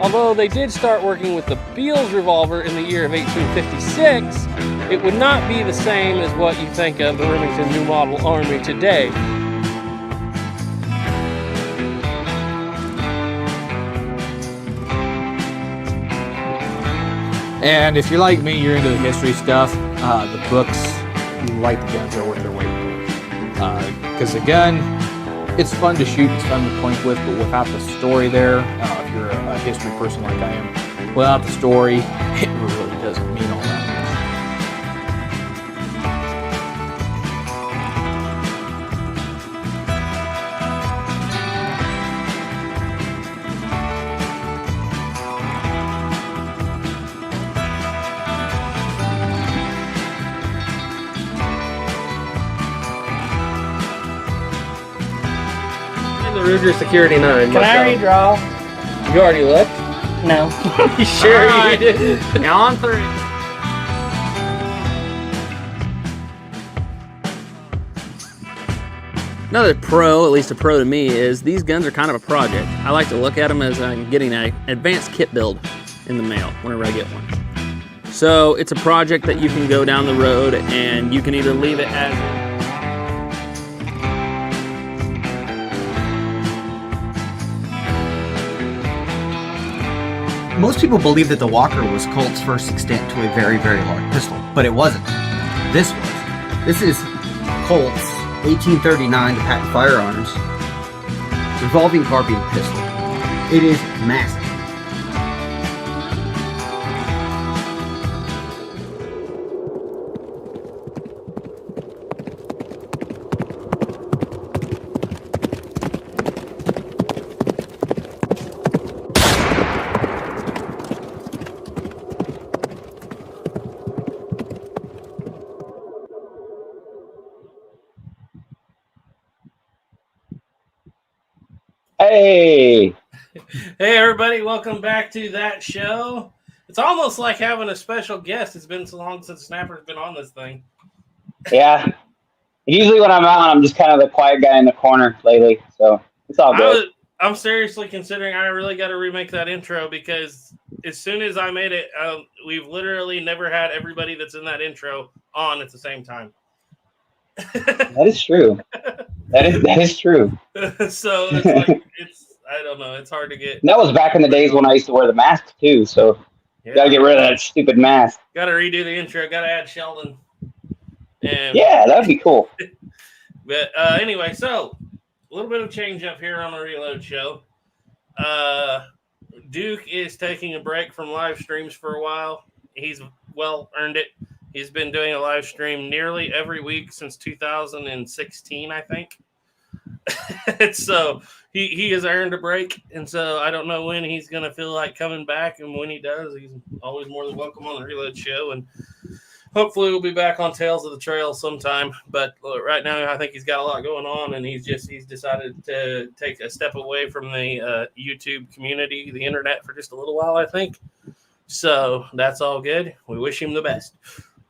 Although they did start working with the Beals revolver in the year of 1856, it would not be the same as what you think of the Remington New Model Army today. And if you're like me, you're into the history stuff, the books, like the guns, are worth their weight in gold. Because the gun, it's fun to shoot, it's fun to point with, but without the story there, if you're a history person like I am, without the story, it really doesn't mean all that Ruger Security 9. Can I redraw? You already looked? No. You sure Right. you did? Now on 3. Another pro, at least a pro to me, is these guns are kind of a project. I like to look at them as I'm getting an advanced kit build in the mail whenever I get one. So it's a project that you can go down the road and you can either leave it as Most people believe that the Walker was Colt's first extent to a very, very large pistol, but it wasn't. This was. This is Colt's 1839 patent firearms revolving carbine pistol. It is massive. Hey! Hey everybody, welcome back to that show. It's almost like having a special guest. It's been so long since Snapper's been on this thing. Yeah. Usually when I'm out, I'm just kind of the quiet guy in the corner lately, so it's all good. I'm seriously considering I really got to remake that intro because as soon as I made it, we've literally never had everybody that's in that intro on at the same time. That is true. That is true. So it's like, I don't know, it's hard to get. And that was back in the days when I used to wear the mask too, so Yeah. gotta get rid of that stupid mask. Got to redo the intro. Got to add Sheldon. And Yeah, that'd be cool. But anyway, so a little bit of change up here on the Reload Show. Duke is taking a break from live streams for a while. He's well earned it. He's been doing a live stream nearly every week since 2016, I think. So he has earned a break, and so I don't know when he's going to feel like coming back, and when he does, he's always more than welcome on the Reload Show, and hopefully we'll be back on Tales of the Trail sometime. But right now, I think he's got a lot going on, and he's decided to take a step away from the YouTube community, the internet, for just a little while, I think. So that's all good. We wish him the best.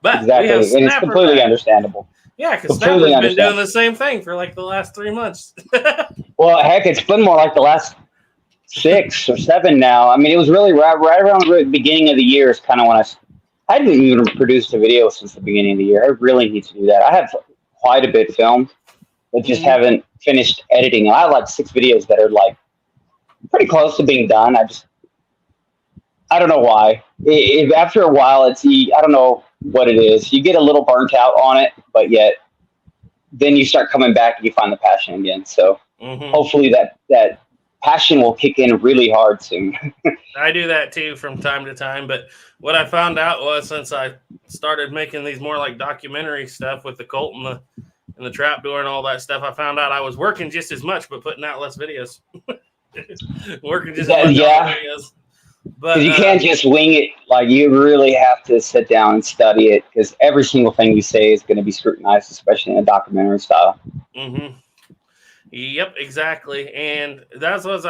But Exactly. And it's completely understandable. Yeah, because Completely Snapper's been doing understand. the same thing for like the last 3 months. Well, heck, it's been more like the last 6 or 7 now. I mean, it was really right around the beginning of the year is kind of when I didn't even produce a video since the beginning of the year. I really need to do that. I have quite a bit filmed, but just haven't finished editing. I have like 6 videos that are like pretty close to being done. I don't know why. After a while, I don't know what it is. You get a little burnt out on it, but yet then you start coming back and you find the passion again. So hopefully that passion will kick in really hard soon. I do that too from time to time. But what I found out was since I started making these more like documentary stuff with the Colt and the trapdoor and all that stuff, I found out I was working just as much but putting out less videos. Working just as much on videos. But you can't just wing it. Like, you really have to sit down and study it, because every single thing you say is going to be scrutinized, especially in a documentary style. Yep, exactly. And that's what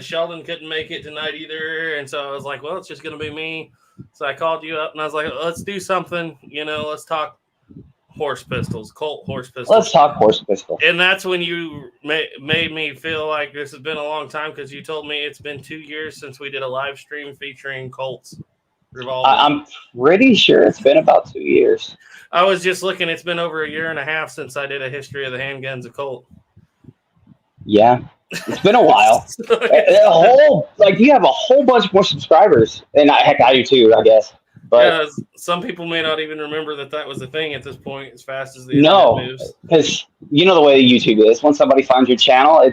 Sheldon couldn't make it tonight either. And so I was like, well, it's just going to be me. So I called you up and I was like, let's do something, let's talk horse pistols, Colt horse pistols. Let's talk horse pistol. And that's when you made me feel like this has been a long time, because you told me it's been 2 years since we did a live stream featuring Colt's revolvers. I'm pretty sure it's been about 2 years. I was just looking. It's been over 1.5 years since I did a history of the handguns of Colt. Yeah, it's been a while. You have a whole bunch more subscribers, and heck, I do too, I guess. But some people may not even remember that was a thing at this point. As fast as the internet moves, because you know the way YouTube is. Once somebody finds your channel,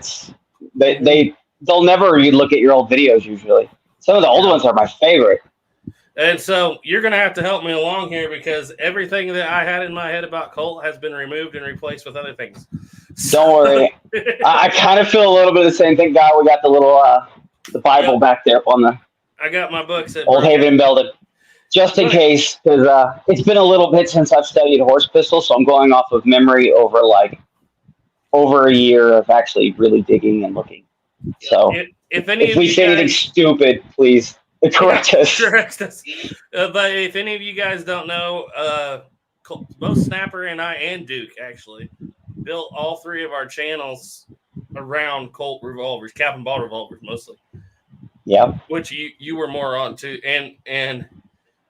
they'll never look at your old videos. Usually, some of the old ones are my favorite. And so you're going to have to help me along here, because everything that I had in my head about Colt has been removed and replaced with other things. Don't worry. I kind of feel a little bit of the same thing. God, we got the little the Bible back there up on the. I got my books at Old Haven and Belden, just in case, because it's been a little bit since I've studied horse pistols, so I'm going off of memory over a year of actually really digging and looking. So if we say anything stupid, please. Correct us. But if any of you guys don't know, both Snapper and I and Duke actually built all 3 of our channels around Colt revolvers, cap and ball revolvers mostly. Yeah. Which you were more on too. And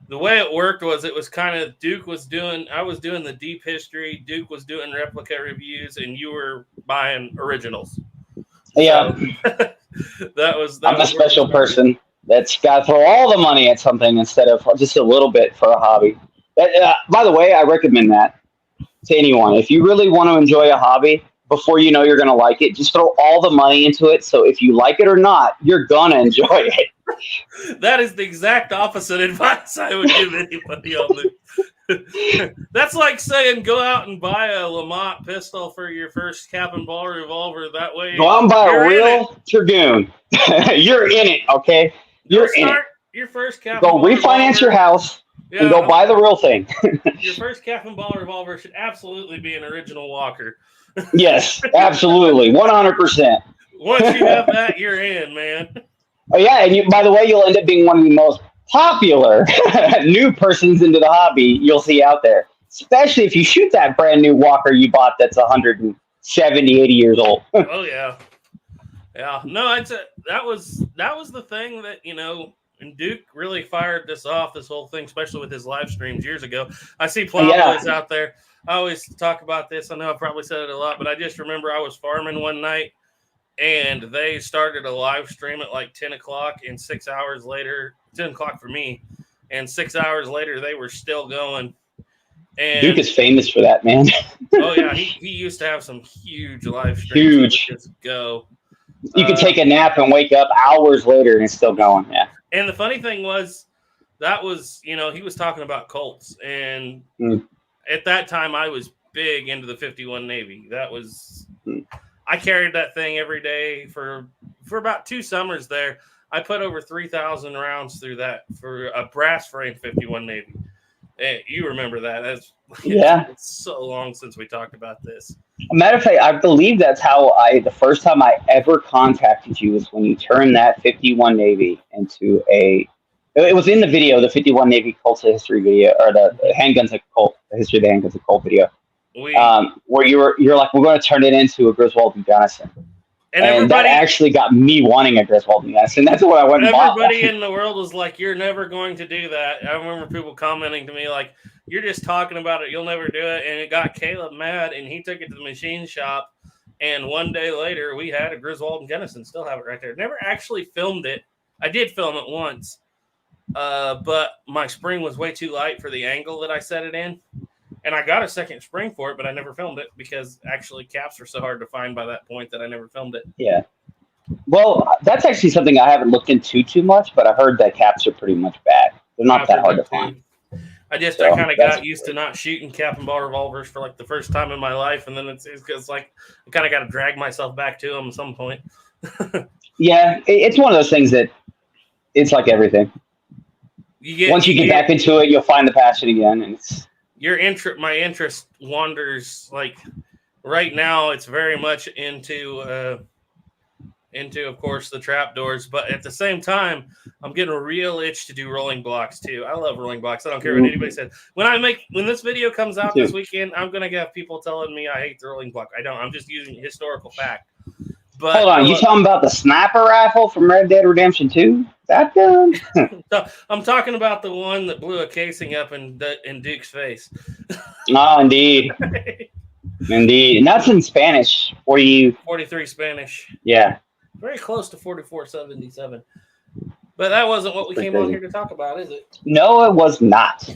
the way it worked was, it was kind of I was doing the deep history, Duke was doing replica reviews, and you were buying originals. Yeah. So, I'm a special person that's got to throw all the money at something instead of just a little bit for a hobby. By the way, I recommend that to anyone. If you really want to enjoy a hobby, before you know you're going to like it, just throw all the money into it. So if you like it or not, you're going to enjoy it. That is the exact opposite advice I would give anybody on this. That's like saying go out and buy a Lamont pistol for your first cap and ball revolver. That way, go out and buy a real Dragoon. You're in it, okay? You're in it. Your first cap. Go refinance your house and go buy the real thing. Your first cap and ball revolver should absolutely be an original Walker. Yes, absolutely, 100%. Once you have that, you're in, man. Oh yeah, and by the way, you'll end up being one of the most popular new persons into the hobby you'll see out there. Especially if you shoot that brand new Walker you bought that's 170, 80 years old. Oh yeah. Yeah. No, that was the thing that, and Duke really fired this off, this whole thing, especially with his live streams years ago. I see Plowboys out there. I always talk about this. I know I probably said it a lot, but I just remember I was farming one night, and they started a live stream at like 10 o'clock, and 6 hours later, 10 o'clock for me, and 6 hours later, they were still going. And Duke is famous for that, man. Oh, yeah. He used to have some huge live streams. Huge. Just go. You could take a nap and wake up hours later and it's still going, yeah. And the funny thing was, that was, he was talking about Colts, and at that time, I was big into the 51 Navy. That was, I carried that thing every day for about 2 summers there. I put over 3,000 rounds through that for a brass frame 51 Navy. And you remember that? It's so long since we talked about this. Matter of fact, I believe that's how the first time I ever contacted you was when you turned that 51 Navy into it was in the video, the 51 Navy Colts history video, or the handguns of Colt, the history of the handguns of Colt video, where you're like, we're going to turn it into a Griswold and Gunnison. And that actually got me wanting a Griswold and Gunnison. That's what I went and bought. Everybody in the world was like, you're never going to do that. I remember people commenting to me like, you're just talking about it, you'll never do it. And it got Caleb mad, and he took it to the machine shop. And one day later, we had a Griswold and Gunnison. Still have it right there. Never actually filmed it. I did film it once. But my spring was way too light for the angle that I set it in. And I got a second spring for it, but I never filmed it because actually caps are so hard to find by that point that I never filmed it. Yeah. Well, that's actually something I haven't looked into too much, but I heard that caps are pretty much bad. They're not that hard to find. I kind of got used to not shooting cap and ball revolvers for like the first time in my life. And then it's like I kind of got to drag myself back to them at some point. Yeah. It's one of those things that it's like everything. Once you get back into it, you'll find the passion again. And my interest wanders. Like right now, it's very much into into, of course, the trapdoors. But at the same time, I'm getting a real itch to do rolling blocks too. I love rolling blocks. I don't care what anybody says. When this video comes out this weekend, I'm gonna have people telling me I hate the rolling block. I don't. I'm just using historical fact. But hold on, you talking about the sniper rifle from Red Dead Redemption 2? That gun? So, I'm talking about the one that blew a casing up in Duke's face. Oh, indeed. Indeed. And that's in Spanish. 43 Spanish. Yeah. Very close to 4477. But that wasn't what we came on here to talk about, is it? No, it was not.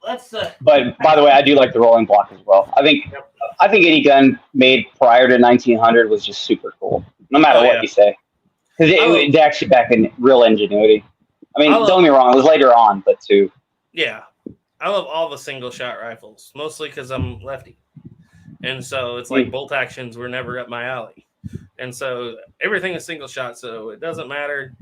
Let's. But by the way, I do like the rolling block as well. I think any gun made prior to 1900 was just super cool, no matter what you say, because it actually back in real ingenuity. I mean, don't get me wrong, it was later on, but too. Yeah, I love all the single shot rifles, mostly because I'm lefty, and so it's like bolt actions were never up my alley, and so everything is single shot, so it doesn't matter.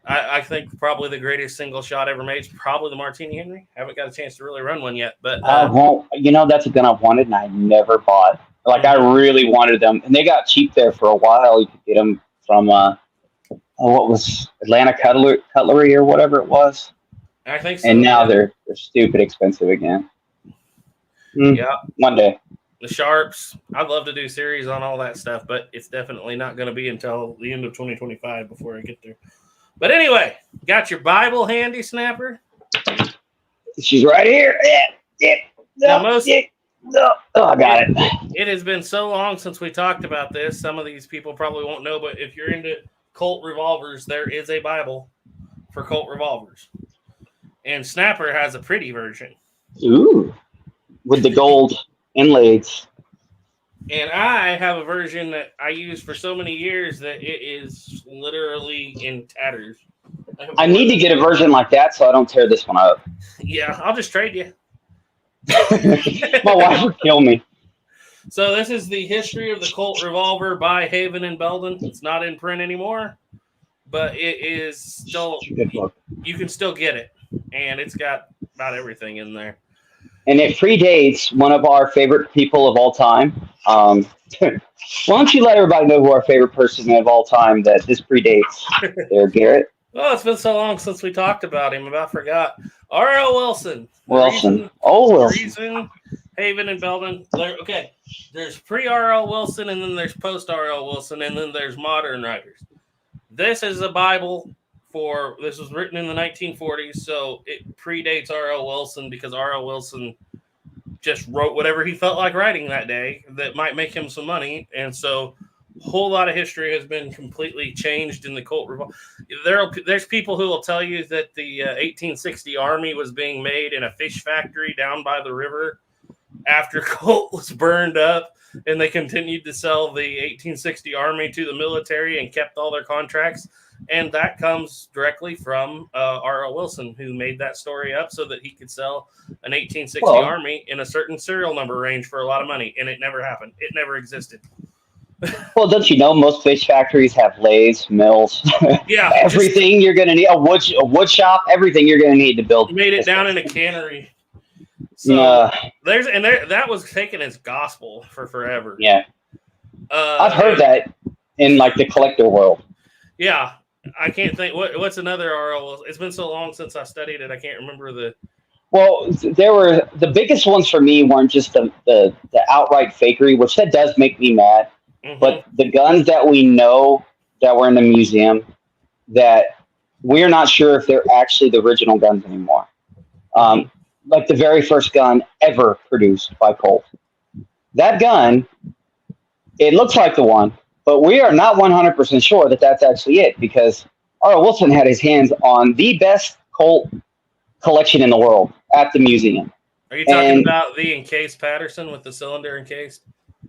I think probably the greatest single shot ever made is probably the Martini Henry. Haven't got a chance to really run one yet, but that's a gun I've wanted and I never bought. Like I really wanted them, and they got cheap there for a while. You could get them from what was Atlanta Cutlery or whatever it was. I think so. And now they're stupid expensive again. Yeah, one day. The Sharps. I'd love to do series on all that stuff, but it's definitely not going to be until the end of 2025 before I get there. But anyway, got your Bible handy, Snapper? She's right here. Yeah. I got it. It has been so long since we talked about this. Some of these people probably won't know, but if you're into Colt revolvers, there is a Bible for Colt revolvers. And Snapper has a pretty version. Ooh. With the gold inlays. And I have a version that I used for so many years that it is literally in tatters. I need to get a version like that so I don't tear this one up. Yeah, I'll just trade you. My wife would kill me. So this is the history of the Colt revolver by Haven and Belden. It's not in print anymore, but it is still, you can still get it. And it's got about everything in there. And it predates one of our favorite people of all time. Why don't you let everybody know who our favorite person of all time that this predates there, Garrett? Oh, it's been so long since we talked about him. I about forgot. R.L. Wilson. Wilson. Haven and Belden. Okay, there's pre-R.L. Wilson, and then there's post-R.L. Wilson, and then there's modern writers. This is a Bible this was written in the 1940s, so it predates R.L. Wilson because R.L. Wilson just wrote whatever he felt like writing that day that might make him some money. And so a whole lot of history has been completely changed in the Colt revolver. There's people who will tell you that the 1860 Army was being made in a fish factory down by the river after Colt was burned up, and they continued to sell the 1860 Army to the military and kept all their contracts. And that comes directly from R.L. Wilson, who made that story up so that he could sell an 1860 Army in a certain serial number range for a lot of money. And it never happened. It never existed. Well, don't you know most fish factories have lathes, mills, yeah, everything you're going to need, a wood shop, everything you're going to need to build. He made it down in a cannery. So that was taken as gospel for forever. Yeah. I've heard that in like the collector world. Yeah. I can't think what's another RL. It's been so long since I studied it. I can't remember the. Well, there were the biggest ones for me weren't just the outright fakery, which that does make me mad. Mm-hmm. But the guns that we know that were in the museum that we're not sure if they're actually the original guns anymore. Like the very first gun ever produced by Colt. That gun, it looks like the one. But we are not 100% sure that that's actually it because R.L. Wilson had his hands on the best Colt collection in the world at the museum. Are you talking about the encased Patterson with the cylinder encased?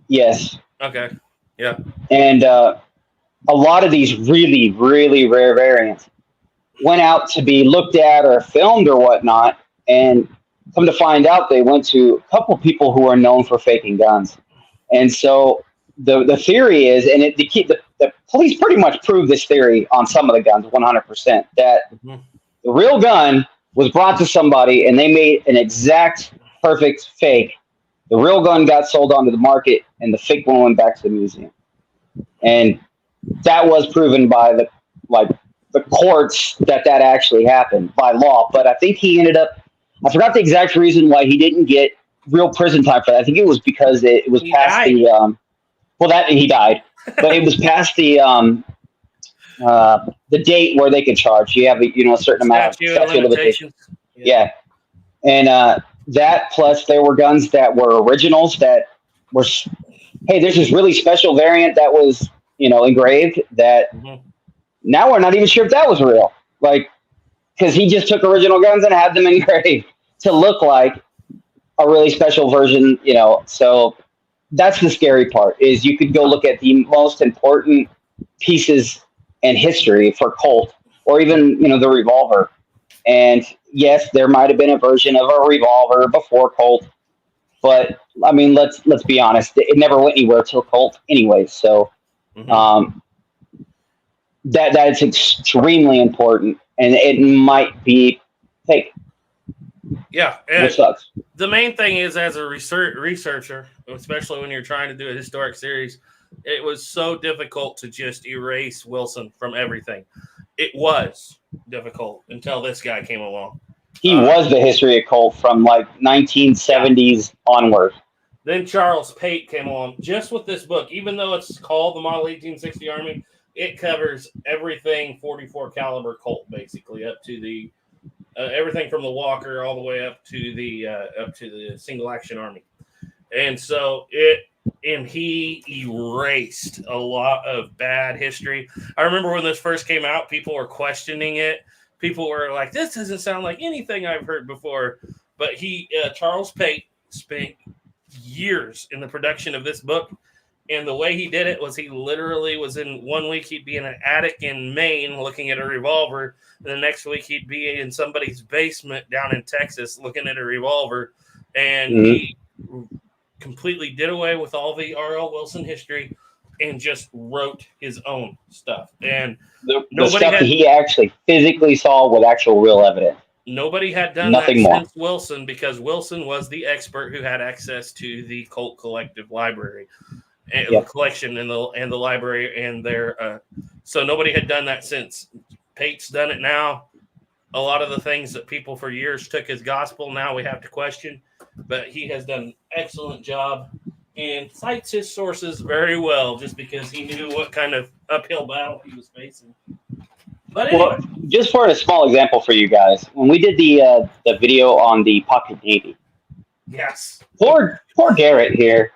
Yes. Okay. Yeah. And a lot of these really, really rare variants went out to be looked at or filmed or whatnot. And come to find out, they went to a couple people who are known for faking guns. And so the theory is, and the police pretty much proved this theory on some of the guns 100%, that the real gun was brought to somebody and they made an exact perfect fake. The real gun got sold onto the market and the fake one went back to the museum. And that was proven by the courts that actually happened by law. But I think he ended up. I forgot the exact reason why he didn't get real prison time for that. I think it was because it was past died. he died, but it was past the date where they could charge. You have a certain amount of statute of limitations. Yeah. And that plus there were guns that were originals that were, hey, there's this really special variant that was engraved that now we're not even sure if that was real. Like, because he just took original guns and had them engraved to look like a really special version, So that's the scary part, is you could go look at the most important pieces in history for Colt, or even, the revolver. And yes, there might have been a version of a revolver before Colt, but I mean, let's be honest, it never went anywhere till Colt anyway. So that is extremely important, and it might be fake. Yeah, and it sucks. The main thing is, as a researcher, especially when you're trying to do a historic series, it was so difficult to just erase Wilson from everything. It was difficult until this guy came along. He was the history of Colt from like 1970s onward. Then Charles Pate came along just with this book. Even though it's called the Model 1860 Army, it covers everything 44 caliber Colt, basically, up to the everything from the Walker all the way up to the single action Army. And so he erased a lot of bad history. I remember when this first came out, people were questioning it. People were like, this doesn't sound like anything I've heard before. But Charles Pate spent years in the production of this book. And the way he did it was he literally was in 1 week, he'd be in an attic in Maine looking at a revolver. And the next week he'd be in somebody's basement down in Texas looking at a revolver. And he completely did away with all the R.L. Wilson history and just wrote his own stuff. And the stuff that he actually physically saw with actual real evidence. Nobody had done Nothing that more. since Wilson, because Wilson was the expert who had access to the Colt Collective Library, and the collection and the library, and their so nobody had done that since. Pate's done it now. A lot of the things that people for years took as gospel, now we have to question. But he has done an excellent job and cites his sources very well, just because he knew what kind of uphill battle he was facing. But anyway. Well, just for a small example for you guys, when we did the video on the Pocket Navy, yes, poor Garrett here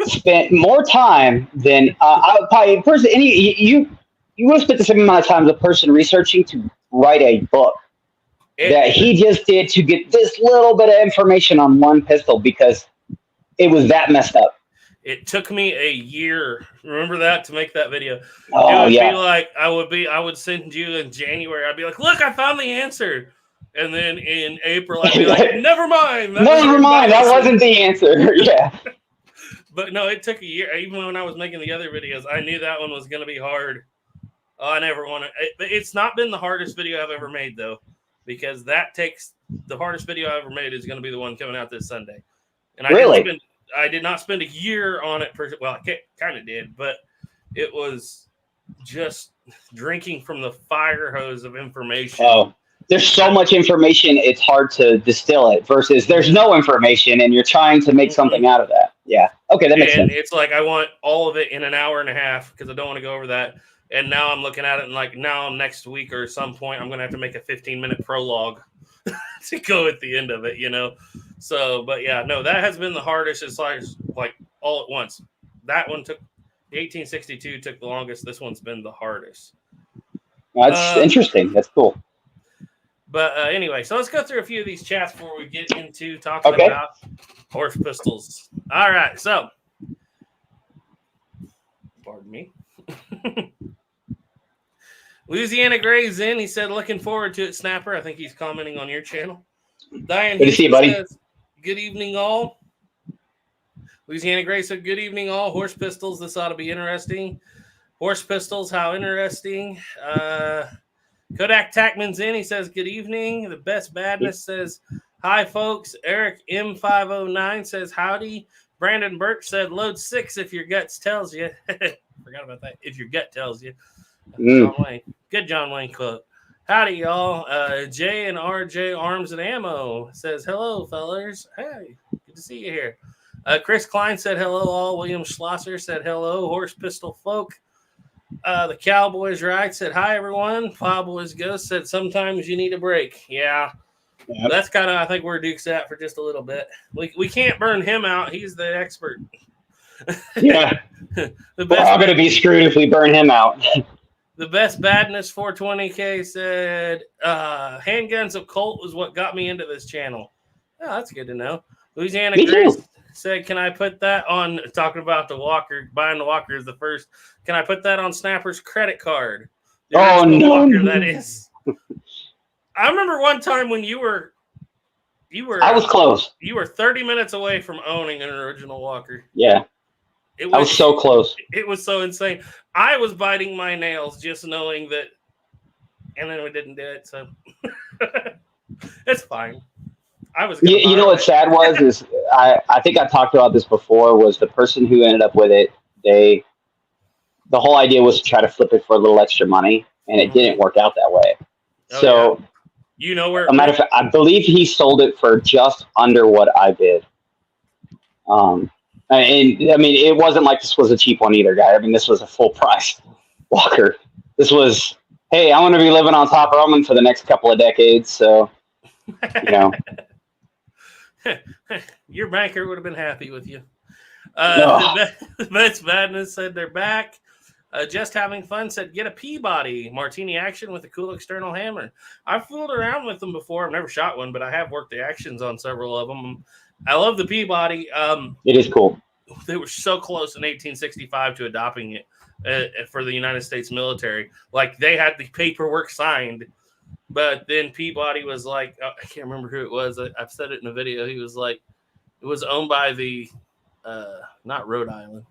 spent more time than I probably person. You would have spent the same amount of time as a person researching to write a book that he just did to get this little bit of information on one pistol, because it was that messed up. It took me a year. Remember that, to make that video? Oh, it would yeah. be like I would send you in January. I'd be like, look, I found the answer. And then in April, I'd be like, never mind. That wasn't the answer. Yeah. But no, it took a year. Even when I was making the other videos, I knew that one was going to be hard. I never want to. It's not been the hardest video I've ever made, though, because the hardest video I ever made is going to be the one coming out this Sunday. And I did not spend a year on it. Well, I kind of did, but it was just drinking from the fire hose of information. Oh, there's so much information, it's hard to distill it, versus there's no information and you're trying to make something out of that. Yeah. Okay, that makes sense. It's like I want all of it in an hour and a half, because I don't want to go over that. And now I'm looking at it, and like now next week or some point, I'm going to have to make a 15-minute prologue to go at the end of it, So, but yeah, no, that has been the hardest. It's like all at once. That one took, the 1862 took the longest. This one's been the hardest. That's interesting. That's cool. But anyway, so let's go through a few of these chats before we get into talking about horse pistols. All right, so pardon me. Louisiana Gray's in. He said, looking forward to it, Snapper. I think he's commenting on your channel. Diane, good to see you, buddy. Says, good evening, all. Louisiana Gray said, good evening, all. Horse pistols, this ought to be interesting. Horse pistols, how interesting. Kodak Tackman's in. He says, good evening. The Best Badness says, hi, folks. Eric M509 says, howdy. Brandon Birch said, load 6 if your guts tells you. Forgot about that. If your gut tells you. Mm. John Wayne. Good John Wayne quote. Howdy, y'all. Jay and RJ Arms and Ammo says, hello, fellers. Hey, good to see you here. Chris Klein said hello, all. William Schlosser said hello. Horse Pistol Folk. The Cowboys Right said, hi, everyone. Pablo's Ghost said, sometimes you need a break. Yeah. Yep. That's kind of, I think, where Duke's at for just a little bit. We can't burn him out. He's the expert. Yeah. We're best, all going to be screwed if we burn him out. the best badness 420K said, handguns of Colt was what got me into this channel. Oh, that's good to know. Louisiana Me Grace too. said, can I put that on, talking about the Walker, buying the Walker is the first, can I put that on Snapper's credit card? The Oh, original no. Walker, that is. I remember one time when you were I was close. You were 30 minutes away from owning an original Walker. Yeah. I was so close. It was so insane. I was biting my nails just knowing that, and then we didn't do it. So it's fine. I was. You know what's sad was is I think I talked about this before. Was the person who ended up with it? The whole idea was to try to flip it for a little extra money, and it didn't work out that way. Oh, So. yeah. You know where? As a matter of fact, I believe he sold it for just under what I bid. And I mean, it wasn't like this was a cheap one either, guy. I mean, this was a full price Walker. This was, hey, I want to be living on top ramen for the next couple of decades. So, you know, your banker would have been happy with you. No. The Vets Madness said they're back. Just having fun said, get a Peabody Martini action with a cool external hammer. I've fooled around with them before. I've never shot one, but I have worked the actions on several of them. I love the Peabody. it is cool. They were so close in 1865 to adopting it for the United States military. Like, they had the paperwork signed, but then Peabody was like, I can't remember who it was. I've said it in a video. He was like, it was owned by the, not Rhode Island.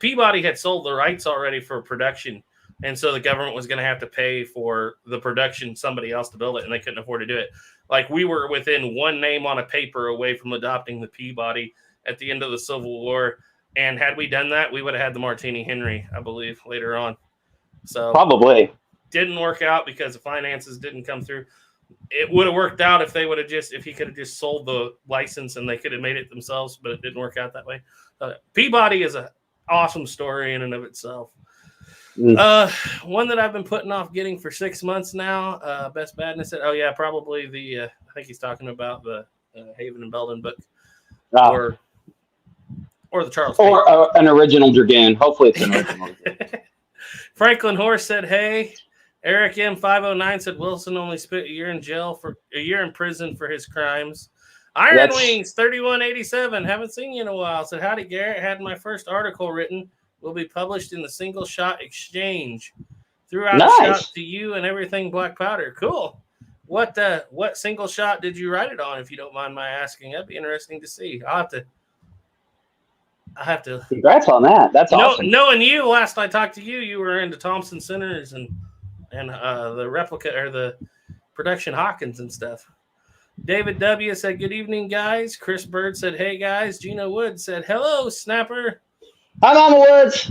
Peabody had sold the rights already for production, and so the government was going to have to pay for the production, somebody else to build it, and they couldn't afford to do it. Like, we were within one name on a paper away from adopting the Peabody at the end of the Civil War, and had we done that, we would have had the Martini Henry, I believe, later on. So Probably. didn't work out because the finances didn't come through. It would have worked out if they would have if he could have just sold the license and they could have made it themselves, but it didn't work out that way. Peabody is a awesome story in and of itself. One that I've been putting off getting for 6 months now. Best Badness said, oh yeah, probably the I think he's talking about the Haven and Belden book, or the Charles Pate. Or an original Dragoon. Hopefully it's an original Dragoon. Franklin Horse said, hey. Eric M509 said Wilson only spent a year in prison for his crimes. Iron Wings 3187, haven't seen you in a while. Said, howdy, Garrett. Had my first article written. Will be published in the Single Shot Exchange. Threw out a shot to you and everything black powder. Cool. What single shot did you write it on, if you don't mind my asking? That'd be interesting to see. I have to. Congrats on that. That's awesome. Knowing you, last I talked to you, you were into Thompson Centers and the replica or the production Hawkins and stuff. David W. said, good evening, guys. Chris Bird said, hey, guys. Gina Wood said, hello, Snapper. Hi, Mama Woods.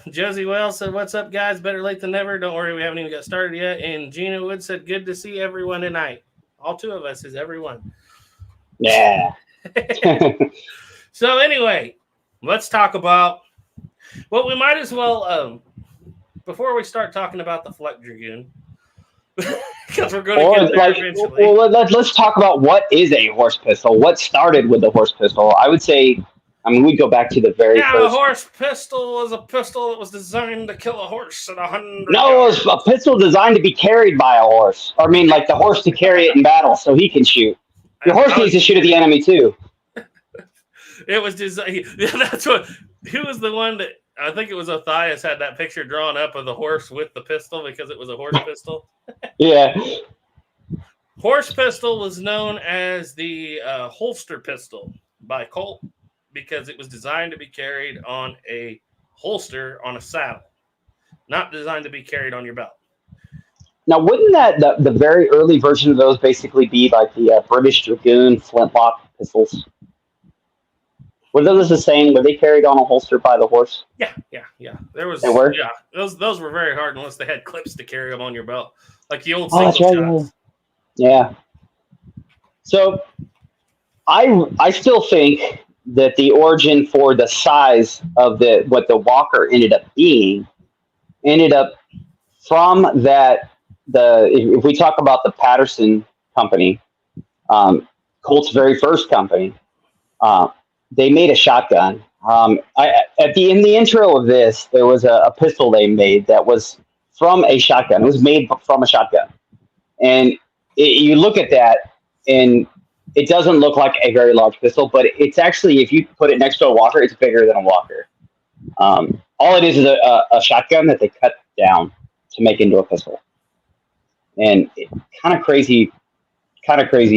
Josie Wells said, what's up, guys? Better late than never. Don't worry, we haven't even got started yet. And Gina Wood said, good to see everyone tonight. All two of us is everyone. Yeah. So anyway, let's talk about, well, we might as well, before we start talking about the Fluck Dragoon, because we're going to get there eventually. Well, let's talk about what is a horse pistol. What started with the horse pistol? I would say, we go back to the very first. A horse pistol was a pistol that was designed to kill a horse at 100. No, it was a pistol designed to be carried by a horse. I mean, like the horse to carry it in battle so he can shoot. Your horse needs to shoot at the enemy too. It was designed. That's what. Who was the one that? I think it was Othias had that picture drawn up of the horse with the pistol because it was a horse pistol. Yeah. Horse pistol was known as the holster pistol by Colt because it was designed to be carried on a holster on a saddle, not designed to be carried on your belt. Now, wouldn't that the very early version of those basically be like the British Dragoon flintlock pistols? Were those the same? Were they carried on a holster by the horse? Yeah. There was. They were? Yeah, those were very hard unless they had clips to carry them on your belt, like the old Oh, single that's right. shots. Yeah. So I still think that the origin for the size of what the Walker ended up from that. If we talk about the Patterson company, Colt's very first company, they made a shotgun. In the intro of this, there was a pistol they made that was from a shotgun. It was made from a shotgun, and you look at that, and it doesn't look like a very large pistol, but it's actually, if you put it next to a Walker, it's bigger than a Walker. All it is a shotgun that they cut down to make into a pistol, and kind of crazy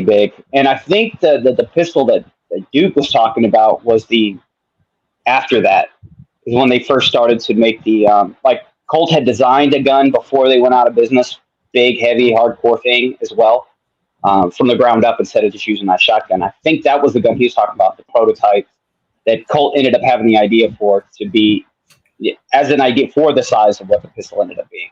big. And I think the pistol that Duke was talking about was after that is when they first started to make the like Colt had designed a gun before they went out of business, big, heavy, hardcore thing as well, from the ground up instead of just using that shotgun. I think that was the gun he was talking about, the prototype that Colt ended up having the idea for to be as an idea for the size of what the pistol ended up being.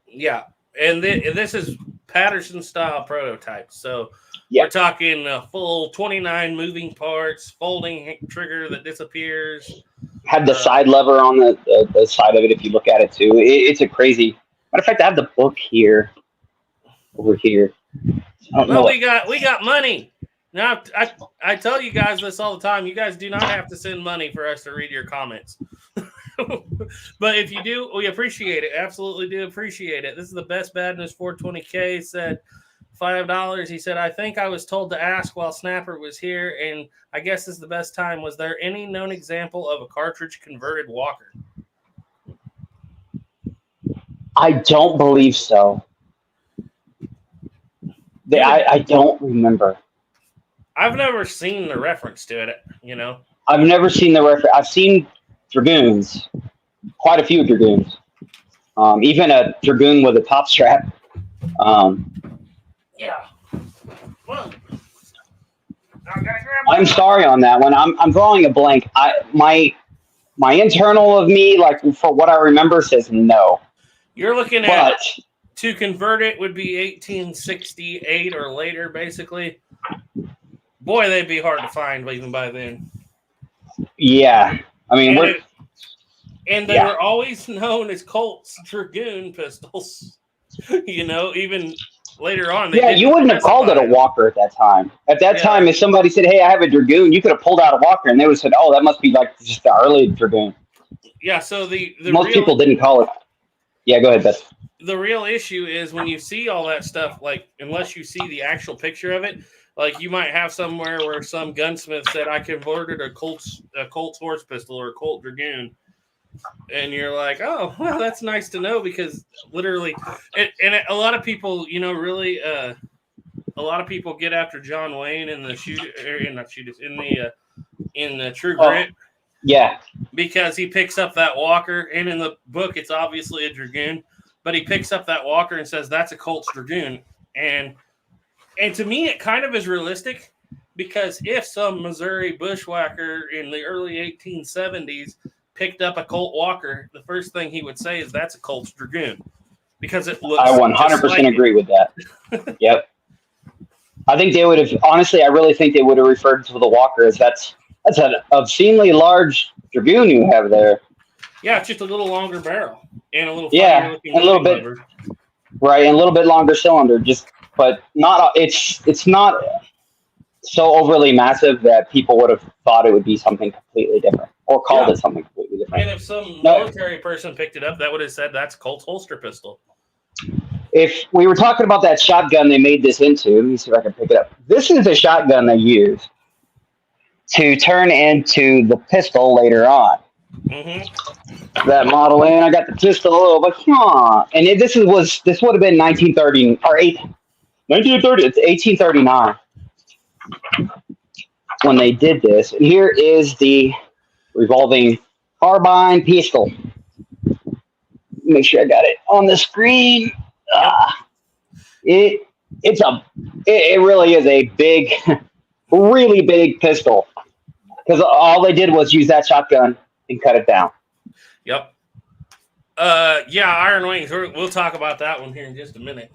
Yeah, and this is Patterson style prototype. So yeah, we're talking full 29 moving parts, folding trigger that disappears. Had the side lever on the side of it. If you look at it too, it's a crazy. Matter of fact, I have the book here. Over here. Well, we got money. Now I tell you guys this all the time. You guys do not have to send money for us to read your comments. But if you do, we appreciate it. Absolutely do appreciate it. This is the best bad news 420K said $5. He said, I think I was told to ask while Snapper was here, and I guess this is the best time. Was there any known example of a cartridge converted Walker? I don't believe so. I don't remember. I've never seen the reference to it, you know. I've never seen the reference. I've seen Dragoons, quite a few Dragoons. Even a Dragoon with a top strap. Yeah. Well, I'm sorry on that one. I'm drawing a blank. My internal of me, like for what I remember, says no. You're looking at to convert it would be 1868 or later, basically. Boy, they'd be hard to find even by then. Yeah. I mean, they were always known as Colt's Dragoon pistols. You know, even later on. You wouldn't have called it a Walker at that time. At that time, if somebody said, hey, I have a Dragoon, you could have pulled out a Walker, and they would have said, oh, that must be like just the early Dragoon. Yeah, so most people didn't call it. Yeah, go ahead, Beth. The real issue is when you see all that stuff, like, unless you see the actual picture of it, like you might have somewhere where some gunsmith said, I converted a Colt's horse pistol or a Colt Dragoon. And you're like, oh, well, that's nice to know, because literally, and a lot of people, you know, really, a lot of people get after John Wayne in the True Grit. Yeah. Because he picks up that Walker, and in the book, it's obviously a Dragoon, but he picks up that Walker and says, that's a Colt's Dragoon. And to me, it kind of is realistic, because if some Missouri bushwhacker in the early 1870s picked up a Colt Walker, the first thing he would say is that's a Colt's Dragoon, because it looks. I 100% agree with that. Yep. I think they would have, honestly, I really think they would have referred to the Walker as that's an obscenely large Dragoon you have there. Yeah, it's just a little longer barrel and a little and a little bit lever. Right, and a little bit longer cylinder, but not it's not so overly massive that people would have thought it would be something completely different or called it something completely different. And if some military person picked it up, that would have said that's Colt's holster pistol. If we were talking about that shotgun they made this into, let me see if I can pick it up. This is the shotgun they used to turn into the pistol later on. Mm-hmm. That model, and I got the pistol over here. And this would have been 1930 or 1930. It's 1839 when they did this. And here is the revolving carbine pistol. Make sure I got it on the screen. It really is a big, really big pistol. Because all they did was use that shotgun and cut it down. Yep. Yeah, Iron Wings. We'll talk about that one here in just a minute.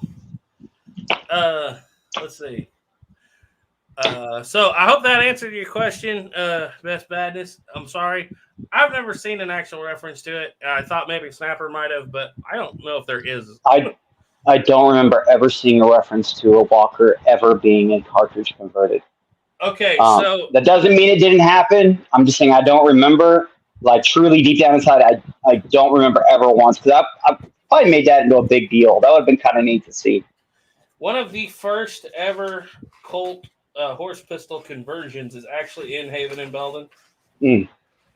Let's see. So I hope that answered your question, Best Badness. I'm sorry. I've never seen an actual reference to it. I thought maybe Snapper might have, but I don't know if there is. I don't remember ever seeing a reference to a Walker ever being a cartridge converted. Okay, so that doesn't mean it didn't happen. I'm just saying I don't remember, like truly deep down inside, I don't remember ever once, because I probably made that into a big deal. That would have been kind of neat to see. One of the first ever Colt horse pistol conversions is actually in Haven and Belden.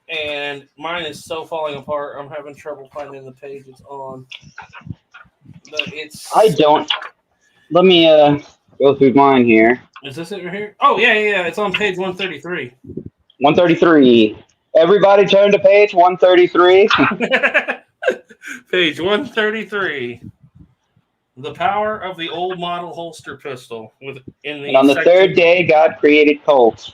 And mine is so falling apart, I'm having trouble finding the page it's on. But it's... Let me go through mine here. Is this it right here? Oh, yeah. It's on page 133. 133. Everybody turn to page 133. Page 133. The power of the old model holster pistol. On the third day, God created Colts.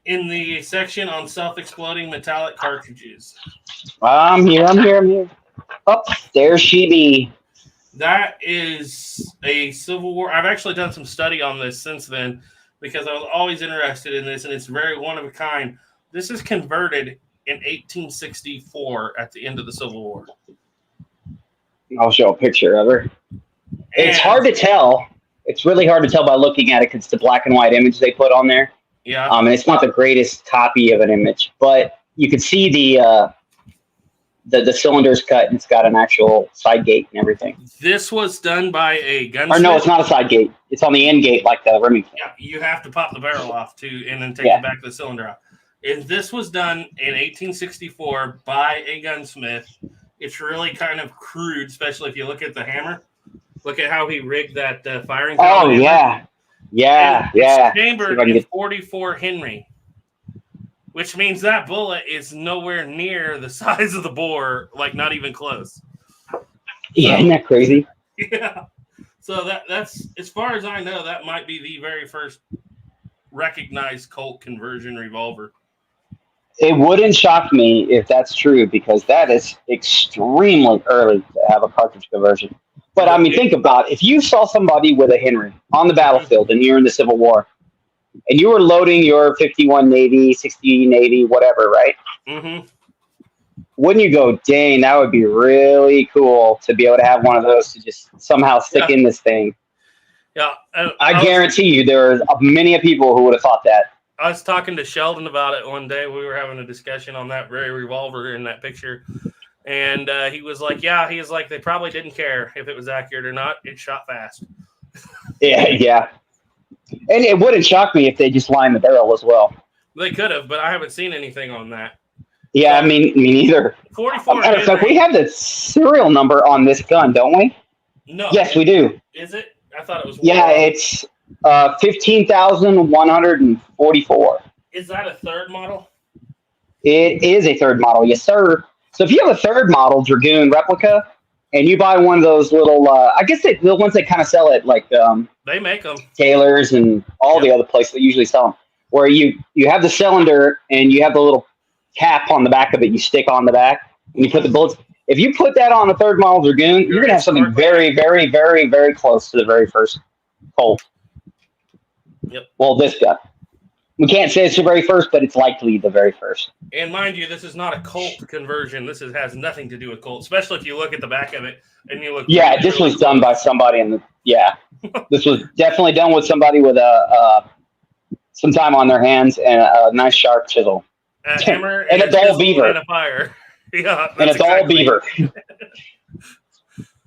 In the section on self-exploding metallic cartridges. I'm here. Oh, there she be. That is a Civil War. I've actually done some study on this since then because I was always interested in this, and it's very one of a kind. This is converted in 1864 at the end of the Civil War. I'll show a picture of her. It's hard to tell. It's really hard to tell by looking at it because it's the black and white image they put on there. Yeah. And it's not the greatest copy of an image, but you can see the cylinder's cut, and it's got an actual side gate and everything. This was done by a gunsmith. Or no, it's not a side gate. It's on the end gate like the Remington. Yeah, you have to pop the barrel off and then take the back of the cylinder off. And this was done in 1864 by a gunsmith. It's really kind of crude, especially if you look at the hammer. Look at how he rigged that firing. Oh, yeah. Yeah. It's chambered in 44 Henry. Which means that bullet is nowhere near the size of the bore, like not even close. Yeah, isn't that crazy? Yeah. So that's, as far as I know, that might be the very first recognized Colt conversion revolver. It wouldn't shock me if that's true, because that is extremely early to have a cartridge conversion. But I mean, think about it. If you saw somebody with a Henry on the battlefield and you're in the Civil War, and you were loading your 51 Navy, 60 Navy, whatever, right? Mm-hmm. Wouldn't you go, dang, that would be really cool to be able to have one of those to just somehow stick in this thing? Yeah. I guarantee you there are many people who would have thought that. I was talking to Sheldon about it one day. We were having a discussion on that very revolver in that picture. And he was like, they probably didn't care if it was accurate or not. It shot fast. Yeah. And it wouldn't shock me if they just lined the barrel as well. They could have, but I haven't seen anything on that. Yeah, I mean, me neither. 44. Matter of fact, we have the serial number on this gun, don't we? No. Yes, we do. Is it? I thought it was. Yeah, it's 15,144. Is that a third model? It is a third model, yes, sir. So if you have a third model Dragoon replica, and you buy one of those little, I guess the ones they kind of sell at like they make them Taylor's and all the other places that usually sell them, where you have the cylinder and you have the little cap on the back of it. You stick on the back and you put the bullets. If you put that on a third model Dragoon, you're gonna have something very, very, very, very close to the very first Colt. Yep. Well, this gun. We can't say it's the very first, but it's likely the very first. And mind you, this is not a Colt conversion. This has nothing to do with Colt, especially if you look at the back of it and you look. Yeah, this was done by somebody in the. Yeah, this was definitely done with somebody with some time on their hands and a nice sharp chisel. A hammer and a dull beaver and a fire. Yeah, and a dull beaver.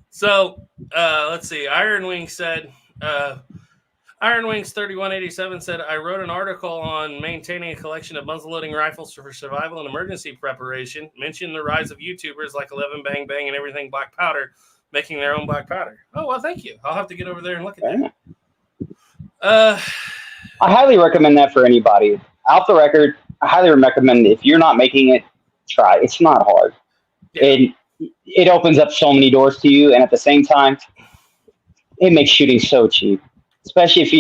So let's see. Iron Wings said. Iron Wings 3187 said, I wrote an article on maintaining a collection of muzzleloading rifles for survival and emergency preparation. Mentioned the rise of YouTubers like 11 Bang Bang and everything black powder making their own black powder. Oh, well, thank you. I'll have to get over there and look at that. I highly recommend that for anybody. Off the record, I highly recommend if you're not making it, try. It's not hard. Yeah. It opens up so many doors to you, and at the same time, it makes shooting so cheap. Especially if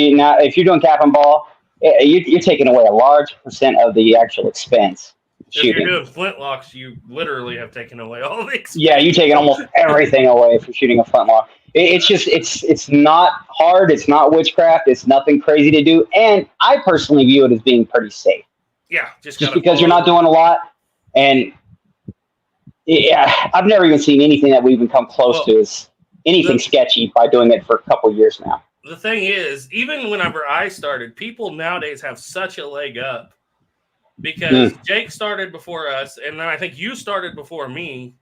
you're doing cap and ball, you're taking away a large percent of the actual expense. If you're doing flintlocks, you literally have taken away all the expense. Yeah, you're taking almost everything away for shooting a flintlock. It's not hard. It's not witchcraft. It's nothing crazy to do. And I personally view it as being pretty safe. Yeah, just because you're not doing a lot. And yeah, I've never even seen anything that we even come close to as anything sketchy by doing it for a couple years now. The thing is, even whenever I started, people nowadays have such a leg up because Jake started before us, and then I think you started before me.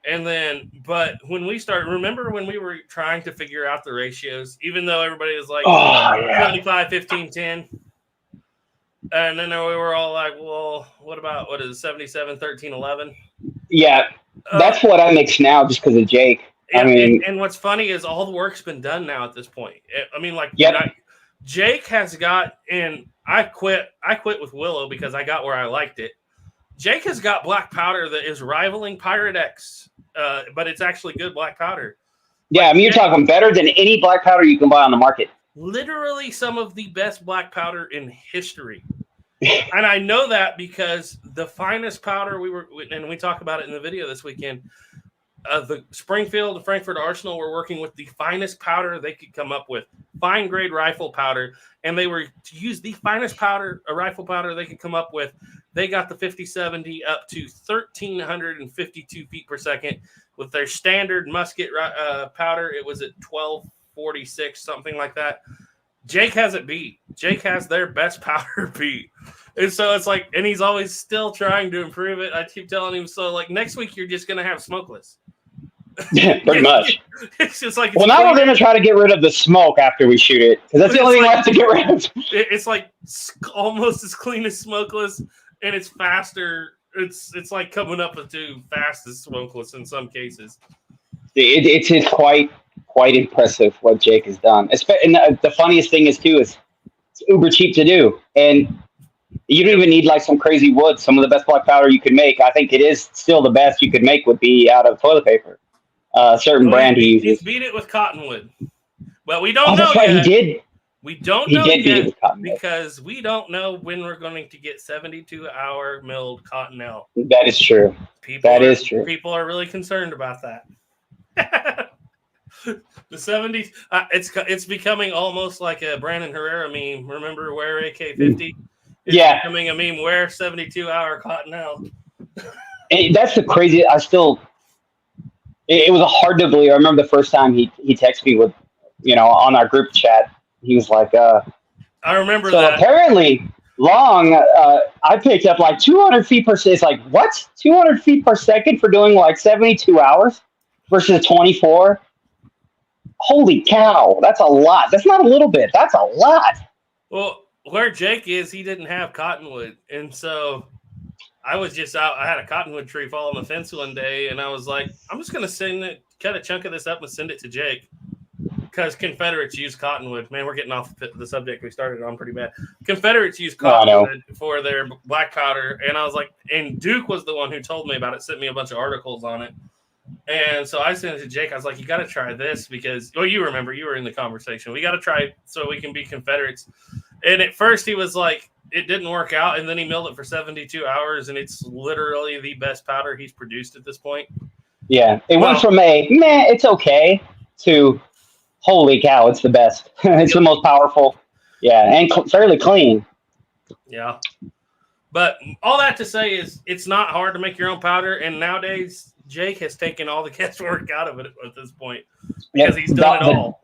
And then, but when we started, remember when we were trying to figure out the ratios, even though everybody was like 75, 15, 10. And then we were all like, well, what is it, 77, 13, 11? Yeah, that's what I mix now just because of Jake. And what's funny is all the work's been done now at this point. I mean, like, Jake has got, and I quit with Willow because I got where I liked it. Jake has got black powder that is rivaling Pirate X, but it's actually good black powder. Yeah, I mean, you're talking better than any black powder you can buy on the market. Literally some of the best black powder in history. And I know that because the finest powder we talk about it in the video this weekend, the Springfield and Frankfurt Arsenal were working with the finest powder they could come up with, fine grade rifle powder, and they were to use the finest powder, a rifle powder they could come up with. They got the 50-70 up to 1,352 feet per second. With their standard musket powder, it was at 1246, something like that. Jake has it beat. Jake has their best powder beat. And so it's like, and he's always still trying to improve it. I keep telling him, so like next week, you're just going to have smokeless. Yeah, pretty much. It's just like, well, now we're going to try to get rid of the smoke after we shoot it. Because that's the only thing I have to get rid of. It's like almost as clean as smokeless, and it's faster. It's like coming up to fast as smokeless in some cases. It's quite impressive what Jake has done. And the funniest thing is too is it's uber cheap to do, and you don't even need like some crazy wood. Some of the best black powder you could make, I think it is still the best you could make, would be out of toilet paper. Certain brand he uses. He's beat it with cottonwood, but we don't know. That's right, yet. He did. We don't know yet because we don't know when we're going to get 72-hour milled cottonelle. That is true. That is true. People are really concerned about that. The 70s, it's becoming almost like a Brandon Herrera meme. Remember, wear AK-50? It's becoming a meme. Wear 72-hour cottonelle. And that's the crazy. It was hard to believe. I remember the first time he texted me with, on our group chat. He was like, I remember that. So apparently, I picked up like 200 feet per second. It's like, what? 200 feet per second for doing like 72 hours versus 24? Holy cow. That's a lot. That's not a little bit. That's a lot. Well, where Jake is, he didn't have cottonwood. And so I was just out. I had a cottonwood tree fall on the fence one day, and I was like, I'm just going to cut a chunk of this up and send it to Jake. Because Confederates use cottonwood. Man, we're getting off the subject we started on pretty bad. Confederates use cottonwood for their black powder. And I was like, and Duke was the one who told me about it, sent me a bunch of articles on it. And so I sent it to Jake. I was like, you got to try this because, well, you remember, you were in the conversation. We got to try it so we can be Confederates. And at first he was like, it didn't work out. And then he milled it for 72 hours. And it's literally the best powder he's produced at this point. Yeah. It went from it's okay to, holy cow, it's the best. It's the most powerful. Yeah, and fairly clean. Yeah. But all that to say is it's not hard to make your own powder. And nowadays, Jake has taken all the guesswork out of it at this point because he's done it all.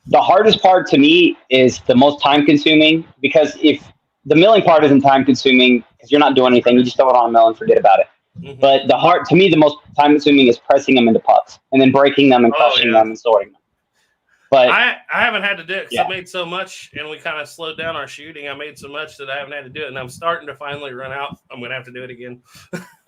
The hardest part to me is the most time-consuming, because if the milling part isn't time-consuming because you're not doing anything, you just throw it on a mill and forget about it. Mm-hmm. But to me, the most time-consuming is pressing them into pucks and then breaking them and crushing them and sorting them. But I haven't had to do it because I made so much, and we kind of slowed down our shooting. I made so much that I haven't had to do it, and I'm starting to finally run out. I'm going to have to do it again.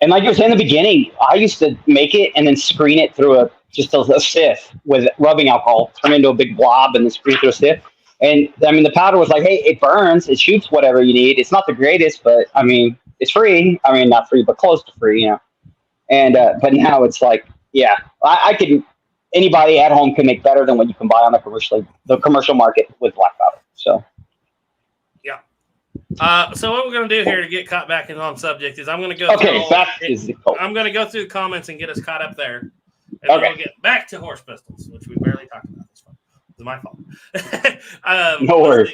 And like you were saying in the beginning, I used to make it and then screen it through a sieve with rubbing alcohol, turn it into a big blob, and then screen through a sieve. And I mean, the powder was like, hey, it burns, it shoots whatever you need. It's not the greatest, but I mean, it's free. I mean, not free, but close to free, And but now it's like, I can. Anybody at home can make better than what you can buy on the commercial market with black powder. So, yeah, So what we're going to do here to get caught back in on subject is I'm going to go. I'm going to go through the comments and get us caught up there, and then we'll get back to horse pistols, which we barely talked about this one. It's my fault. No worries.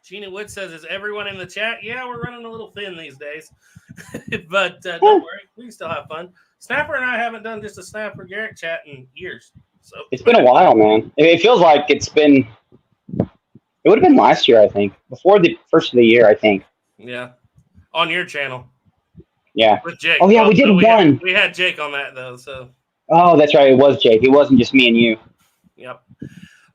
Gina Wood says, "Is everyone in the chat?" Yeah, we're running a little thin these days, but don't worry, we can still have fun. Snapper and I haven't done just a Snapper Garrett chat in years, so it's been a while, man. It feels like it's been. It would have been last year, I think, before the first of the year, I think. Yeah, on your channel. Yeah. With Jake. Oh yeah, we did one. We had Jake on that though, so. Oh, that's right. It was Jake. It wasn't just me and you. Yep.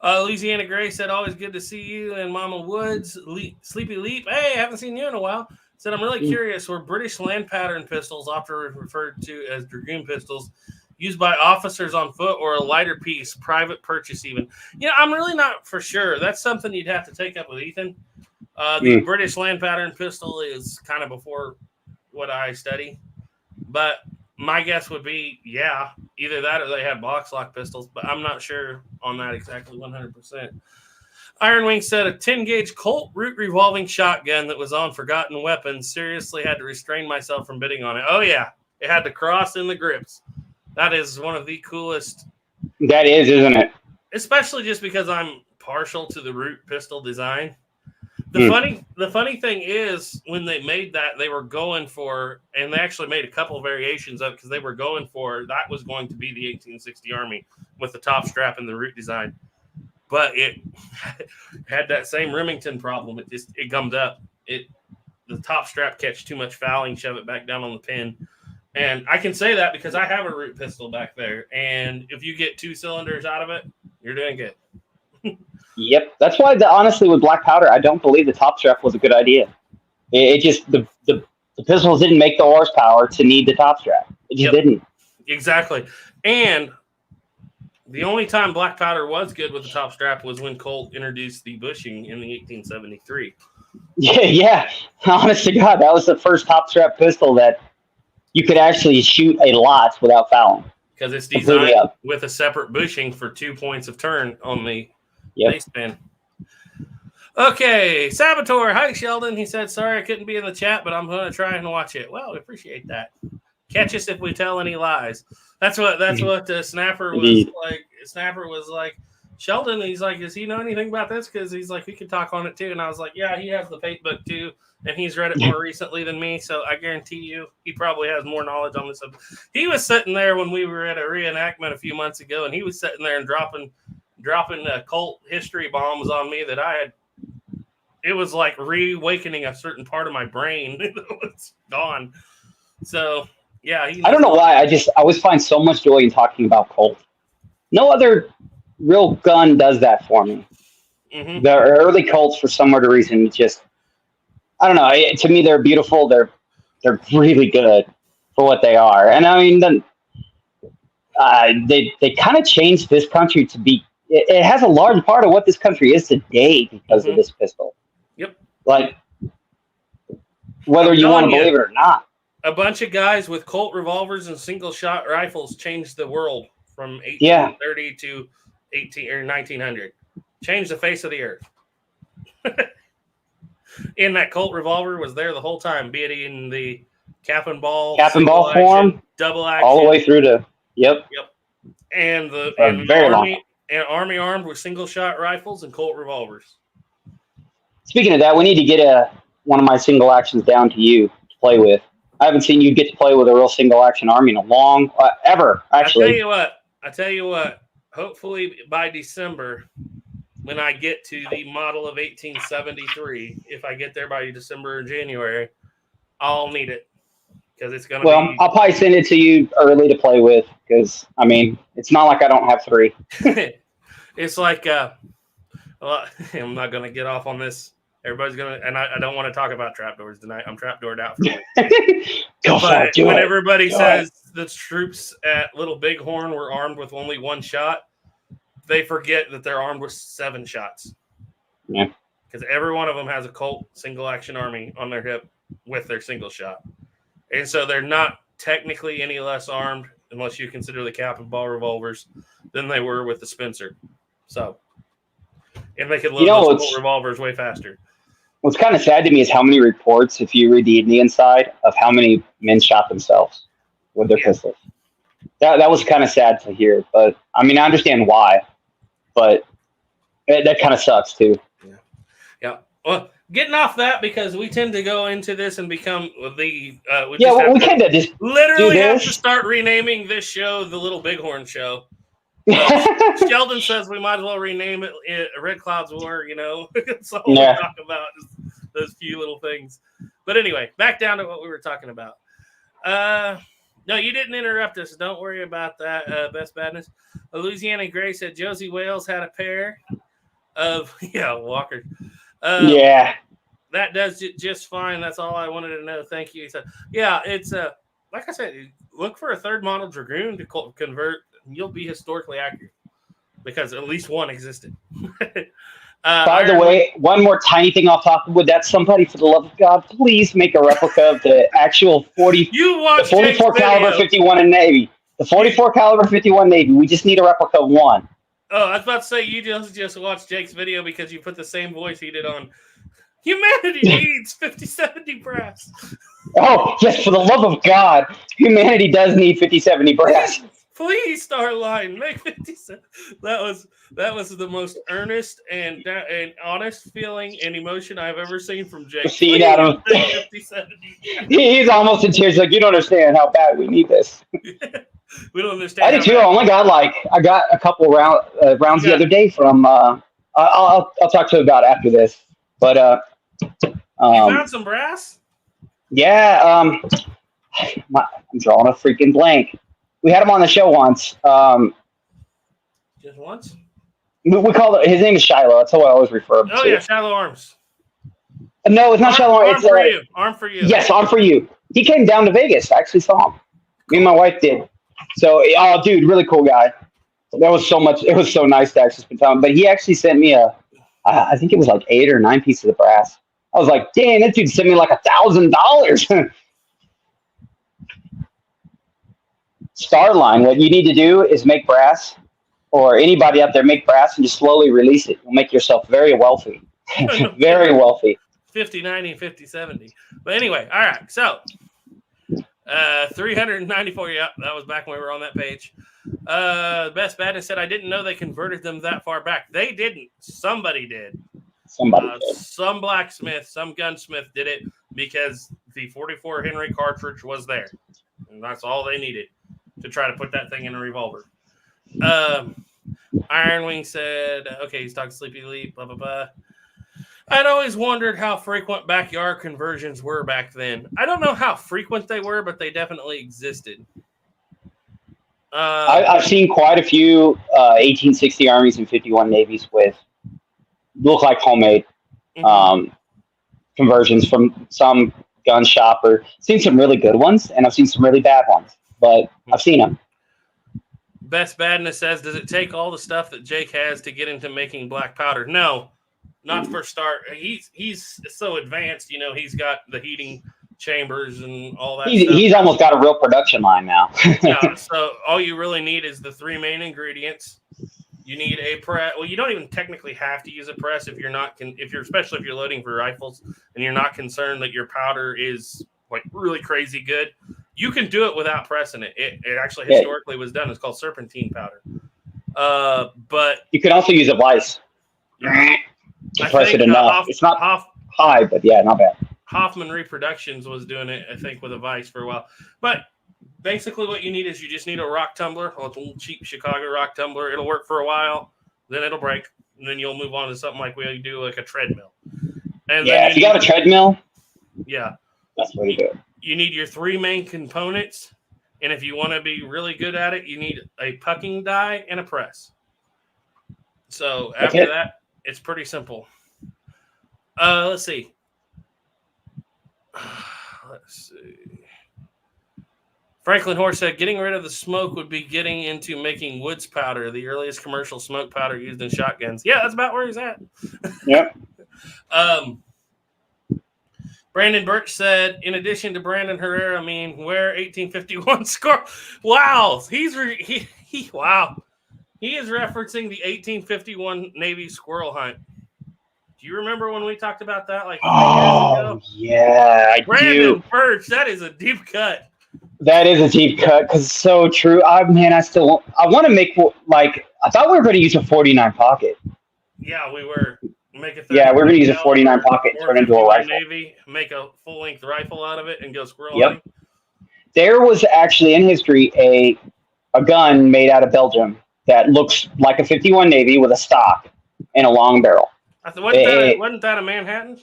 Louisiana Gray said, "Always good to see you." And Mama Woods, Sleepy Leap. Hey, I haven't seen you in a while. Said, "I'm really curious. Were British land pattern pistols, often referred to as dragoon pistols, used by officers on foot or a lighter piece, private purchase even?" I'm really not for sure. That's something you'd have to take up with Ethan. The British land pattern pistol is kind of before what I study. But my guess would be, yeah, either that or they had box lock pistols. But I'm not sure on that exactly 100%. Iron Wing said, "A 10-gauge Colt root revolving shotgun that was on Forgotten Weapons. Seriously had to restrain myself from bidding on it." Oh, yeah. It had the cross in the grips. That is one of the coolest. That is, isn't it? Especially just because I'm partial to the root pistol design. The funny thing is, when they made that, they were going for, and they actually made a couple variations of it because they were going for, that was going to be the 1860 Army with the top strap and the root design. But it had that same Remington problem. It gummed up. The top strap catch too much fouling, shove it back down on the pin. And I can say that because I have a root pistol back there. And if you get 2 cylinders out of it, you're doing good. Yep. That's why, honestly, with black powder, I don't believe the top strap was a good idea. It just, the pistols didn't make the horsepower to need the top strap. It just didn't. Exactly. And the only time black powder was good with the top strap was when Colt introduced the bushing in the 1873. Yeah. Honest to God, that was the first top strap pistol that you could actually shoot a lot without fouling. Because it's designed with a separate bushing for 2 points of turn on the base pin. Okay, Saboteur. Hi, Sheldon. He said, "Sorry I couldn't be in the chat, but I'm going to try and watch it." Well, we appreciate that. Catch us if we tell any lies. That's what Snapper was like. Snapper was like, "Sheldon," he's like, "Does he know anything about this?" Because he's like, "We could talk on it too." And I was like, "Yeah, he has the Pate book too, and he's read it more recently than me. So I guarantee you, he probably has more knowledge on this." He was sitting there when we were at a reenactment a few months ago, and he was sitting there and dropping Colt history bombs on me that I had. It was like reawakening a certain part of my brain that was gone. So yeah, I don't know why. I always find so much joy in talking about Colt. No other real gun does that for me. Mm-hmm. The early Colts, for some weird reason, just, I don't know. To me, they're beautiful. They're really good for what they are. And I mean, they kind of changed this country to be. It has a large part of what this country is today because of this pistol. Yep. Like, whether you want to believe it or not. A bunch of guys with Colt revolvers and single-shot rifles changed the world from 1830 to 1900. Changed the face of the earth. And that Colt revolver was there the whole time, be it in the cap and ball form, double action, all the way through to and the Army armed with single shot rifles and Colt revolvers. Speaking of that, we need to get one of my single actions down to you to play with. I haven't seen you get to play with a real single action army in a long ever. Actually, I tell you what. Hopefully by December, when I get to the model of 1873, if I get there by December or January, I'll need it because it's going to. Well, I'll probably send it to you early to play with because I mean it's not like I don't have 3. It's like I'm not going to get off on this. Everybody's going to, and I don't want to talk about trapdoors tonight. I'm trapdoored out for it. But when everybody says the troops at Little Bighorn were armed with only 1 shot, they forget that they're armed with 7 shots. Yeah. Because every one of them has a Colt single action army on their hip with their single shot. And so they're not technically any less armed, unless you consider the cap and ball revolvers, than they were with the Spencer. So, and they could load those Colt revolvers way faster. what's kind of sad to me is how many reports, if you read the Indian side, of how many men shot themselves with their pistols. That was kind of sad to hear, but I mean, I understand why, but that kind of sucks too. Yeah. Well, getting off that, because we tend to go into this and become we tend to just literally have to start renaming this show the Little Bighorn Show. Sheldon says we might as well rename it Red Cloud's War. That's all we talk about is those few little things. But anyway, back down to what we were talking about. No, you didn't interrupt us. Don't worry about that. Best Badness. Louisiana Gray said Josie Wales had a pair of Walker. That does just fine. That's all I wanted to know. Thank you. He said, it's like I said, look for a third model Dragoon to convert. You'll be historically accurate because at least one existed. By the way, one more tiny thing I'll talk with that. Somebody, for the love of God, please make a replica of the actual 44 caliber 51 in Navy. The 44 caliber 51 Navy. We just need a replica of one. Oh, I was about to say you just watched Jake's video because you put the same voice he did on Humanity Needs 5070 brass. Oh, yes, for the love of God. Humanity does need 5070 brass. Please, Starline, make 57. That was the most earnest and honest feeling and emotion I've ever seen from Jake. See, Adam. 5070. He's almost in tears. Like, you don't understand how bad we need this. We don't understand. I do too. I only got I got a couple rounds the other day from. I'll talk to you about after this. But you found some brass? Yeah. I'm drawing a freaking blank. We had him on the show once. Just once? We called it. His name is Shiloh. That's how I always refer him to. Oh yeah, Shiloh Arms. No, it's not Shiloh. Arm for you. Arm for you. Yes, Arm for you. He came down to Vegas. I actually saw him. Me and my wife did. So, dude, really cool guy. That was so much. It was so nice to actually spend time. But he actually sent me I think it was like 8 or 9 pieces of brass. I was like, dang, that dude sent me like $1,000. Starline, what you need to do is make brass, or anybody out there make brass and just slowly release it. You'll make yourself very wealthy. Very wealthy. 50, 90, 50, 70. But anyway, all right. So, 394. Yeah, that was back when we were on that page. Best Badness said, I didn't know they converted them that far back. They didn't. Somebody did. Some blacksmith, some gunsmith did it because the 44 Henry cartridge was there. And that's all they needed to try to put that thing in a revolver. Ironwing said, okay, he's talking Sleepy Leap, blah, blah, blah. I'd always wondered how frequent backyard conversions were back then. I don't know how frequent they were, but they definitely existed. I've seen quite a few 1860 Armies and 51 Navies with look like homemade conversions from some gun shop, or seen some really good ones, and I've seen some really bad ones, but I've seen them. Best Badness says, does it take all the stuff that Jake has to get into making black powder? No, not for start. He's so advanced, he's got the heating chambers and all that stuff. He's almost got a real production line now. Yeah, so all you really need is the 3 main ingredients. You need a press. Well, you don't even technically have to use a press if you're not, especially if you're loading for rifles and you're not concerned that your powder is like really crazy good. You can do it without pressing it. It actually historically was done. It's called serpentine powder. But you can also use a vise. Yeah. To press it enough. It's not high, but yeah, not bad. Hoffman Reproductions was doing it, I think, with a vise for a while. But basically what you need is you just need a rock tumbler, a little cheap Chicago rock tumbler. It'll work for a while, then it'll break, and then you'll move on to something like we do, like a treadmill. And yeah, if you got a treadmill, yeah, that's the way to do it. You need your 3 main components, and if you want to be really good at it, you need a pucking die and a press. So after that, it's pretty simple. Let's see. Franklin Horse said, getting rid of the smoke would be getting into making woods powder, the earliest commercial smoke powder used in shotguns. Yeah, that's about where he's at. Yep. Brandon Birch said, in addition to Brandon Herrera, where 1851 score. Wow. Wow. He is referencing the 1851 Navy squirrel hunt. Do you remember when we talked about that like 3 years ago? Yeah, I Brandon do. Birch, that is a deep cut. That is a deep cut because it's so true. I want to make like I thought we were going to use a 49 pocket. Yeah, we were. Make a Yeah, we're going to use a 49 pocket and turn it into a rifle. Navy, make a full-length rifle out of it and go squirrel Yep. hunting. There There was actually in history a gun made out of Belgium that looks like a 51 Navy with a stock and a long barrel. Wasn't that a Manhattan?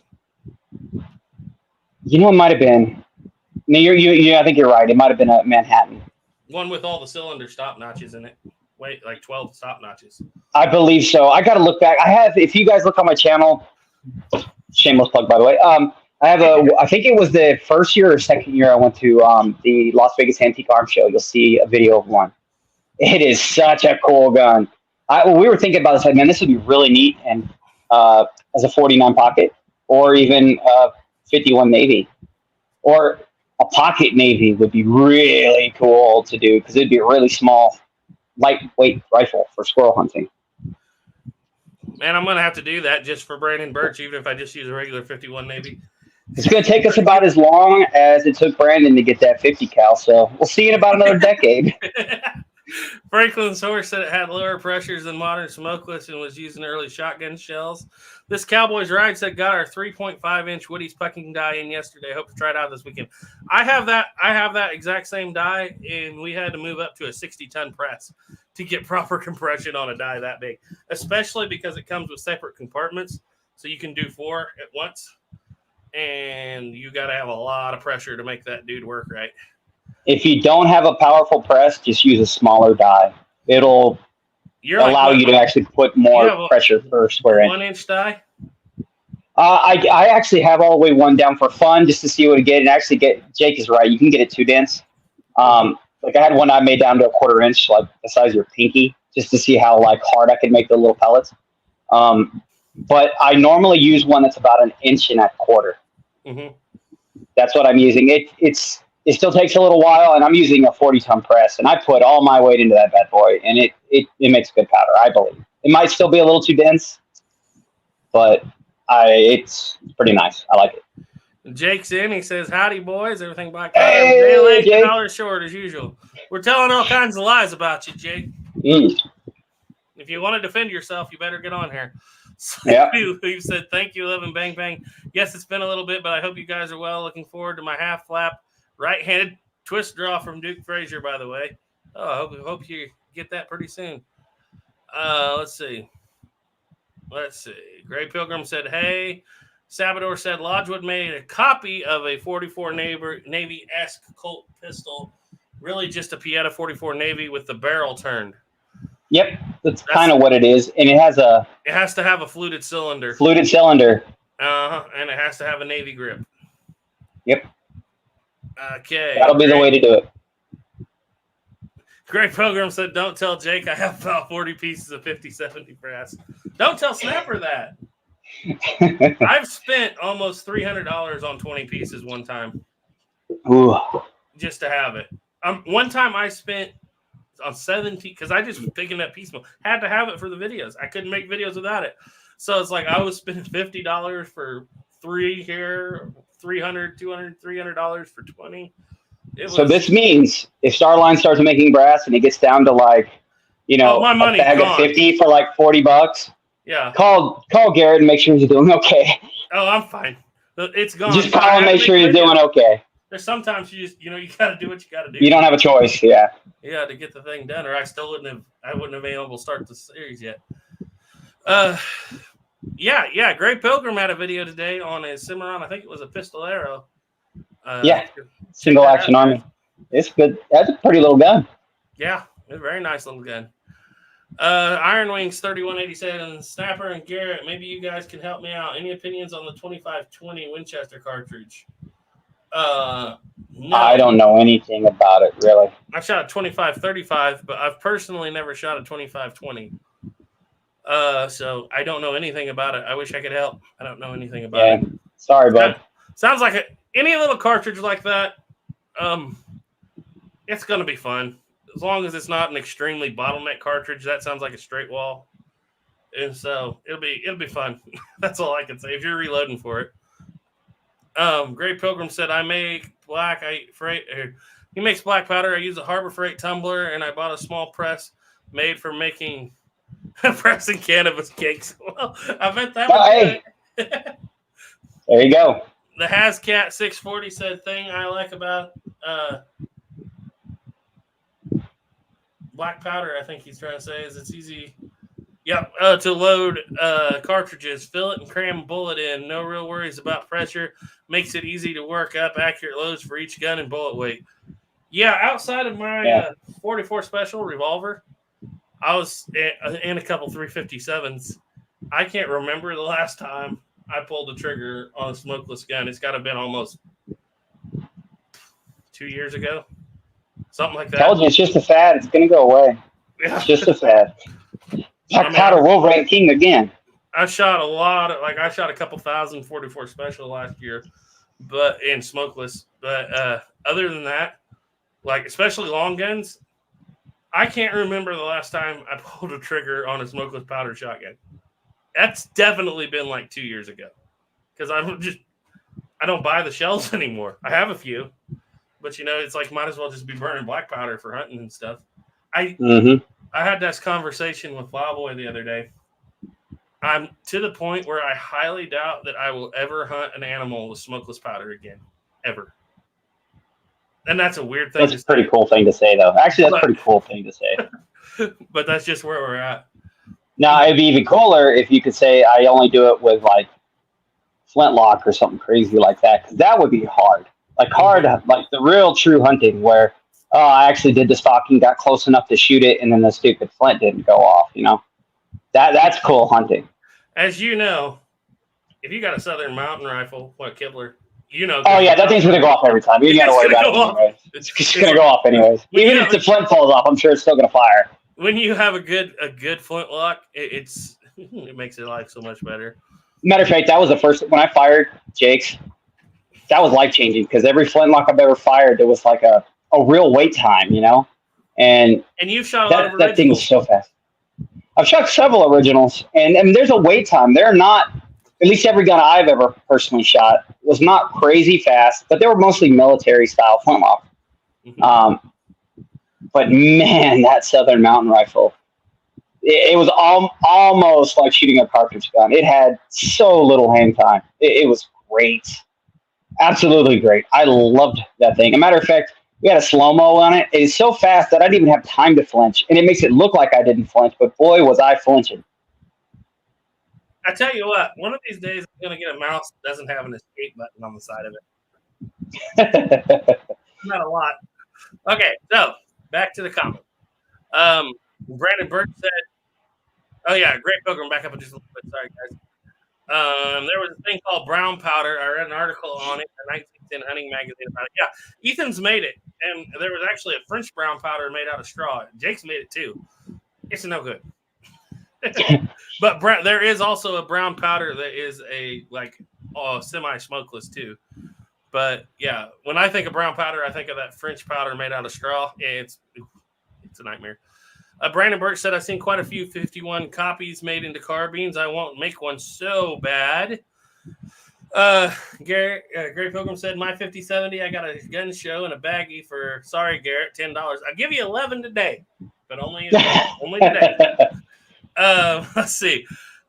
You know, it might have been. No, I think you're right. It might have been a Manhattan. One with all the cylinder stop notches in it. Wait, like 12 stop notches. I believe so. I got to look back. If you guys look on my channel, shameless plug, by the way. I think it was the first year or second year I went to the Las Vegas Antique Arms Show. You'll see a video of one. It is such a cool gun. We were thinking about this, like, man, this would be really neat and as a 49 pocket or even 51 Navy or a pocket Navy would be really cool to do because it'd be a really small, lightweight rifle for squirrel hunting. Man, I'm going to have to do that just for Brandon Birch, even if I just use a regular 51 Navy. It's going to take us about as long as it took Brandon to get that 50 cal, so we'll see in about another decade. Franklin's horse said it had lower pressures than modern smokeless and was using early shotgun shells. This Cowboys Ride said got our 3.5-inch Woody's pucking die in yesterday. Hope to try it out this weekend. I have that exact same die, and we had to move up to a 60-ton press to get proper compression on a die that big, especially because it comes with separate compartments, so you can do 4 at once, and you got to have a lot of pressure to make that dude work right. If you don't have a powerful press, just use a smaller die. It'll allow you to actually put more pressure per square inch. 1-inch die? I actually have all the way one down for fun just to see what it get. And actually Jake is right. You can get it 2 dense. Like I had one I made down to a 1/4 inch, like the size of your pinky, just to see how like hard I could make the little pellets. But I normally use one that's about 1.25 inches. Mm-hmm. That's what I'm using. It still takes a little while, and I'm using a 40-ton press, and I put all my weight into that bad boy, and it makes good powder, I believe. It might still be a little too dense, but it's pretty nice. I like it. Jake's in. He says, howdy, boys. Everything black. Hey, Jake. $8 short, as usual. We're telling all kinds of lies about you, Jake. If you want to defend yourself, you better get on here. So yeah. We've said, thank you, Love and Bang Bang. Yes, it's been a little bit, but I hope you guys are well. Looking forward to my half flap right-handed twist draw from Duke Frazier, by the way. Oh, I hope you get that pretty soon. Let's see. Gray Pilgrim said, hey. Sabador said Lodgewood made a copy of a 44 Navy-esque Colt pistol. Really just a Pieta 44 Navy with the barrel turned. Yep, that's kind of what it is. And it has to have a fluted cylinder. And it has to have a Navy grip. Yep. Okay. That'll be the way to do it. Greg Pilgrim said, don't tell Jake I have about 40 pieces of 50/70 brass. Don't tell Snapper that. I've spent almost $300 on 20 pieces one time. Ooh. Just to have it. One time I spent on 17 because I just was picking up piecemeal. Had to have it for the videos. I couldn't make videos without it. So it's like I was spending $50 for 3 here, $300, $200, $300 for 20. So this means if Starline starts making brass and it gets down to like, my money's a bag gone. of 50 for like $40. Yeah. Call Garrett and make sure he's doing okay. Oh, I'm fine. It's gone. Just call and make sure he's doing okay. There's sometimes you just, you got to do what you got to do. You don't have a choice, yeah. Yeah, to get the thing done, or I wouldn't have been able to start the series yet. Yeah. Gray Pilgrim had a video today on a Cimarron. I think it was a Pistolero. Single action army. It's good. That's a pretty little gun. Yeah, it's a very nice little gun. Iron Wings 3187, Snapper and Garrett, maybe you guys can help me out. Any opinions on the 2520 Winchester cartridge? No. I don't know anything about it, really. I shot a 2535, but I've personally never shot a 2520. So I don't know anything about it. I wish I could help. I don't know anything about it. Sorry, bud. Sounds like any little cartridge like that, it's going to be fun. As long as it's not an extremely bottleneck cartridge, that sounds like a straight wall. and so it'll be fun. That's all I can say. If you're reloading for it. Gray Pilgrim said, I make black. He makes black powder. I use a Harbor Freight tumbler, and I bought a small press made for making pressing cannabis cakes. Well, I bet that would be there you go. The Hascat 640 said thing I like about black powder, I think he's trying to say, is it's easy. Yep, to load cartridges, fill it and cram a bullet in. No real worries about pressure. Makes it easy to work up accurate loads for each gun and bullet weight. Yeah, outside of my 44 Special revolver, I was in a couple 357s. I can't remember the last time I pulled the trigger on a smokeless gun. It's got to have been almost 2 years ago, something like that. I told you, it's just a fad. It's going to go away. Yeah. It's just a fad. Black powder will rank king again. I shot a lot of, I shot a couple thousand 44 Special last year, but in smokeless. But other than that, especially long guns, I can't remember the last time I pulled a trigger on a smokeless powder shotgun. That's definitely been 2 years ago, because I don't buy the shells anymore. I have a few, but it's might as well just be burning black powder for hunting and stuff. I had this conversation with Plowboy the other day. I'm to the point where I highly doubt that I will ever hunt an animal with smokeless powder again, ever. And that's a weird thing. That's a pretty cool thing to say, though. Actually, that's a pretty cool thing to say. But that's just where we're at. Now, it'd be even cooler if you could say I only do it with flintlock or something crazy like that, because that would be hard. The real true hunting where I actually did the stalking, got close enough to shoot it, and then the stupid flint didn't go off. That's cool hunting. As you know, if you got a Southern Mountain Rifle, Kibler, Oh yeah, that thing's gonna go off every time. You gotta worry about it anyways. It's gonna go off anyways. Even if the flint falls off, I'm sure it's still gonna fire. When you have a good flintlock, it makes it so much better. Matter of fact, that was the first when I fired Jake's. That was life changing because every flintlock I've ever fired, there was a real wait time, And you've shot a lot of originals. That thing was so fast. I've shot several originals, and there's a wait time. They're not, at least every gun I've ever personally shot was not crazy fast, but they were mostly military style flintlock. Mm-hmm. But man, that Southern Mountain Rifle, it was almost like shooting a cartridge gun. It had so little hang time. It was great. Absolutely great. I loved that thing. As a matter of fact, we had a slow-mo on it. It is so fast that I didn't even have time to flinch. And it makes it look like I didn't flinch, but boy, was I flinching. I tell you what, one of these days I'm going to get a mouse that doesn't have an escape button on the side of it. Not a lot. Okay, so back to the comment. Brandon Burke said, oh yeah, Great Pilgrim, back up just a little bit. Sorry, guys. There was a thing called brown powder. I read an article on it in a 1910 hunting magazine about it. Yeah, Ethan's made it, and there was actually a French brown powder made out of straw. Jake's made it too. It's no good. But there is also a brown powder that is a semi-smokeless too. But yeah, when I think of brown powder, I think of that French powder made out of straw. It's a nightmare. Brandon Burke said, I've seen quite a few 51 copies made into carbines. I won't make one so bad. Gary Pilgrim said, my 5070, I got a gun show and a baggie for, sorry, Garrett, $10. I'll give you 11 today, but only today. Let's see.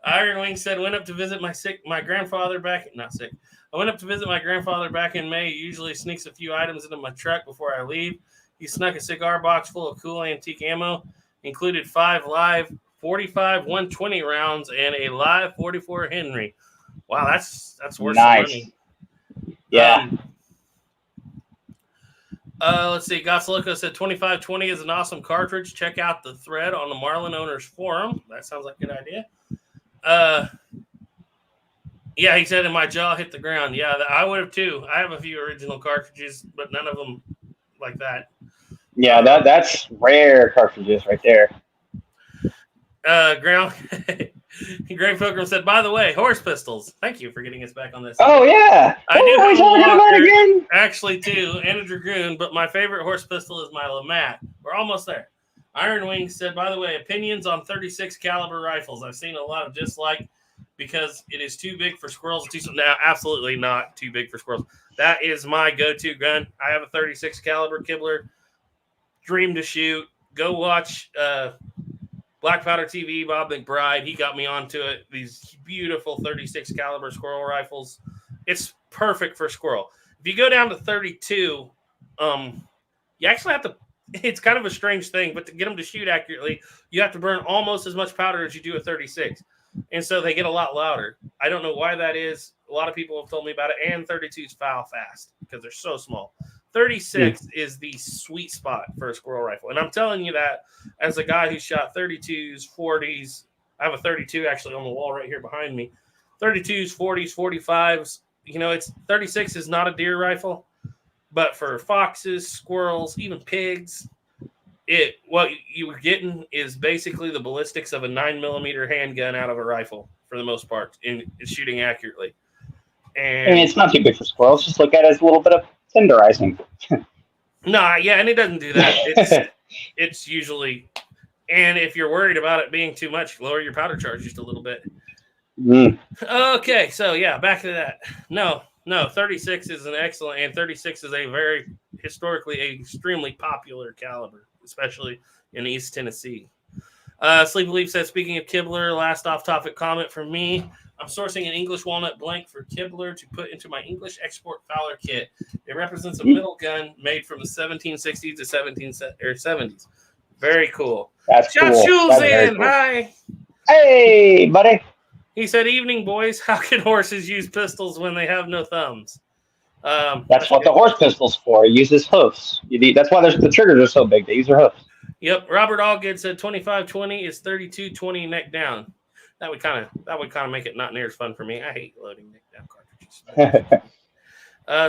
Iron Wing said, went up to visit my grandfather back. Not sick. I went up to visit my grandfather back in May. He usually sneaks a few items into my truck before I leave. He snuck a cigar box full of cool antique ammo. Included 5 live 45 120 rounds and a live 44 Henry. Wow, that's worth some money. Yeah. Let's see. Gots Loco said 2520 is an awesome cartridge. Check out the thread on the Marlin Owners Forum. That sounds like a good idea. Yeah, he said, and my jaw hit the ground. Yeah, I would have too. I have a few original cartridges, but none of them like that. Yeah, that's rare cartridges right there. Great Pilgrim said, by the way, horse pistols. Thank you for getting us back on this. Oh, yeah. I do have talking about again? Actually, too, and a Dragoon, but my favorite horse pistol is my Lamat. We're almost there. Iron Wing said, by the way, opinions on 36 caliber rifles. I've seen a lot of dislike because it is too big for squirrels. Now, absolutely not too big for squirrels. That is my go-to gun. I have a 36 caliber Kibler. Dream to shoot. Go watch Black Powder TV, Bob McBride. He got me onto it. These beautiful 36 caliber squirrel rifles. It's perfect for squirrel. If you go down to 32, you actually have to. It's kind of a strange thing, but to get them to shoot accurately, you have to burn almost as much powder as you do a 36. And so they get a lot louder. I don't know why that is. A lot of people have told me about it. And 32s foul fast because they're so small. 36 is the sweet spot for a squirrel rifle. And I'm telling you that as a guy who shot 32s, 40s. I have a 32 actually on the wall right here behind me. 32s, 40s, 45s. You know, it's 36 is not a deer rifle. But for foxes, squirrels, even pigs, what you were getting is basically the ballistics of a 9mm handgun out of a rifle for the most part in shooting accurately. And it's not too big for squirrels. Just look at it as a little bit of tenderizing. And it doesn't do that. It's usually, and if you're worried about it being too much, lower your powder charge just a little bit. Okay, so back to that. No, 36 is an excellent, and 36 is a very historically extremely popular caliber, especially in East Tennessee. Sleepy Leaf says, speaking of Kibler, last off-topic comment from me. I'm sourcing an English walnut blank for Kibler to put into my English export Fowler kit. It represents a middle gun made from the 1760s to 70s. Very cool. That's John cool. Schulz in. Cool. Hi. Hey, buddy. He said, evening, boys. How can horses use pistols when they have no thumbs? That's what the horse pistol's for. It uses hoofs. That's why the triggers are so big. They use their hoofs. Yep. Robert Allgood said 25-20 is 32-20 neck down. That would kind of make it not near as fun for me. I hate loading neck down cartridges.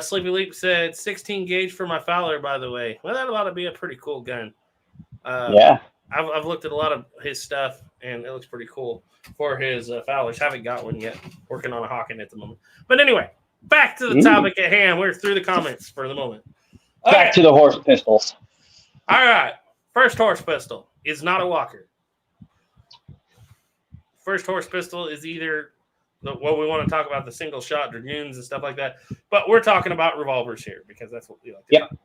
Sleepy Leap said 16 gauge for my Fowler, by the way. Well, that ought to be a pretty cool gun. I've looked at a lot of his stuff, and it looks pretty cool for his Fowlers. Haven't got one yet. Working on a Hawken at the moment. But anyway, back to the topic at hand. We're through the comments for the moment. Back to the horse pistols. All right. First horse pistol is not a Walker. First horse pistol is either what we want to talk about, the single shot Dragoons and stuff like that. But we're talking about revolvers here because that's what we like to talk about.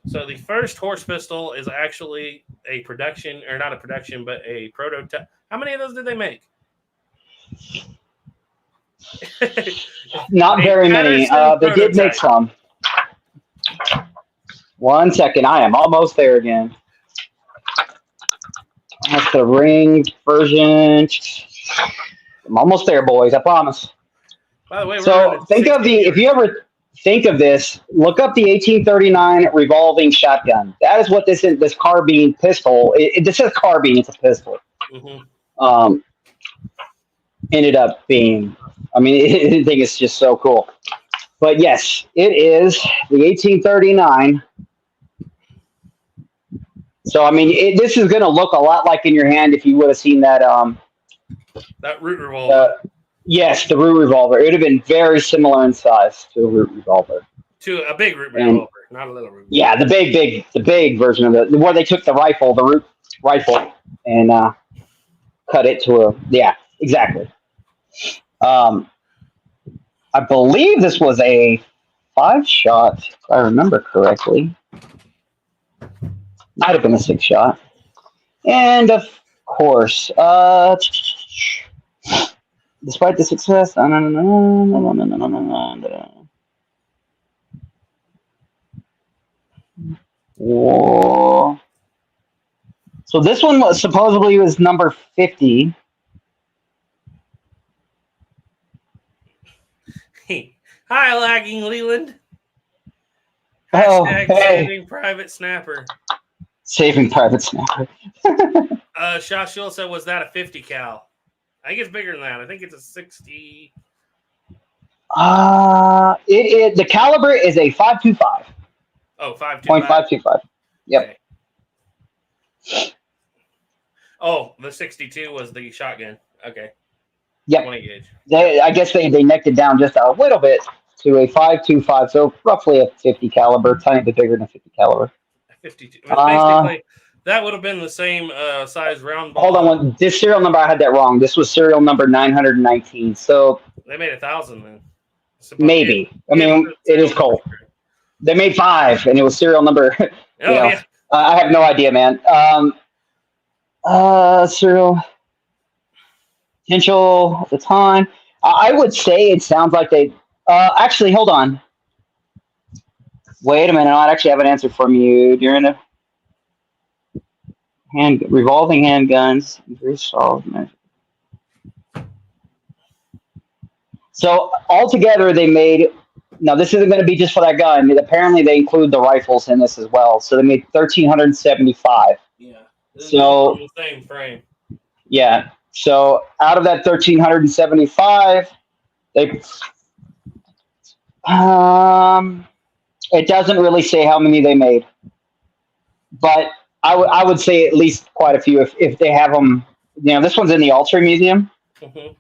So the first horse pistol is actually a production, or not a production, but a prototype. How many of those did they make? Not very many. They did make some. 1 second. I am almost there again. That's the ring version. I'm almost there, boys. I promise. By the way, if you ever think of this, look up the 1839 revolving shotgun. That is what this carbine pistol. This is carbine. It's a pistol. Ended up being. I mean, I think it's just so cool. But yes, it is the 1839. So I mean, this is going to look a lot like in your hand if you would have seen that. That root revolver. Yes, the root revolver. It would have been very similar in size to a root revolver. To a big root revolver, not a little root revolver. Yeah, the big version of it, where they took the root rifle, and cut it to a. Yeah, exactly. I believe this was a 5-shot, if I remember correctly. Might have been a 6-shot. And of course, despite the success, Whoa. So this one was supposedly number 50. Hi, lagging Leland. Hey. Saving Private Snapper. Saving Private Snapper. Shashul said, was that a 50 cal? I think it's bigger than that. I think it's a 60. The caliber is a 5.25. Oh, 5.525. Yep. Okay. Oh, the 62 was the shotgun. Okay. Yep. 20 gauge. I guess they necked it down just a little bit to a 5.25, so roughly a 50 caliber, tiny bit bigger than a 50 caliber. 52. Basically, That would have been the same size round ball. Hold on, this serial number, I had that wrong. This was serial number 919. So they made 1,000 then. Maybe. I mean, it is Colt. They made 5, and it was serial number. Yeah. I have no idea, man. Serial potential at the time. I would say it sounds like they. Actually, hold on. Wait a minute. I actually have an answer from you during the revolving handguns. Very solid measure. So altogether, they made. Now this isn't going to be just for that gun. Apparently, they include the rifles in this as well. So they made 1,375. Yeah. So the same frame. Yeah. So out of that 1,375, they. It doesn't really say how many they made, but I would say at least quite a few if they have them. You know, this one's in the Ultra Museum. Mm-hmm.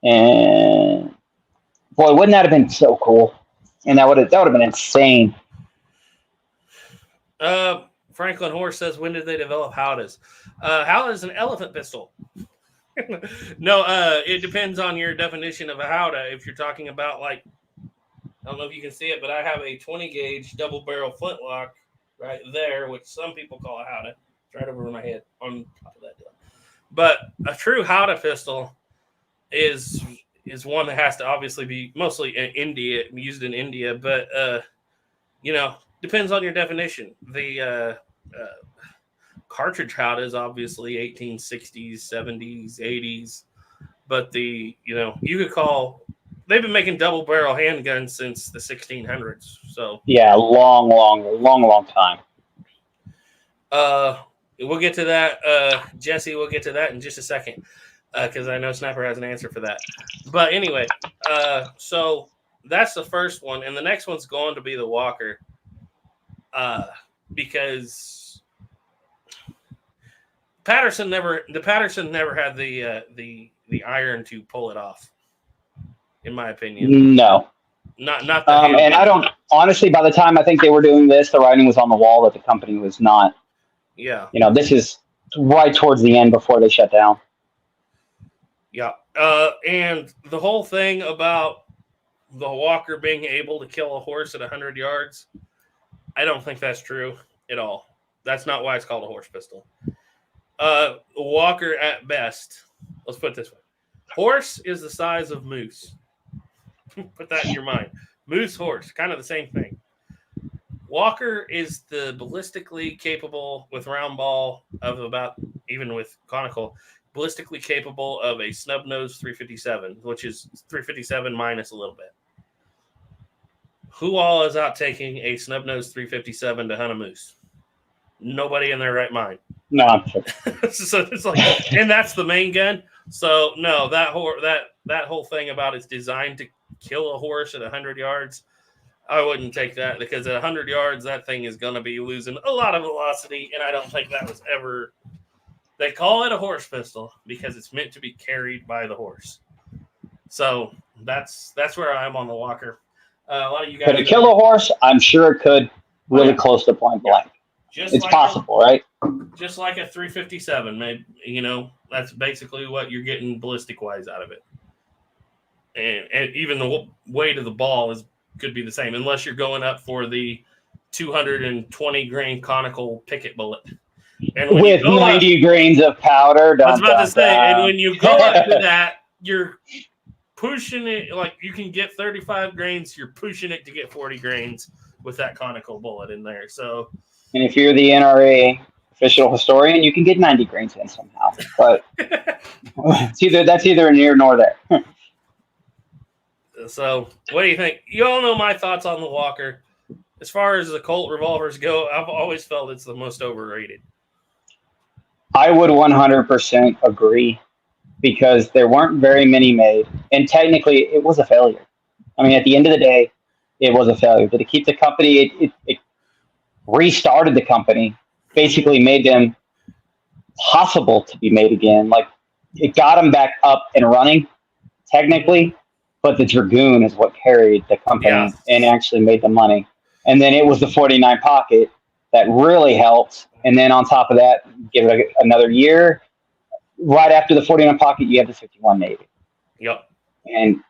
And boy, wouldn't that have been so cool? And that would have been insane. Franklin Horse says, when did they develop Howdas? Howdah is an elephant pistol. No, it depends on your definition of a Howdah. If you're talking about, like, I don't know if you can see it, but I have a 20 gauge double barrel flintlock right there, which some people call a Howdah. It's right over my head on top of that deal. But a true Howdah pistol is one that has to obviously be mostly used in India, but depends on your definition. The cartridge Howdah is obviously 1860s, 70s, 80s, but you could call. They've been making double barrel handguns since the 1600s. So yeah, long time. We'll get to that, Jesse. We'll get to that in just a second. Because I know Sniper has an answer for that. But anyway, so that's the first one. And the next one's going to be the Walker. Because Patterson never had the iron to pull it off, in my opinion. No. Not the and I don't, honestly, by the time I think they were doing this, the writing was on the wall that the company was not. Yeah. This is right towards the end before they shut down. Yeah, and the whole thing about the Walker being able to kill a horse at 100 yards, I don't think that's true at all. That's not why it's called a horse pistol. Walker, at best, let's put it this way. Horse is the size of moose. Put that in your mind. Moose, horse, kind of the same thing. Walker is the ballistically capable with round ball of about, even with conical, ballistically capable of a snub nose 357, which is 357 minus a little bit. Who all is out taking a snub nose 357 to hunt a moose? Nobody in their right mind. No, I'm sure. So it's like, and that's the main gun. So no, that whole thing about it's designed to kill a horse at 100 yards, I wouldn't take that, because at 100 yards, that thing is going to be losing a lot of velocity, and I don't think that was ever. They call it a horse pistol because it's meant to be carried by the horse. So that's where I'm on the Walker. A lot of you guys. Could it kill a horse? I'm sure it could. Really close to point blank. It's like possible, right? Just like a 357, maybe. That's basically what you're getting ballistic wise out of it. And even the weight of the ball could be the same, unless you're going up for the 220 grain conical picket bullet. And with 90 grains of powder. I was about to say, and when you go up to that, you're pushing it, like you can get 35 grains, you're pushing it to get 40 grains with that conical bullet in there. So, and if you're the NRA official historian, you can get 90 grains in somehow. But that's either near nor there. So, what do you think? You all know my thoughts on the Walker. As far as the Colt revolvers go, I've always felt it's the most overrated. I would 100% agree, because there weren't very many made, and technically it was a failure. I mean, at the end of the day, it was a failure. Did it keep the company? It restarted the company, basically made them possible to be made again. Like, it got them back up and running, technically, but the Dragoon is what carried the company and actually made the money. And then it was the 49 pocket that really helped. And then on top of that, give it another year. Right after the 49 pocket, you have the 51 Navy. Yep. And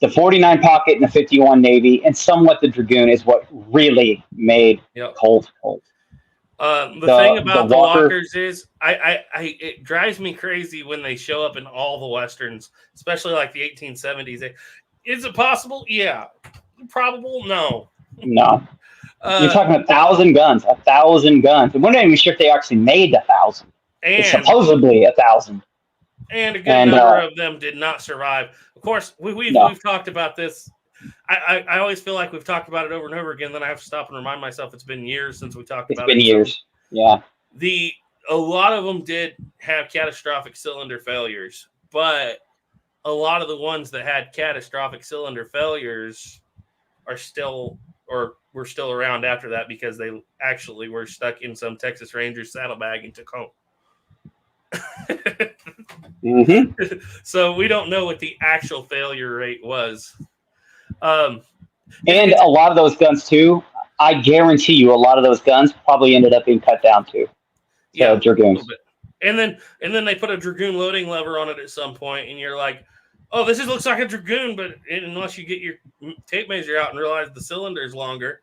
the 49 pocket and the 51 Navy and somewhat the Dragoon is what really made Colt. The thing about the walkers is it drives me crazy when they show up in all the Westerns, especially like the 1870s. Is it possible? Yeah. Probable? No. No. You're talking 1,000 guns. 1,000 guns. And we're not even sure if they actually made 1,000. It's supposedly 1,000. And a good number of them did not survive. Of course, we've talked about this. I always feel like we've talked about it over and over again. Then I have to stop and remind myself it's been years since we talked about it. It's been years. Yeah. A lot of them did have catastrophic cylinder failures, but a lot of the ones that had catastrophic cylinder failures are still or were still around after that because they actually were stuck in some Texas Rangers saddlebag and took home. Mm-hmm. So we don't know what the actual failure rate was. And a lot of those guns too, I guarantee you a lot of those guns probably ended up being cut down too. So Dragoons. And then they put a Dragoon loading lever on it at some point, and you're like, oh, this looks like a Dragoon, but unless you get your tape measure out and realize the cylinder is longer,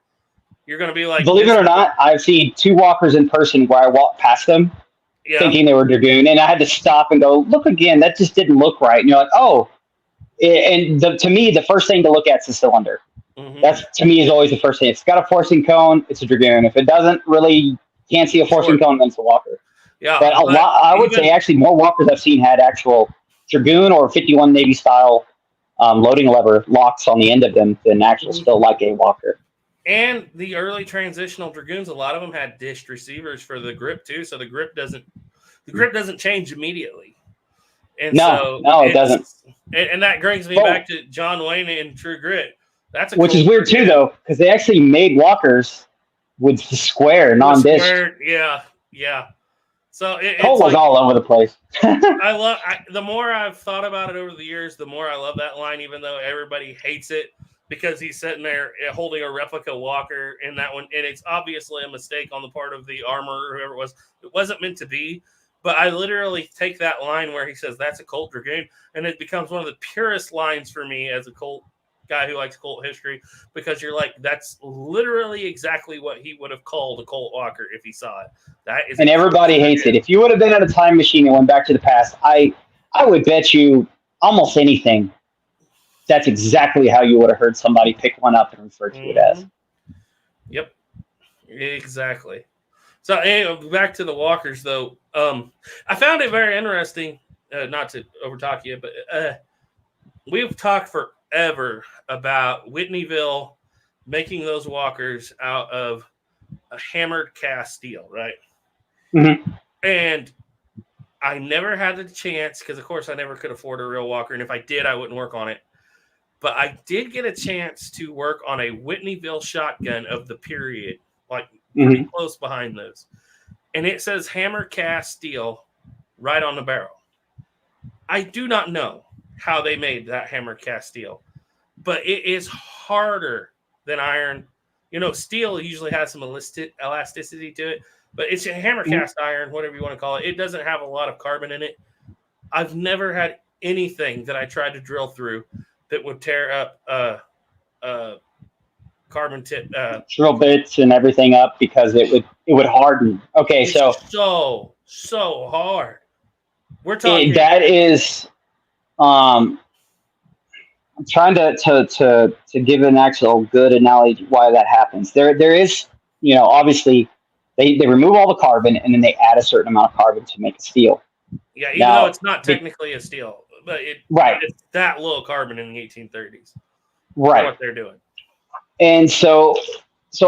you're going to be like... Believe it or not, I've seen two walkers in person where I walked past them thinking they were Dragoon, and I had to stop and go, look again, that just didn't look right. And you're like, oh. And to me, the first thing to look at is the cylinder. Mm-hmm. That's, to me, is always the first thing. If it's got a forcing cone, it's a Dragoon. If it doesn't really, can't see a forcing cone, then it's a walker. Yeah, but I would say actually more walkers I've seen had actual Dragoon or 51 Navy style loading lever locks on the end of them than actual still like a walker. And the early transitional Dragoons, a lot of them had dished receivers for the grip too, so the grip doesn't change immediately. And no, it doesn't. And that brings me back to John Wayne and True Grit. That's which is weird too, though, because they actually made walkers with the square, non-dished. Yeah. So Colt was all over the place. The more I've thought about it over the years, the more I love that line, even though everybody hates it because he's sitting there holding a replica walker in that one. And it's obviously a mistake on the part of the armor or whoever it was. It wasn't meant to be. But I literally take that line where he says, that's a Colt Dragoon. And it becomes one of the purest lines for me as a Colt guy who likes Colt history, because you're like, that's literally exactly what he would have called a Colt Walker if he saw it. That is, and everybody hates it. If you would have been at a time machine and went back to the past, I would bet you almost anything that's exactly how you would have heard somebody pick one up and refer to it as. Yep, exactly. So anyway, back to the walkers, though. I found it very interesting, not to overtalk you, but we've talked forever about Whitneyville making those walkers out of a hammered cast steel, right? Mm-hmm. And I never had the chance, because of course I never could afford a real walker, and if I did, I wouldn't work on it. But I did get a chance to work on a Whitneyville shotgun of the period, like pretty close behind those. And it says hammer cast steel right on the barrel. I do not know how they made that hammer cast steel, but it is harder than iron. You know, steel usually has some elasticity to it, but it's a hammer cast iron, whatever you want to call it. It doesn't have a lot of carbon in it. I've never had anything that I tried to drill through that would tear up carbon tip drill bits and everything up, because it would harden. Okay, it's so hard. We're talking that is I'm trying to give an actual good analogy why that happens. There is, you know, obviously they remove all the carbon and then they add a certain amount of carbon to make a steel. Yeah, even though it's not technically a steel, but it's that low carbon in the 1830s. Right. What they're doing. And so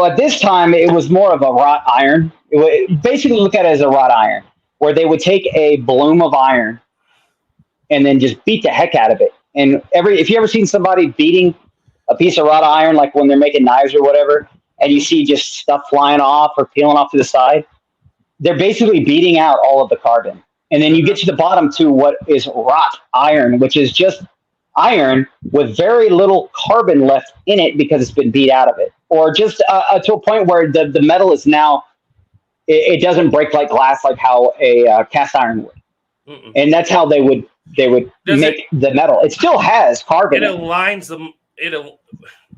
at this time, it was more of a wrought iron. Basically, look at it as a wrought iron, where they would take a bloom of iron and then just beat the heck out of it. And if you ever seen somebody beating a piece of wrought iron, like when they're making knives or whatever, and you see just stuff flying off or peeling off to the side, they're basically beating out all of the carbon. And then you get to the bottom to what is wrought iron, which is just iron with very little carbon left in it because it's been beat out of it, or just to a point where the metal is now, it doesn't break like glass like how a cast iron would. Mm-mm. And that's how they would make the metal. It still has carbon. It aligns them.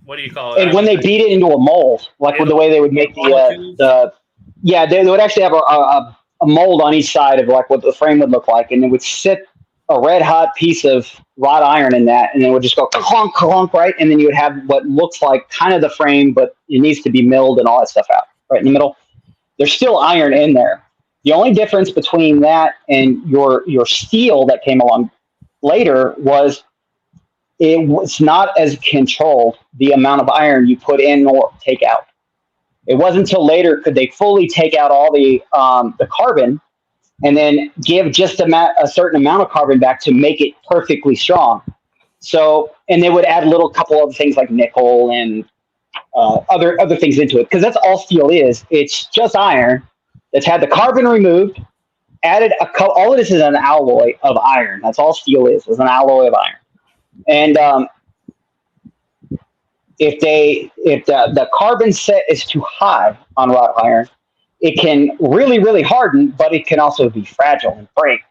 What do you call it? And when they beat it into a mold, like with the way they would make they would actually have a mold on each side of like what the frame would look like, and it would sit a red hot piece of wrought iron in that, and it would just go clunk, clunk, right? And then you would have what looks like kind of the frame, but it needs to be milled and all that stuff out right in the middle. There's still iron in there. The only difference between that and your steel that came along later was it was not as controlled the amount of iron you put in or take out. It wasn't until later could they fully take out all the carbon and then give just a certain amount of carbon back to make it perfectly strong. So, and they would add a little couple of things like nickel and other things into it, because that's all steel is. It's just iron that's had the carbon removed, added all of this is an alloy of iron. That's all steel is an alloy of iron. And if the carbon set is too high on wrought iron, it can really, really harden, but it can also be fragile and break.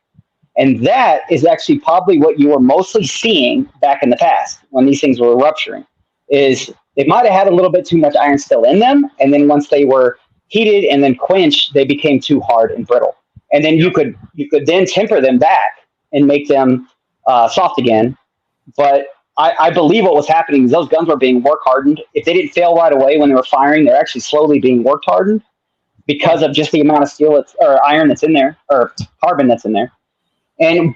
And that is actually probably what you were mostly seeing back in the past when these things were rupturing, is they might have had a little bit too much iron still in them. And then once they were heated and then quenched, they became too hard and brittle. And then you could then temper them back and make them soft again. But I believe what was happening is those guns were being work hardened. If they didn't fail right away when they were firing, they're actually slowly being work hardened because of just the amount of steel or iron that's in there, or carbon that's in there.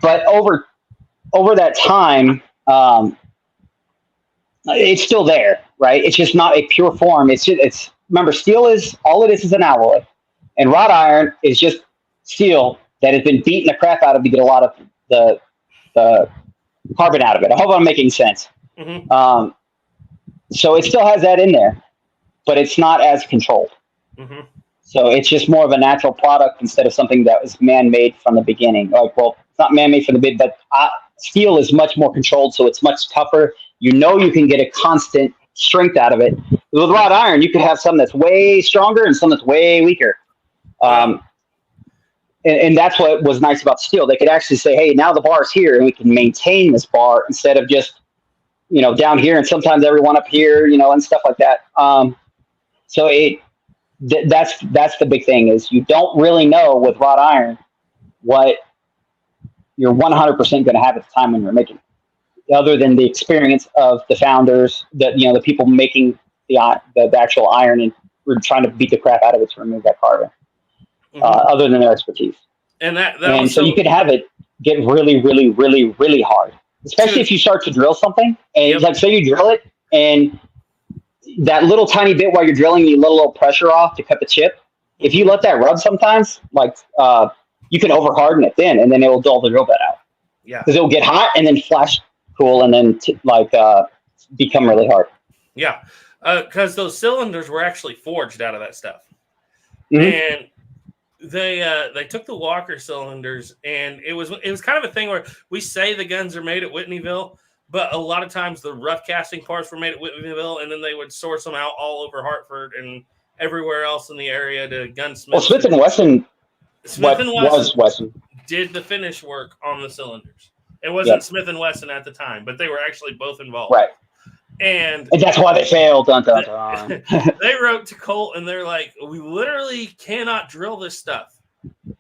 But over that time, it's still there, right? It's just not a pure form. It's remember, steel is all it is an alloy, and wrought iron is just steel that has been beaten the crap out of to get a lot of the carbon out of it. I hope I'm making sense. Mm-hmm. So it still has that in there, but it's not as controlled. Mm-hmm. So it's just more of a natural product instead of something that was man-made from the beginning. Like, well, it's not man-made from the beginning, but steel is much more controlled, so it's much tougher. You can get a constant strength out of it. With wrought iron, you could have some that's way stronger and some that's way weaker. And that's what was nice about steel. They could actually say, hey, now the bar's here, and we can maintain this bar instead of just, down here and sometimes everyone up here, and stuff like that. So that's the big thing, is you don't really know with wrought iron what you're 100% going to have at the time when you're making it, other than the experience of the founders, the people making the actual iron and we're trying to beat the crap out of it to remove that carbon. Mm-hmm. Other than their expertise. And so you could have it get really, really, really, really hard, especially if you start to drill something and like say you drill it and that little tiny bit while you're drilling, you let a little pressure off to cut the chip. If you let that rub sometimes, like you can over harden it then, and then it will dull the drill bit out. Yeah, because it will get hot and then flash cool and then become really hard. Yeah, because those cylinders were actually forged out of that stuff, and they took the Walker cylinders, and it was kind of a thing where we say the guns are made at Whitneyville, but a lot of times the rough casting parts were made at Whitneyville, and then they would source them out all over Hartford and everywhere else in the area to gunsmiths. Well, Smith & Wesson did the finish work on the cylinders. It wasn't Smith & Wesson at the time, but they were actually both involved. Right. And that's why they failed. Dun, dun, dun. They wrote to Colt, and they're like, we literally cannot drill this stuff.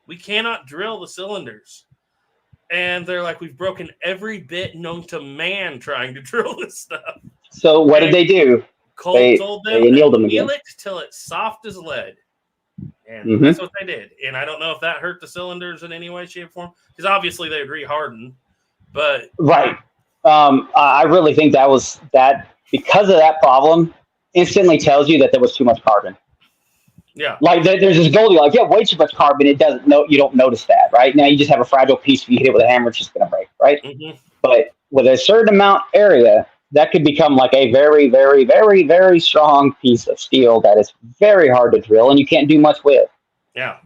We cannot drill the cylinders. And they're like, we've broken every bit known to man trying to drill this stuff. So what did they do? Colt told them to heal it till it's soft as lead. And that's what they did. And I don't know if that hurt the cylinders in any way, shape, or form. Because obviously they would re-harden. But right. I really think that because of that problem instantly tells you that there was too much carbon. Yeah. Like there's this goal, you're like, yeah, way too much carbon. You don't notice that, right? Now you just have a fragile piece. If you hit it with a hammer, it's just going to break, right? Mm-hmm. But with a certain amount area, that could become like a very, very, very, very strong piece of steel that is very hard to drill and you can't do much with. Yeah.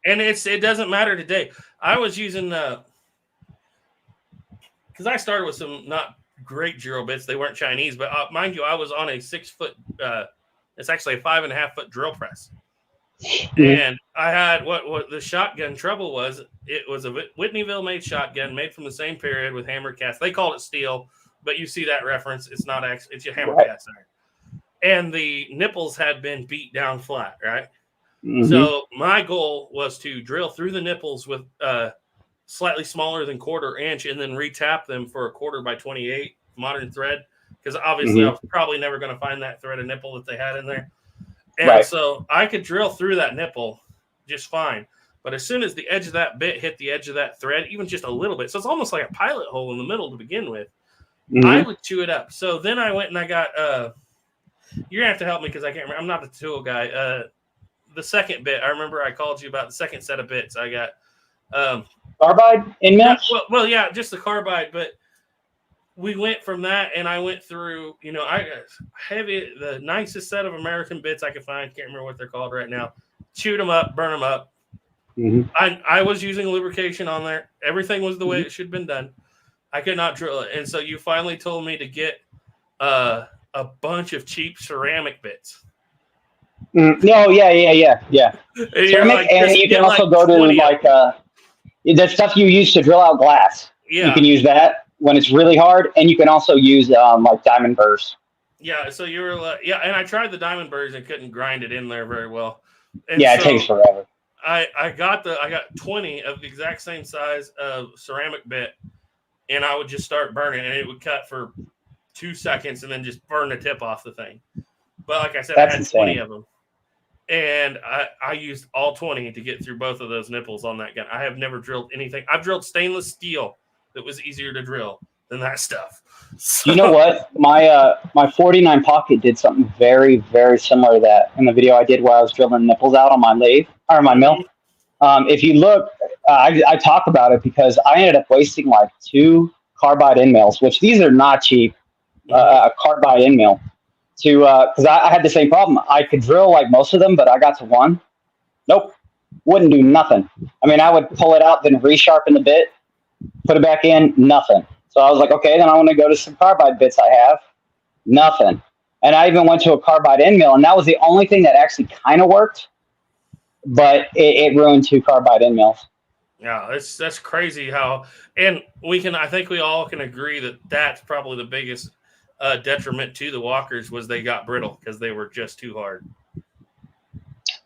And it doesn't matter today. I was using because I started with some not great drill bits. They weren't Chinese, but mind you, I was on a 6 foot. It's actually a 5.5 foot drill press, and I had what the shotgun trouble was. It was a Whitneyville made shotgun, made from the same period with hammer cast. They called it steel, but you see that reference. It's not actually, it's your hammer cast iron. And the nipples had been beat down flat, right? Mm-hmm. So my goal was to drill through the nipples with slightly smaller than 1/4 inch, and then retap them for a 1/4 by 28 modern thread, because obviously I was probably never going to find that thread of nipple that they had in there. And so I could drill through that nipple just fine. But as soon as the edge of that bit hit the edge of that thread, even just a little bit, so it's almost like a pilot hole in the middle to begin with, I would chew it up. So then I went and I got you're going to have to help me because I can't remember. I'm not the tool guy. The second bit, I remember I called you about the second set of bits. I got carbide in mills? Well, yeah, just the carbide. But we went from that, and I went through, I got the nicest set of American bits I could find. Can't remember what they're called right now. Chewed them up, burn them up. I was using lubrication on there. Everything was the way it should have been done. I could not drill it. And so you finally told me to get a bunch of cheap ceramic bits. No, yeah. Ceramic, and you can also go to the stuff you use to drill out glass. Yeah. You can use that when it's really hard, and you can also use like diamond burrs. Yeah, so you were and I tried the diamond burrs and couldn't grind it in there very well. And it takes forever. I got 20 of the exact same size of ceramic bit, and I would just start burning, and it would cut for 2 seconds and then just burn the tip off the thing. But like I said, I had 20 of them, and I used all 20 to get through both of those nipples on that gun. I have never drilled anything. I've drilled stainless steel that was easier to drill than that stuff. So, you know what? My 49 pocket did something very, very similar to that in the video I did where I was drilling nipples out on my lathe or my mill. If you look, I talk about it because I ended up wasting like 2 carbide end mills, which these are not cheap. A carbide end mill because I had the same problem. I could drill like most of them, but I got to one. Nope, wouldn't do nothing. I mean, I would pull it out, then resharpen the bit, put it back in, nothing. So I was like, okay, then I want to go to some carbide bits I have. Nothing. And I even went to a carbide end mill, and that was the only thing that actually kind of worked, but it ruined 2 carbide end mills. Yeah, that's crazy how, and I think we all can agree that that's probably the biggest detriment to the walkers was they got brittle because they were just too hard.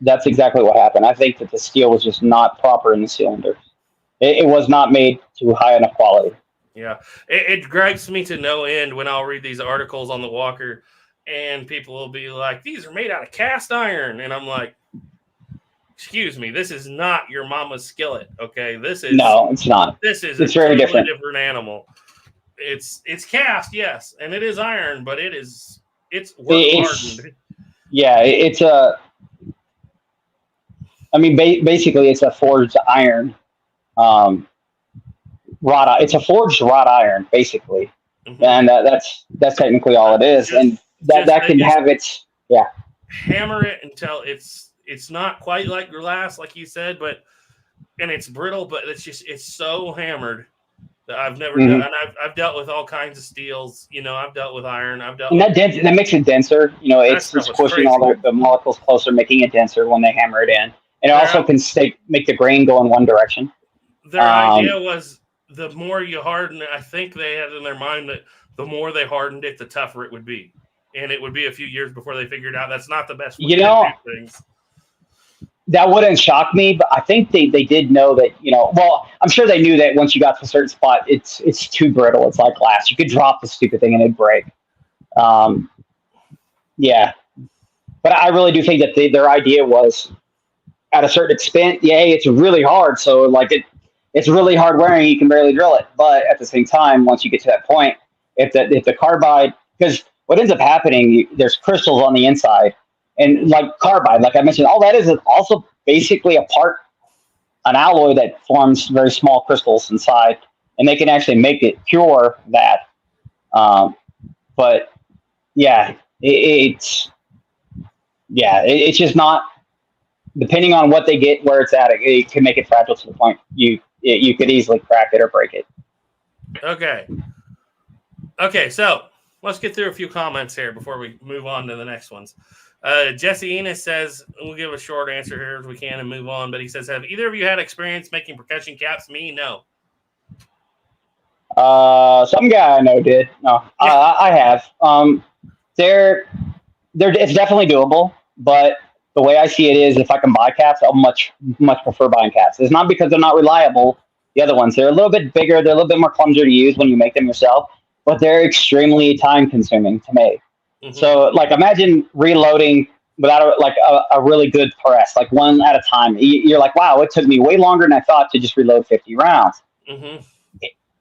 That's exactly what happened. I think that the steel was just not proper in the cylinder. It was not made to high enough quality. Yeah, it gripes me to no end when I'll read these articles on the walker and people will be like, these are made out of cast iron. And I'm like, excuse me, this is not your mama's skillet, okay? No, it's not. It's very different animal. It's cast, yes, and it is iron, but it's work hardened. Yeah, basically it's a forged iron. It's a forged wrought iron, basically, and that's technically all it is. That can have its hammer it until it's not quite like glass, like you said, and it's brittle, but it's so hammered that I've never done. And I've dealt with all kinds of steels. I've dealt with iron. That makes it denser. It's pushing all the molecules closer, making it denser when they hammer it in. And it also can make the grain go in one direction. Their idea was the more you harden it, I think they had in their mind that the more they hardened it, the tougher it would be. And it would be a few years before they figured out that's not the best way to do things. That wouldn't shock me, but I think they did know that, I'm sure they knew that once you got to a certain spot, it's too brittle. It's like glass. You could drop the stupid thing and it'd break. Yeah. But I really do think that their idea was, at a certain extent, it's really hard. So like it's really hard wearing, you can barely drill it. But at the same time, once you get to that point, if the carbide, because what ends up happening, there's crystals on the inside. And like carbide, like I mentioned, all that is also basically an alloy that forms very small crystals inside, and they can actually make it cure that. But yeah, it's just not, depending on what they get, where it's at, it can make it fragile to the point you could easily crack it or break it. Okay. Okay, so let's get through a few comments here before we move on to the next ones. Jesse Enos says, we'll give a short answer here as we can and move on, but he says, have either of you had experience making percussion caps? Me, no. Some guy I know did. No, I have. It's definitely doable, but the way I see it is, if I can buy caps, I'll much prefer buying caps. It's not because they're not reliable. The other ones, they're a little bit bigger, they're a little bit more clumsier to use when you make them yourself, but they're extremely time consuming to make. Mm-hmm. So, like, imagine reloading without a really good press, like one at a time. You're like, wow, it took me way longer than I thought to just reload 50 rounds. Mm-hmm.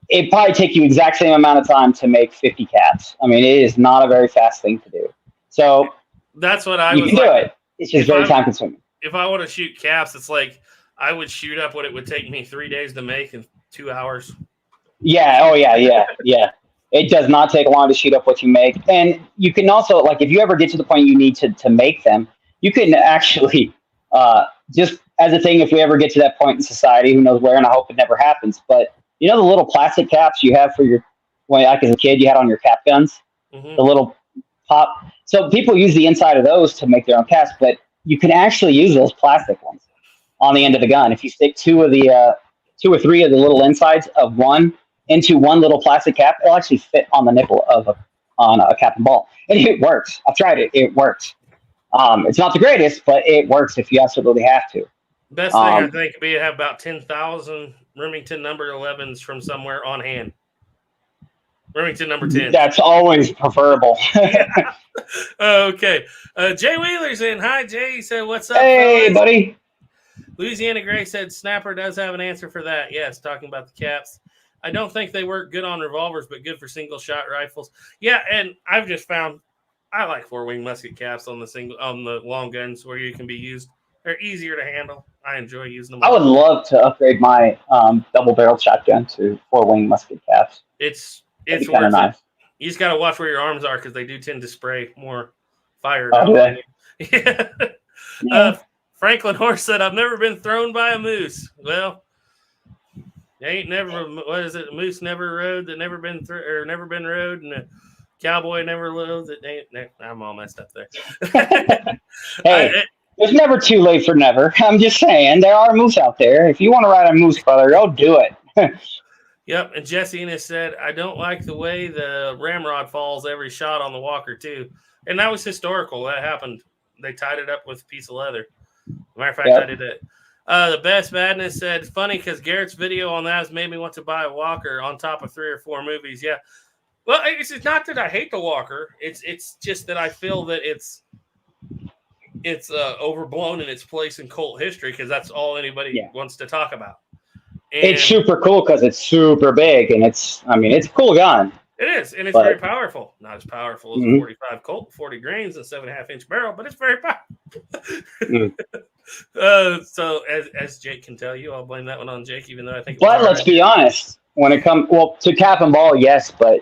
It probably take you exact same amount of time to make 50 caps. I mean, it is not a very fast thing to do. So that's what I you was can like, do it. It's just very time consuming. If I want to shoot caps, it's like I would shoot up what it would take me 3 days to make in 2 hours. Yeah. Oh yeah. It does not take long to shoot up what you make. And you can also, like, if you ever get to the point you need to make them, you can actually, just as a thing, if we ever get to that point in society, who knows where, and I hope it never happens, but you know the little plastic caps you have for your, like as a kid, you had on your cap guns? Mm-hmm. The little pop. So people use the inside of those to make their own caps, but you can actually use those plastic ones on the end of the gun. If you stick two or three of the little insides of one into one little plastic cap, it'll actually fit on the nipple of a cap and ball. And it works. I've tried it. It works. It's not the greatest, but it works if you absolutely have to. Best thing I think would be to have about 10,000 Remington number 11s from somewhere on hand. Remington number 10. That's always preferable. Yeah. Okay. Jay Wheeler's in. Hi, Jay. He said, what's up? Hey, buddy. Louisiana Gray said Snapper does have an answer for that. Yes, talking about the caps. I don't think they work good on revolvers, but good for single-shot rifles. Yeah, and I've just found I like four-wing musket caps on the long guns where you can be used. They're easier to handle. I enjoy using them. I would love to upgrade my double-barreled shotgun to four-wing musket caps. It's kind of nice. You just got to watch where your arms are because they do tend to spray more fire. Yeah. Franklin Horse said, "I've never been thrown by a moose." Well, ain't never. What is it? A moose never rode that never been through or never been rode, and a cowboy never lived. That ain't. I'm all messed up there. Hey. It's never too late for never. I'm just saying, there are moose out there. If you want to ride a moose, brother, go do it. Yep, and Jesse Ennis said, I don't like the way the ramrod falls every shot on the walker, too. And that was historical. That happened. They tied it up with a piece of leather. Matter of fact, I did it. The Best Madness said, funny because Garrett's video on that has made me want to buy a walker on top of 3 or 4 movies. Yeah. Well, it's not that I hate the walker. It's just that I feel that it's overblown in its place in Colt history because that's all anybody wants to talk about. And it's super cool because it's super big and it's a cool gun. It is, and it's very powerful. Not as powerful as a 45 Colt, 40 grains, and 7.5-inch barrel, but it's very powerful. So as Jake can tell you, I'll blame that one on Jake, even though I think. But let's be honest, when it comes to cap and ball, yes, but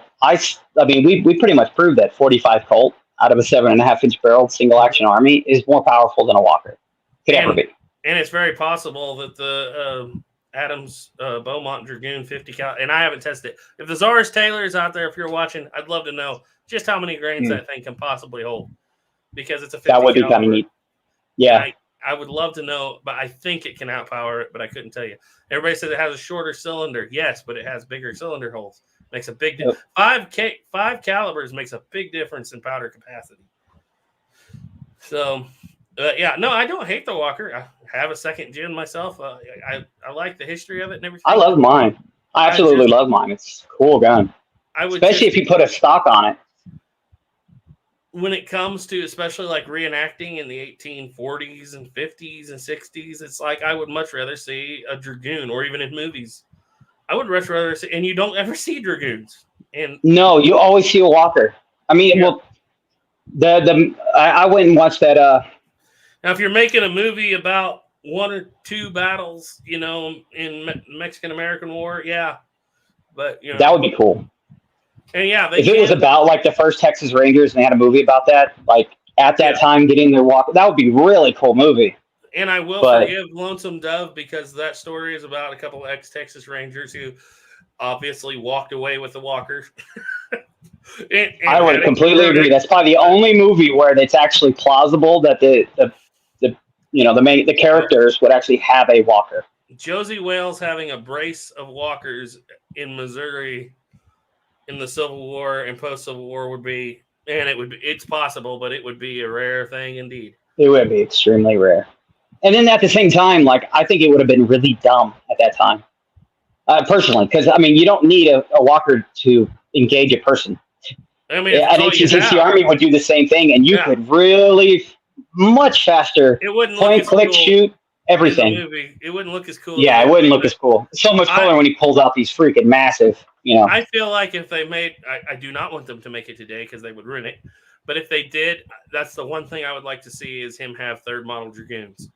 we pretty much proved that 45 Colt out of a 7.5-inch barrel single action army is more powerful than a Walker could ever be. And it's very possible that the Adams Beaumont Dragoon 50 cal, and I haven't tested it. If the Zaris Taylor is out there, if you're watching, I'd love to know just how many grains that thing can possibly hold, because it's a 50 that would be kind of neat. Yeah, I would love to know, but I think it can outpower it, but I couldn't tell you. Everybody says it has a shorter cylinder. Yes, but it has bigger cylinder holes. Makes a big difference. 5 calibers makes a big difference in powder capacity. So, no, I don't hate the Walker. I have a second gen myself. I like the history of it and everything. I love mine. I absolutely love mine. It's a cool gun. Especially if you put a stock on it. When it comes to especially like reenacting in the 1840s and 50s and 60s, it's like I would much rather see a Dragoon, or even in movies. I would much rather see, and you don't ever see Dragoons. And no, you always see a Walker. I mean, I went and watched that. Now, if you're making a movie about 1 or 2 battles, in Mexican-American War, but that would be cool. And if it was about like the first Texas Rangers and they had a movie about that, like at that time getting their Walker, that would be a really cool movie. And I will forgive Lonesome Dove because that story is about a couple of ex-Texas Rangers who obviously walked away with the Walker. I would completely agree. That's probably the only movie where it's actually plausible that the characters would actually have a walker. Josie Wales having a brace of walkers in Missouri in the Civil War and post-Civil War would be, and it's possible, but it would be a rare thing indeed. It would be extremely rare. And then at the same time, like, I think it would have been really dumb at that time, personally, because, I mean, you don't need a walker to engage a person. I mean, at 1860 Army would do the same thing, and you could really much faster point, click, shoot, everything. It wouldn't look as cool. Yeah, it wouldn't look as cool. So much cooler when he pulls out these freaking massive, I feel like if they made, I do not want them to make it today because they would ruin it. But if they did, that's the one thing I would like to see is him have third model Dragoons.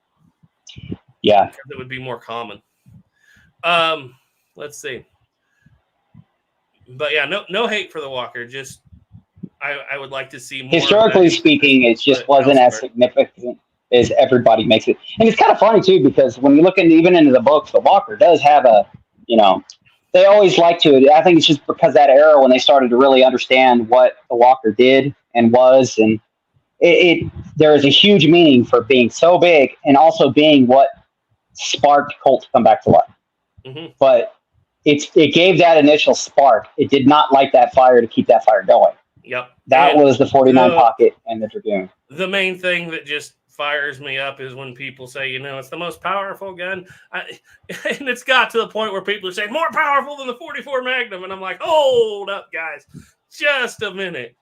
Yeah. Because it would be more common. Let's see. But yeah, no hate for the walker. Just I would like to see more. Historically speaking, it just wasn't as significant as everybody makes it. And it's kind of funny too, because when you look even into the books, the walker does have they always like to. I think it's just because that era when they started to really understand what the walker did and was, and there is a huge meaning for being so big and also being what sparked Colt to come back to life. Mm-hmm. But it gave that initial spark. It did not light that fire to keep that fire going. Yep. That was the 49 pocket and the Dragoon. The main thing that just fires me up is when people say, it's the most powerful gun. And it's got to the point where people are saying more powerful than the 44 Magnum. And I'm like, hold up, guys. Just a minute.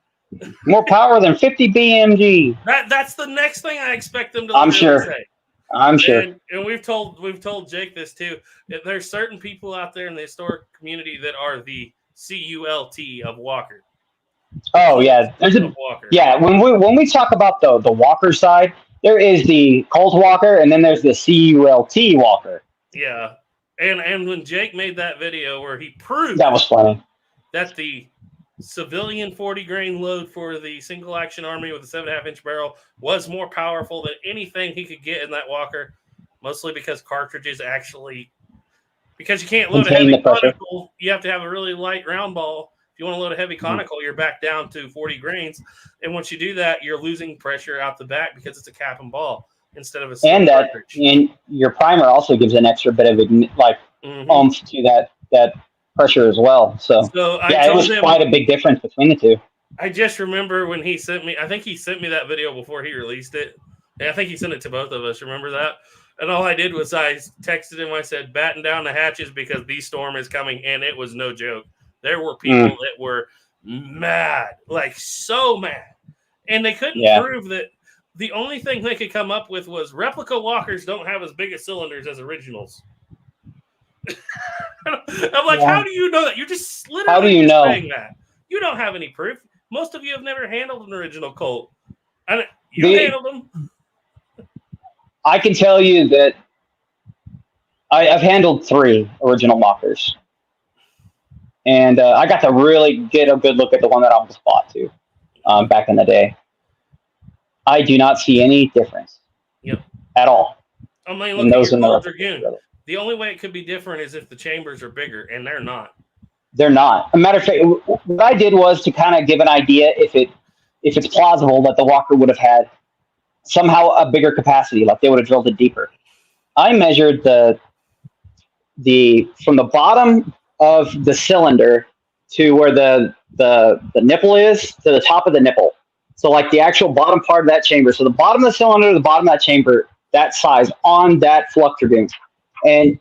More power than 50 BMG. That's the next thing I expect them to say. I'm sure. And we've told Jake this too. There's certain people out there in the historic community that are the CULT of Walker. Oh yeah, When we talk about the Walker side, there is the Colt Walker, and then there's the CULT Walker. Yeah, and when Jake made that video where he proved that was funny that the civilian 40 grain load for the single action army with a 7.5 inch barrel was more powerful than anything he could get in that Walker, mostly because cartridges because you can't load a heavy conical, you have to have a really light round ball. If you want to load a heavy conical, you're back down to 40 grains. And once you do that, you're losing pressure out the back because it's a cap and ball instead of a cartridge. And your primer also gives an extra bit of oomph to that pressure as well. So it was quite a big difference between the two. I just remember when he sent me, I think he sent me that video before he released it. And I think he sent it to both of us. Remember that? And all I did was I texted him. I said, batten down the hatches because the storm is coming. And it was no joke. There were people that were mad, like so mad. And they couldn't prove that. The only thing they could come up with was replica walkers don't have as big a cylinders as originals. I'm like, how do you know that? You're just literally saying that. You don't have any proof. Most of you have never handled an original Colt. You handled them. I can tell you that I've handled 3 original walkers. And I got to really get a good look at the one that I almost bought too, back in the day. I do not see any difference at all. I mean, look at your Colt Dragoon. The only way it could be different is if the chambers are bigger, and they're not. They're not. A matter of fact, what I did was to kind of give an idea if it's plausible that the Walker would have had somehow a bigger capacity, like they would have drilled it deeper. I measured the from the bottom of the cylinder to where the nipple is to the top of the nipple. So like the actual bottom part of that chamber. So the bottom of the cylinder, the bottom of that chamber, that size on that Fluck Dragoon. And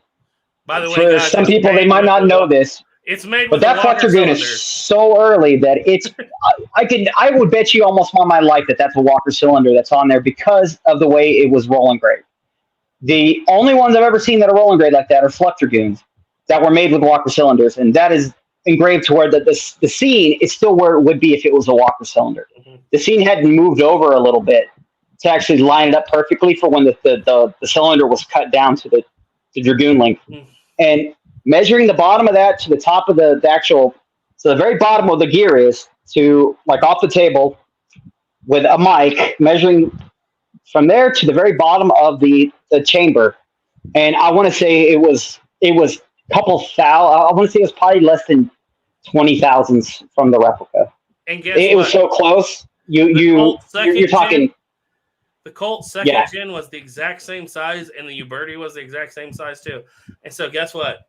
by the way, for some people, they might not know this. It's made, but that Fluck Dragoon is so early that it's. I would bet you almost on my life that that's a Walker cylinder that's on there because of the way it was roll engraved. The only ones I've ever seen that are roll engraved like that are Fluck Dragoons that were made with Walker cylinders, and that is engraved to where the scene is still where it would be if it was a Walker cylinder. Mm-hmm. The scene hadn't moved over a little bit to actually line it up perfectly for when the cylinder was cut down to the Dragoon length. Mm-hmm. And measuring the bottom of that to the top of the actual, so the very bottom of the gear is to like off the table with a mic, measuring from there to the very bottom of the chamber. And I want to say it was a couple I want to say it was probably less than 20 thousandths from the replica. And guess It was so close. You're talking. The Colt second gen was the exact same size, and the Uberti was the exact same size too. And so, guess what?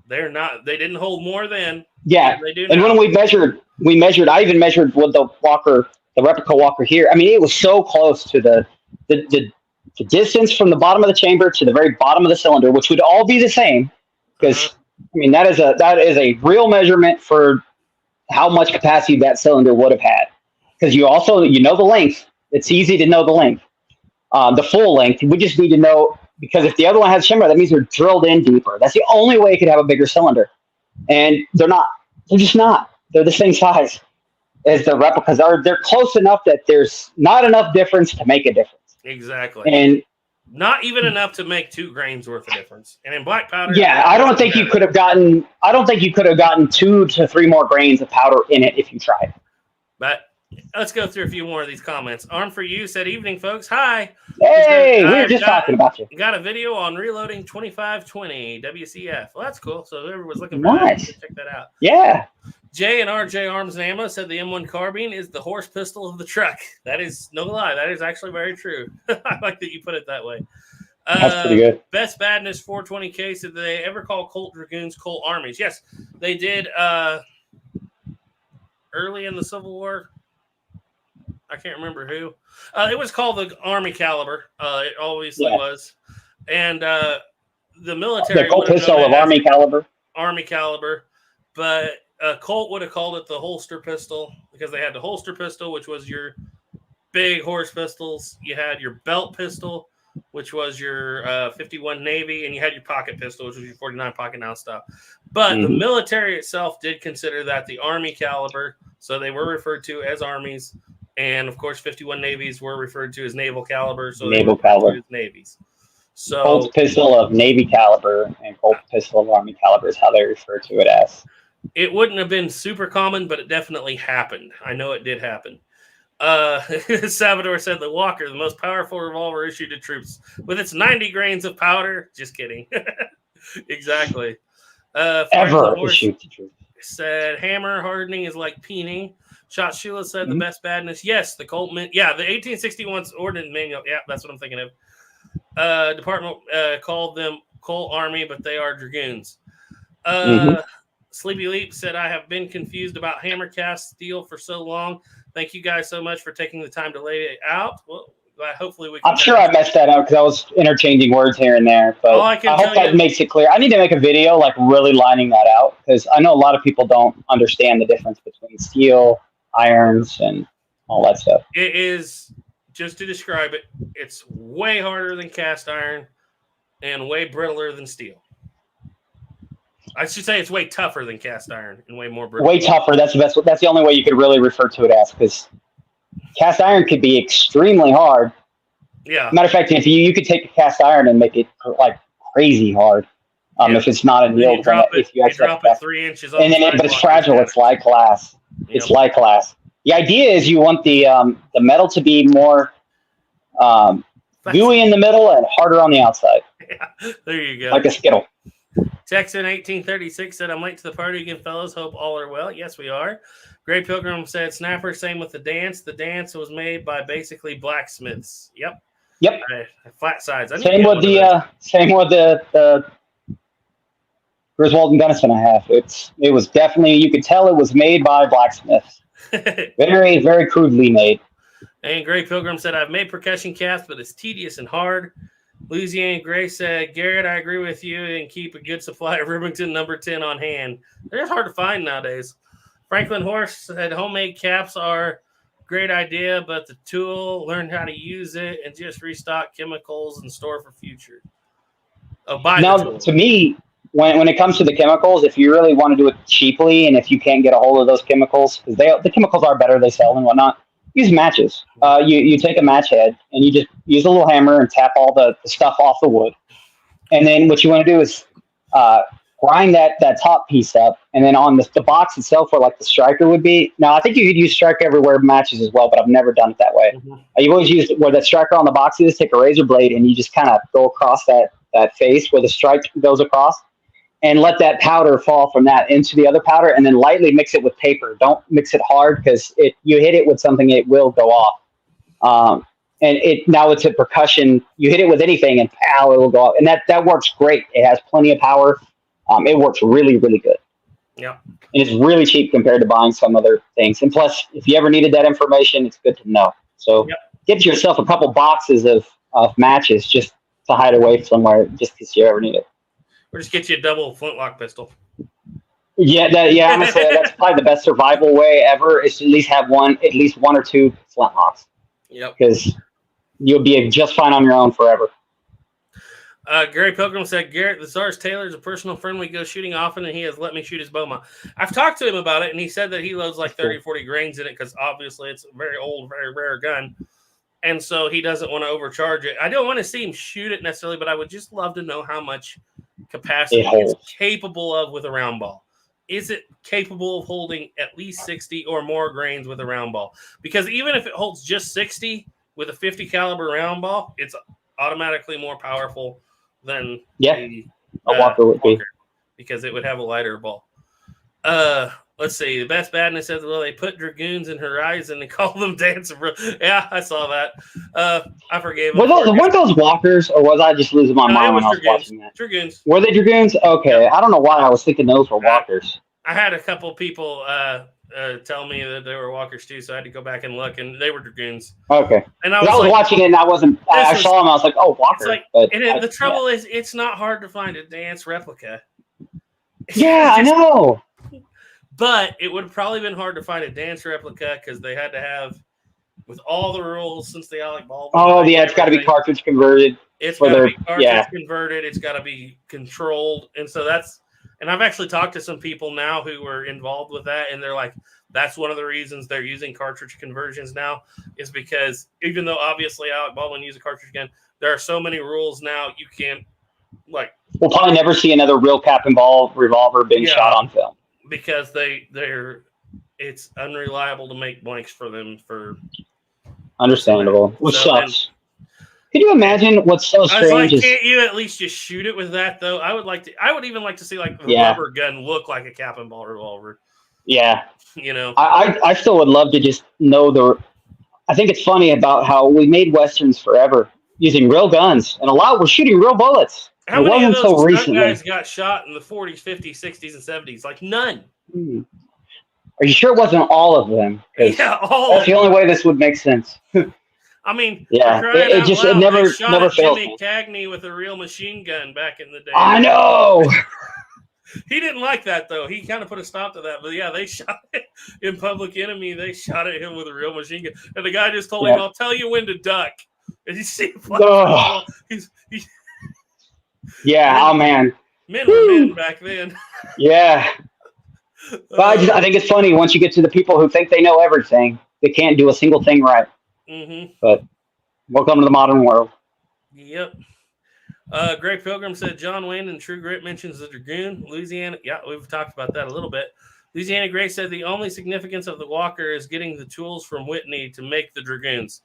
They didn't hold more then. Yeah, they do. And now. when we measured. I even measured with the Walker, the replica Walker here. I mean, it was so close to the distance from the bottom of the chamber to the very bottom of the cylinder, which would all be the same. Because I mean, that is a real measurement for how much capacity that cylinder would have had. Because you know the length. It's easy to know the length. The full length. We just need to know, because if the other one has shimmer, that means they're drilled in deeper. That's the only way it could have a bigger cylinder. And they're not. They're just not. They're the same size as the replicas are. They're close enough that there's not enough difference to make a difference. Exactly. And not even enough to make 2 grains worth of difference. And in black powder, I don't think you could have gotten 2 to 3 more grains of powder in it if you tried. But let's go through a few more of these comments. Arm for You said, "Evening, folks. Hi. Hey, we were just talking about you. Got a video on reloading 2520 WCF. Well, that's cool. So whoever was looking for that, check that out. Yeah. Jay and RJ Arms and Ammo said the M1 carbine is the horse pistol of the truck. That is no lie. That is actually very true. I like that you put it that way. That's pretty good. Best Badness 420K said, did they ever call Colt Dragoons Colt Armies? Yes, they did. Early in the Civil War. I can't remember who. It was called the Army Caliber. It obviously was. And the military. The Colt pistol of Army Caliber. Army Caliber. But Colt would have called it the holster pistol because they had the holster pistol, which was your big horse pistols. You had your belt pistol, which was your 51 Navy, and you had your pocket pistol, which was your 49 pocket now stop. But the military itself did consider that the Army Caliber, so they were referred to as armies. And, of course, 51 Navies were referred to as naval caliber. So naval caliber. As navies. So Colt pistol of Navy caliber and Colt pistol of Army caliber is how they refer to it as. It wouldn't have been super common, but it definitely happened. I know it did happen. Salvador said the Walker, the most powerful revolver issued to troops with its 90 grains of powder. Just kidding. Exactly. Ever issued to troops. Said hammer hardening is like peening. Shot Sheila said the best badness. Yes, the Colt. Yeah, the 1861's ordnance manual. Yeah, that's what I'm thinking of. Department called them Colt Army, but they are Dragoons. Sleepy Leap said, I have been confused about hammer cast steel for so long. Thank you guys so much for taking the time to lay it out. Well, hopefully we can. I'm sure I messed that up because I was interchanging words here and there, but I hope that makes it clear. I need to make a video like really lining that out because I know a lot of people don't understand the difference between steel, irons, and all that stuff. It is, just to describe it, it's way harder than cast iron and way brittler than steel. I should say it's way tougher than cast iron and way more brittle. Way tougher. That's the best. That's the only way you could really refer to it as, because cast iron could be extremely hard. Yeah. Matter of fact, if you could take a cast iron and make it like crazy hard, if it's not annealed, you drop it 3 inches, and then but it's fragile. It's like glass. Yep. It's like glass. The idea is you want the metal to be more gooey in the middle and harder on the outside. Yeah, there you go. Like a Skittle. Texan 1836 said, I'm late to the party again, fellas. Hope all are well. Yes, we are. Gray Pilgrim said, Snapper, same with the dance. The dance was made by basically blacksmiths. Yep. Flat sides. Same with the Griswold and Gunnison I have. It was definitely, you could tell it was made by blacksmiths. Very, very crudely made. And Gray Pilgrim said, I've made percussion caps, but it's tedious and hard. Louisiana Gray said, Garrett, I agree with you, and keep a good supply of Remington number 10 on hand. They're hard to find nowadays. Franklin Horse said, homemade caps are a great idea, but the tool, learn how to use it, and just restock chemicals and store for future. Now, to me, when it comes to the chemicals, if you really want to do it cheaply, and if you can't get a hold of those chemicals, because the chemicals are better, they sell and whatnot, use matches. You take a match head and you just use a little hammer and tap all the stuff off the wood. And then what you want to do is grind that top piece up. And then on the box itself, where like the striker would be. Now, I think you could use striker everywhere matches as well, but I've never done it that way. You've always used where the striker on the box is, take a razor blade and you just kind of go across that face where the strike goes across. and let that powder fall from that into the other powder, and then lightly mix it with paper. Don't mix it hard, because you hit it with something, it will go off. And now it's a percussion. You hit it with anything, and pow, it will go off. And that works great. It has plenty of power. It works really, really good. Yeah. And it's really cheap compared to buying some other things. And plus, if you ever needed that information, it's good to know. So get yourself a couple boxes of matches just to hide away somewhere, just because you ever need it. Or just get you a double flintlock pistol. Yeah, honestly, that's probably the best survival way ever, is to at least have one or two flintlocks. Yep. Because you'll be just fine on your own forever. Gary Pilgrim said, Garrett, the Czar's Taylor is a personal friend. We go shooting often, and he has let me shoot his Boma. I've talked to him about it, and he said that he loads like 30, 40 grains in it, because obviously it's a very old, very rare gun. And so he doesn't want to overcharge it. I don't want to see him shoot it necessarily, but I would just love to know how much capacity it's capable of with a round ball. Is it capable of holding at least 60 or more grains with a round ball? Because even if it holds just 60 with a 50 caliber round ball, it's automatically more powerful than a Walker would be, because it would have a lighter ball. Let's see. The Best Badness says, well, they put Dragoons in Horizon and call them dancing. Yeah, I saw that. I forgave them. Weren't those Walkers, or was I just losing my mind when I was watching that? Dragoons. Were they Dragoons? Okay. I don't know why I was thinking those were Walkers. I had a couple people tell me that they were Walkers too, so I had to go back and look, and they were Dragoons. Okay. And I was watching it, and I saw them, I was like, oh, Walker. The trouble is, it's not hard to find a dance replica. Yeah, I know. But it would have probably been hard to find a dance replica, because they had to have, with all the rules since the Alec Baldwin. Oh, yeah, it's got to be cartridge converted. It's got to be cartridge converted. It's got to be controlled. And so and I've actually talked to some people now who were involved with that, and they're like, that's one of the reasons they're using cartridge conversions now, is because even though obviously Alec Baldwin used a cartridge gun, there are so many rules now you can't, we'll probably never see another real cap and ball revolver being shot on film. Because it's unreliable to make blanks for them for. Understandable. Which sucks. Can you imagine what's so strange? Can't you at least just shoot it with that though? I would even like to see the rubber gun look like a cap and ball revolver. Yeah. You know. I still would love to just know I think it's funny about how we made Westerns forever using real guns, and a lot were shooting real bullets. How many of those guys got shot in the 40s, 50s, 60s, and 70s? Like none. Are you sure it wasn't all of them? Yeah, all. That's the only way this would make sense. I mean, it never failed. Jimmy Cagney with a real machine gun back in the day. I know. He didn't like that though. He kind of put a stop to that. But yeah, they shot it in Public Enemy. They shot at him with a real machine gun, and the guy just told him, "I'll tell you when to duck." And you see, oh man, men were men back then. Yeah, but I think it's funny once you get to the people who think they know everything, they can't do a single thing right. Mm-hmm. But welcome to the modern world. Yep. Greg Pilgrim said John Wayne and True Grit mentions the Dragoon. Louisiana. Yeah, we've talked about that a little bit. Louisiana Gray said the only significance of the Walker is getting the tools from Whitney to make the Dragoons.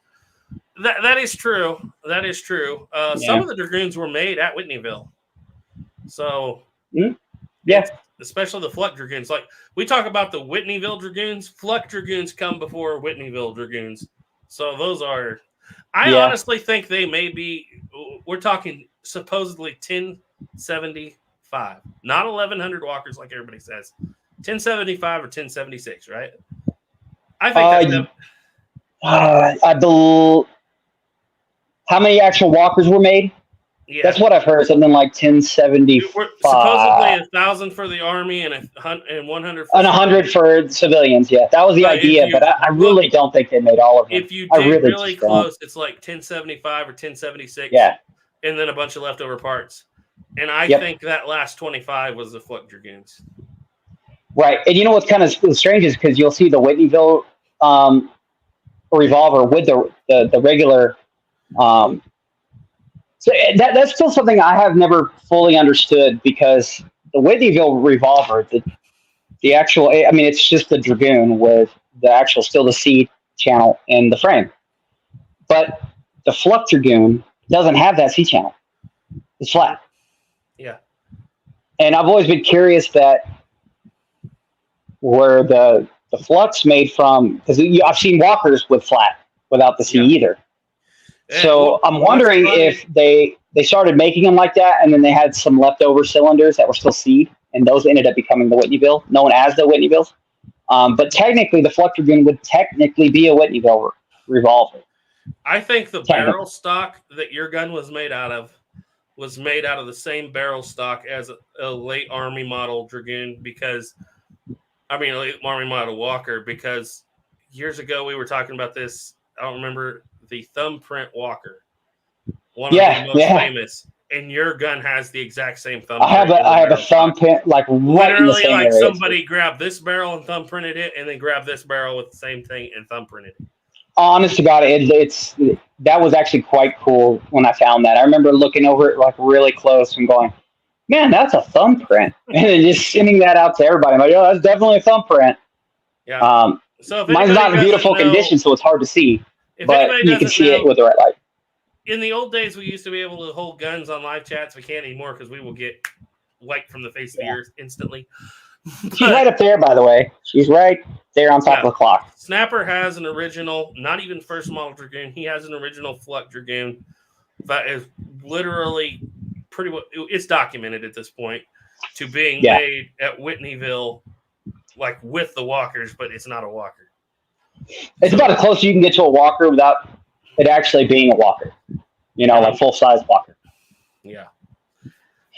That is true. That is true. Some of the Dragoons were made at Whitneyville. So, especially the Fluck Dragoons. Like, we talk about the Whitneyville Dragoons. Fluck Dragoons come before Whitneyville Dragoons. So, those are... I honestly think they may be... We're talking supposedly 1075. Not 1,100 Walkers like everybody says. 1075 or 1076, right? I think I believe... How many actual Walkers were made? Yeah. That's what I've heard. Something like 1075. Supposedly 1,000 for the Army and 100 for 100 for civilians. Yeah, that was the idea, but I really don't think they made all of them. If you dig really close, it's like 1075 or 1076. Yeah, and then a bunch of leftover parts. And I think that last 25 was the Fluck Dragoons. Right, and you know what's kind of strange is because you'll see the Whitneyville revolver with the regular. So that's still something I have never fully understood, because the Whitneyville revolver, the actual, I mean, it's just the Dragoon with the actual, still the C channel in the frame. But the Fluck Dragoon doesn't have that C channel. It's flat. Yeah. And I've always been curious that where the Fluck's made from, because I've seen Walkers with flat without the C either. And So I'm wondering if they started making them like that, and then they had some leftover cylinders that were still C, and those ended up becoming the Whitneyville, known as the Whitneyvilles. But technically, the Fluck Dragoon would technically be a Whitneyville revolver. I think the barrel stock that your gun was made out of the same barrel stock as a late Army model Dragoon, because late Army model Walker, because years ago we were talking about this. I don't remember the thumbprint Walker, one of the most famous, and your gun has the exact same thumbprint. I have a thumbprint right in the same area. Somebody grabbed this barrel and thumbprinted it, and then grabbed this barrel with the same thing and thumbprinted it. Honest to God, that was actually quite cool when I found that. I remember looking over it really close and going, "Man, that's a thumbprint," and then just sending that out to everybody. I'm like, "Oh, that's definitely a thumbprint." Yeah. So mine's not in beautiful condition, so it's hard to see, but you can see it with the right light. In the old days, we used to be able to hold guns on live chats. We can't anymore because we will get wiped from the face of the earth instantly. She's right up there, by the way. She's right there on top of the clock. Snapper has an original, not even first model Dragoon. He has an original Fluck Dragoon that is literally pretty well, it's documented at this point to being made at Whitneyville, with the Walkers, but it's not a Walker. It's about as close as you can get to a Walker without it actually being a Walker. Full-size Walker. Yeah.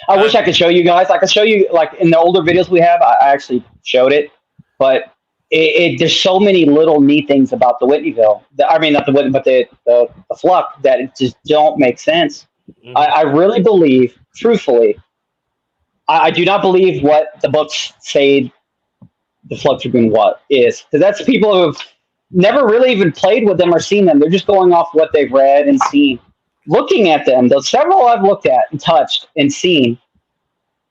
I wish I could show you guys. I could show you, in the older videos we have, I actually showed it. But there's so many little neat things about the Whitneyville. Not the Whitney, but the Fluck that it just don't make sense. Mm-hmm. I really believe, truthfully, I do not believe what the books say the Fluck Dragoon is. Because that's people who have never really even played with them or seen them. They're just going off what they've read and seen. Looking at them, those several I've looked at and touched and seen,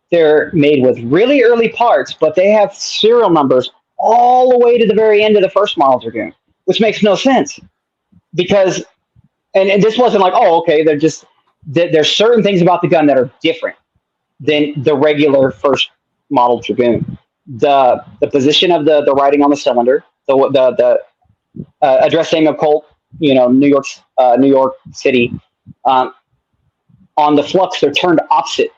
they're made with really early parts, but they have serial numbers all the way to the very end of the first model Dragoon, which makes no sense. Because, and this wasn't there's certain things about the gun that are different than the regular first model Dragoon. The position of the writing on the cylinder, the address name of Colt, New York City. On the Flucks, they're turned opposite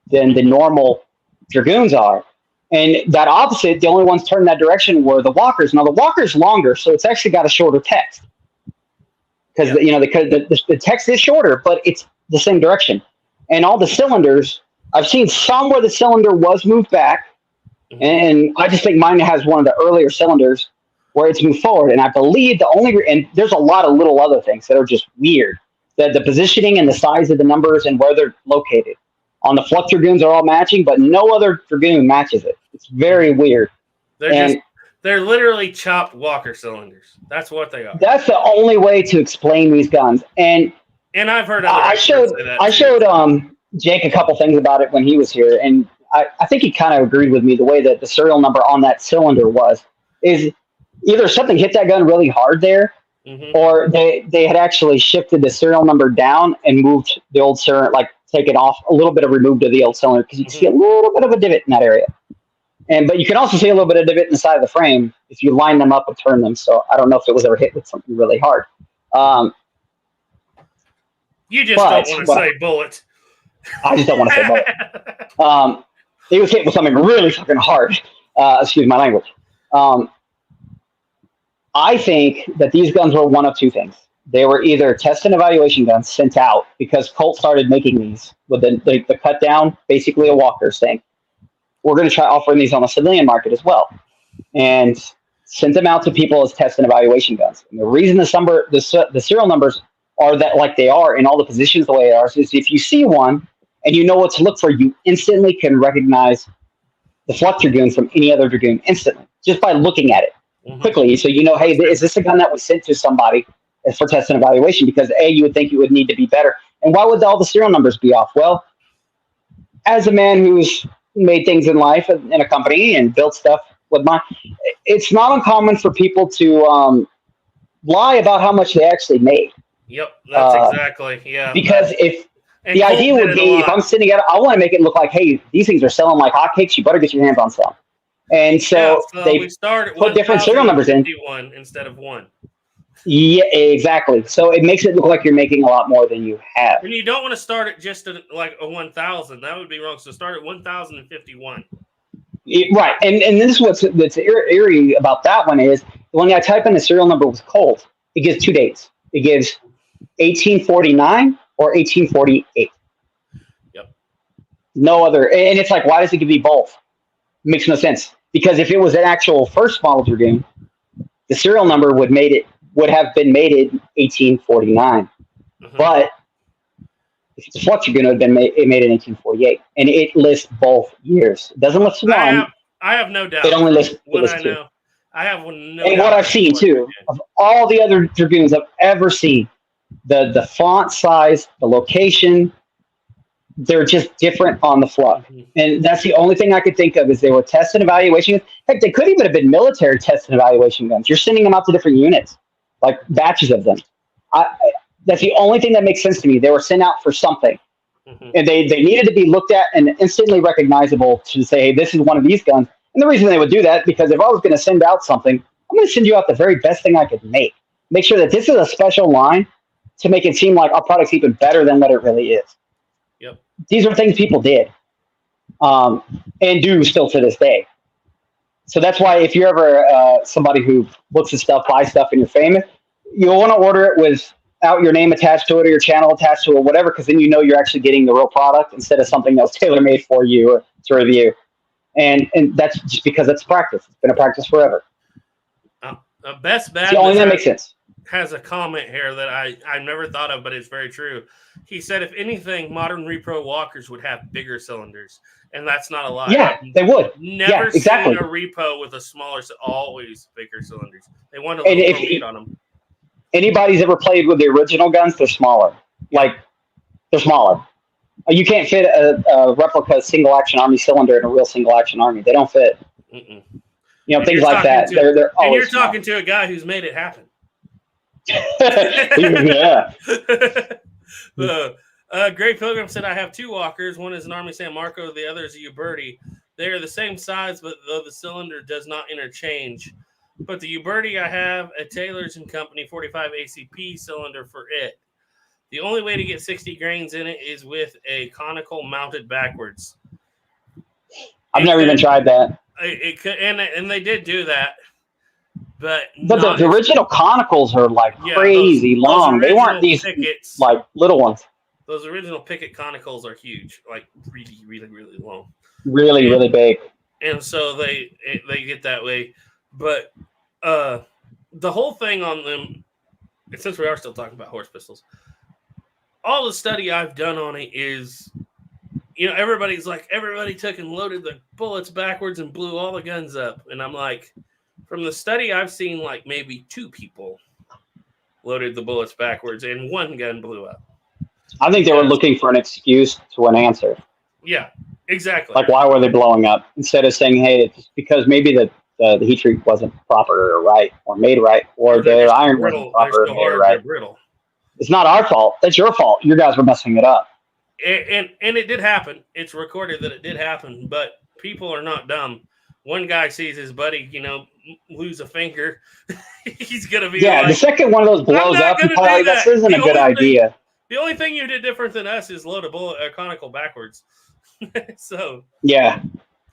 than the normal Dragoons are. And that opposite, the only ones turned that direction were the Walkers. Now, the Walker's longer, so it's actually got a shorter text. Because, the text is shorter, but it's the same direction. And all the cylinders, I've seen some where the cylinder was moved back. And I just think mine has one of the earlier cylinders where it's moved forward. And I believe and there's a lot of little other things that are just weird. The positioning and the size of the numbers and where they're located. On the Fluck Dragoons are all matching, but no other Dragoon matches it. It's very weird. They're literally chopped Walker cylinders. That's what they are. That's the only way to explain these guns. And I've heard other I showed Jake a couple things about it when he was here, and I think he kind of agreed with me the way that the serial number on that cylinder is either something hit that gun really hard there, or they had actually shifted the serial number down and moved the old cylinder, taken off a little bit of removed of the old cylinder, because you can see a little bit of a divot in that area. But you can also see a little bit of divot in the side of the frame if you line them up and turn them. So I don't know if it was ever hit with something really hard. You just don't want to say bullet. I just don't want to say bullet. He was hit with something really fucking hard. Excuse my language. I think that these guns were one of two things. They were either test and evaluation guns sent out because Colt started making these with the cut down, basically a Walker saying, we're going to try offering these on the civilian market as well. And sent them out to people as test and evaluation guns. And the reason the serial numbers are that like they are in all the positions the way they are is if you see one and you know what to look for, you instantly can recognize the Fluck Dragoon from any other Dragoon instantly, just by looking at it quickly. So you know, hey, is this a gun that was sent to somebody for test and evaluation? Because A, you would think it would need to be better. And why would all the serial numbers be off? Well, as a man who's made things in life in a company and built stuff with mine, it's not uncommon for people to lie about how much they actually made. Yep, that's exactly, yeah. Because And The Colt idea did would it a be, if lot. I'm sitting at, I want to make it look like, hey, these things are selling like hotcakes. You better get your hands on some. And so, we they start at put different serial numbers in. 1,051 instead of 1. Yeah, exactly. So it makes it look like you're making a lot more than you have. And you don't want to start at just like a 1,000. That would be wrong. So start at 1,051. Right. And this is that's eerie about that one is when I type in the serial number with Colt, it gives 2 dates. It gives 1849 or 1848. Yep. No other. And it's like, why does it give you both? Makes no sense. Because if it was an actual first model Dragoon, the serial number would have been made in 1849. Mhm. But if it's a Fluck Dragoon, it would have been made in 1848. And it lists both years. It doesn't list one. I have no doubt. It only lists What I two. know. I have no And doubt. what I've seen too, of all the other Dragoons I've ever seen, the font size, the location, they're just different on the Fluck. And that's the only thing I could think of is they were test and evaluation. Heck, they could even have been military test and evaluation guns. You're sending them out to different units, like batches of them. That's the only thing that makes sense to me. They were sent out for something. Mhm. And they needed to be looked at and instantly recognizable to say, hey, this is one of these guns. And the reason they would do that, because if I was going to send out something, I'm going to send you out the very best thing I could make. Make sure that this is a special line to make it seem like our product's even better than what it really is. Yep. These are things people did and do still to this day. So that's why if you're ever somebody who looks at stuff, buys stuff, and you're famous, you'll want to order it without your name attached to it or your channel attached to it or whatever, because then you know you're actually getting the real product instead of something that was tailor-made for you or to review. And that's just because it's practice. It's been a practice forever. Best Bad It's the only thing that makes sense. has a comment here that I never thought of, but it's very true. He said, if anything, modern repro walkers would have bigger cylinders, and that's not a lie. Yeah, they would. Never exactly. seen a repo with a smaller, always bigger cylinders. They want a And little if more meat on them. Anybody's ever played with the original guns, they're smaller. Like, they're smaller. You can't fit a replica single-action Army cylinder in a real single-action Army. They don't fit. Mm-mm. You know, And things you're like that. talking to- They're And you're always small. talking to a guy who's made it happen. Yeah. Great Pilgrim said, I have 2 walkers. One is an Army San Marco. The other is a Uberti. They are the same size, but though the cylinder does not interchange. But the Uberti, I have a Taylor's & Company 45 ACP cylinder for it. The only way to get 60 grains in it is with a conical mounted backwards. I've never even tried that. It could, and they did do that. But the original conicals are like crazy those long. They weren't these pickets, like little ones. Those original picket conicals are huge, like really, really, really long. Really, really big. And so they get that way. But the whole thing on them, since we are still talking about horse pistols, all the study I've done on it is, everybody took and loaded the bullets backwards and blew all the guns up. And I'm like, from the study I've seen, like maybe 2 people loaded the bullets backwards and 1 gun blew up. I think they were looking for an excuse to an answer. Yeah, exactly. Like, why were they blowing up? Instead of saying, hey, it's because maybe the heat treat wasn't proper or right or made right, or the iron wasn't proper or made right. Brittle. It's not our fault. That's your fault. You guys were messing it up. And it did happen. It's recorded that it did happen, but people are not dumb. One guy sees his buddy, lose a finger. He's going to be the second one of those blows up, and probably this isn't a good idea. The only thing you did different than us is load a conical backwards. So yeah,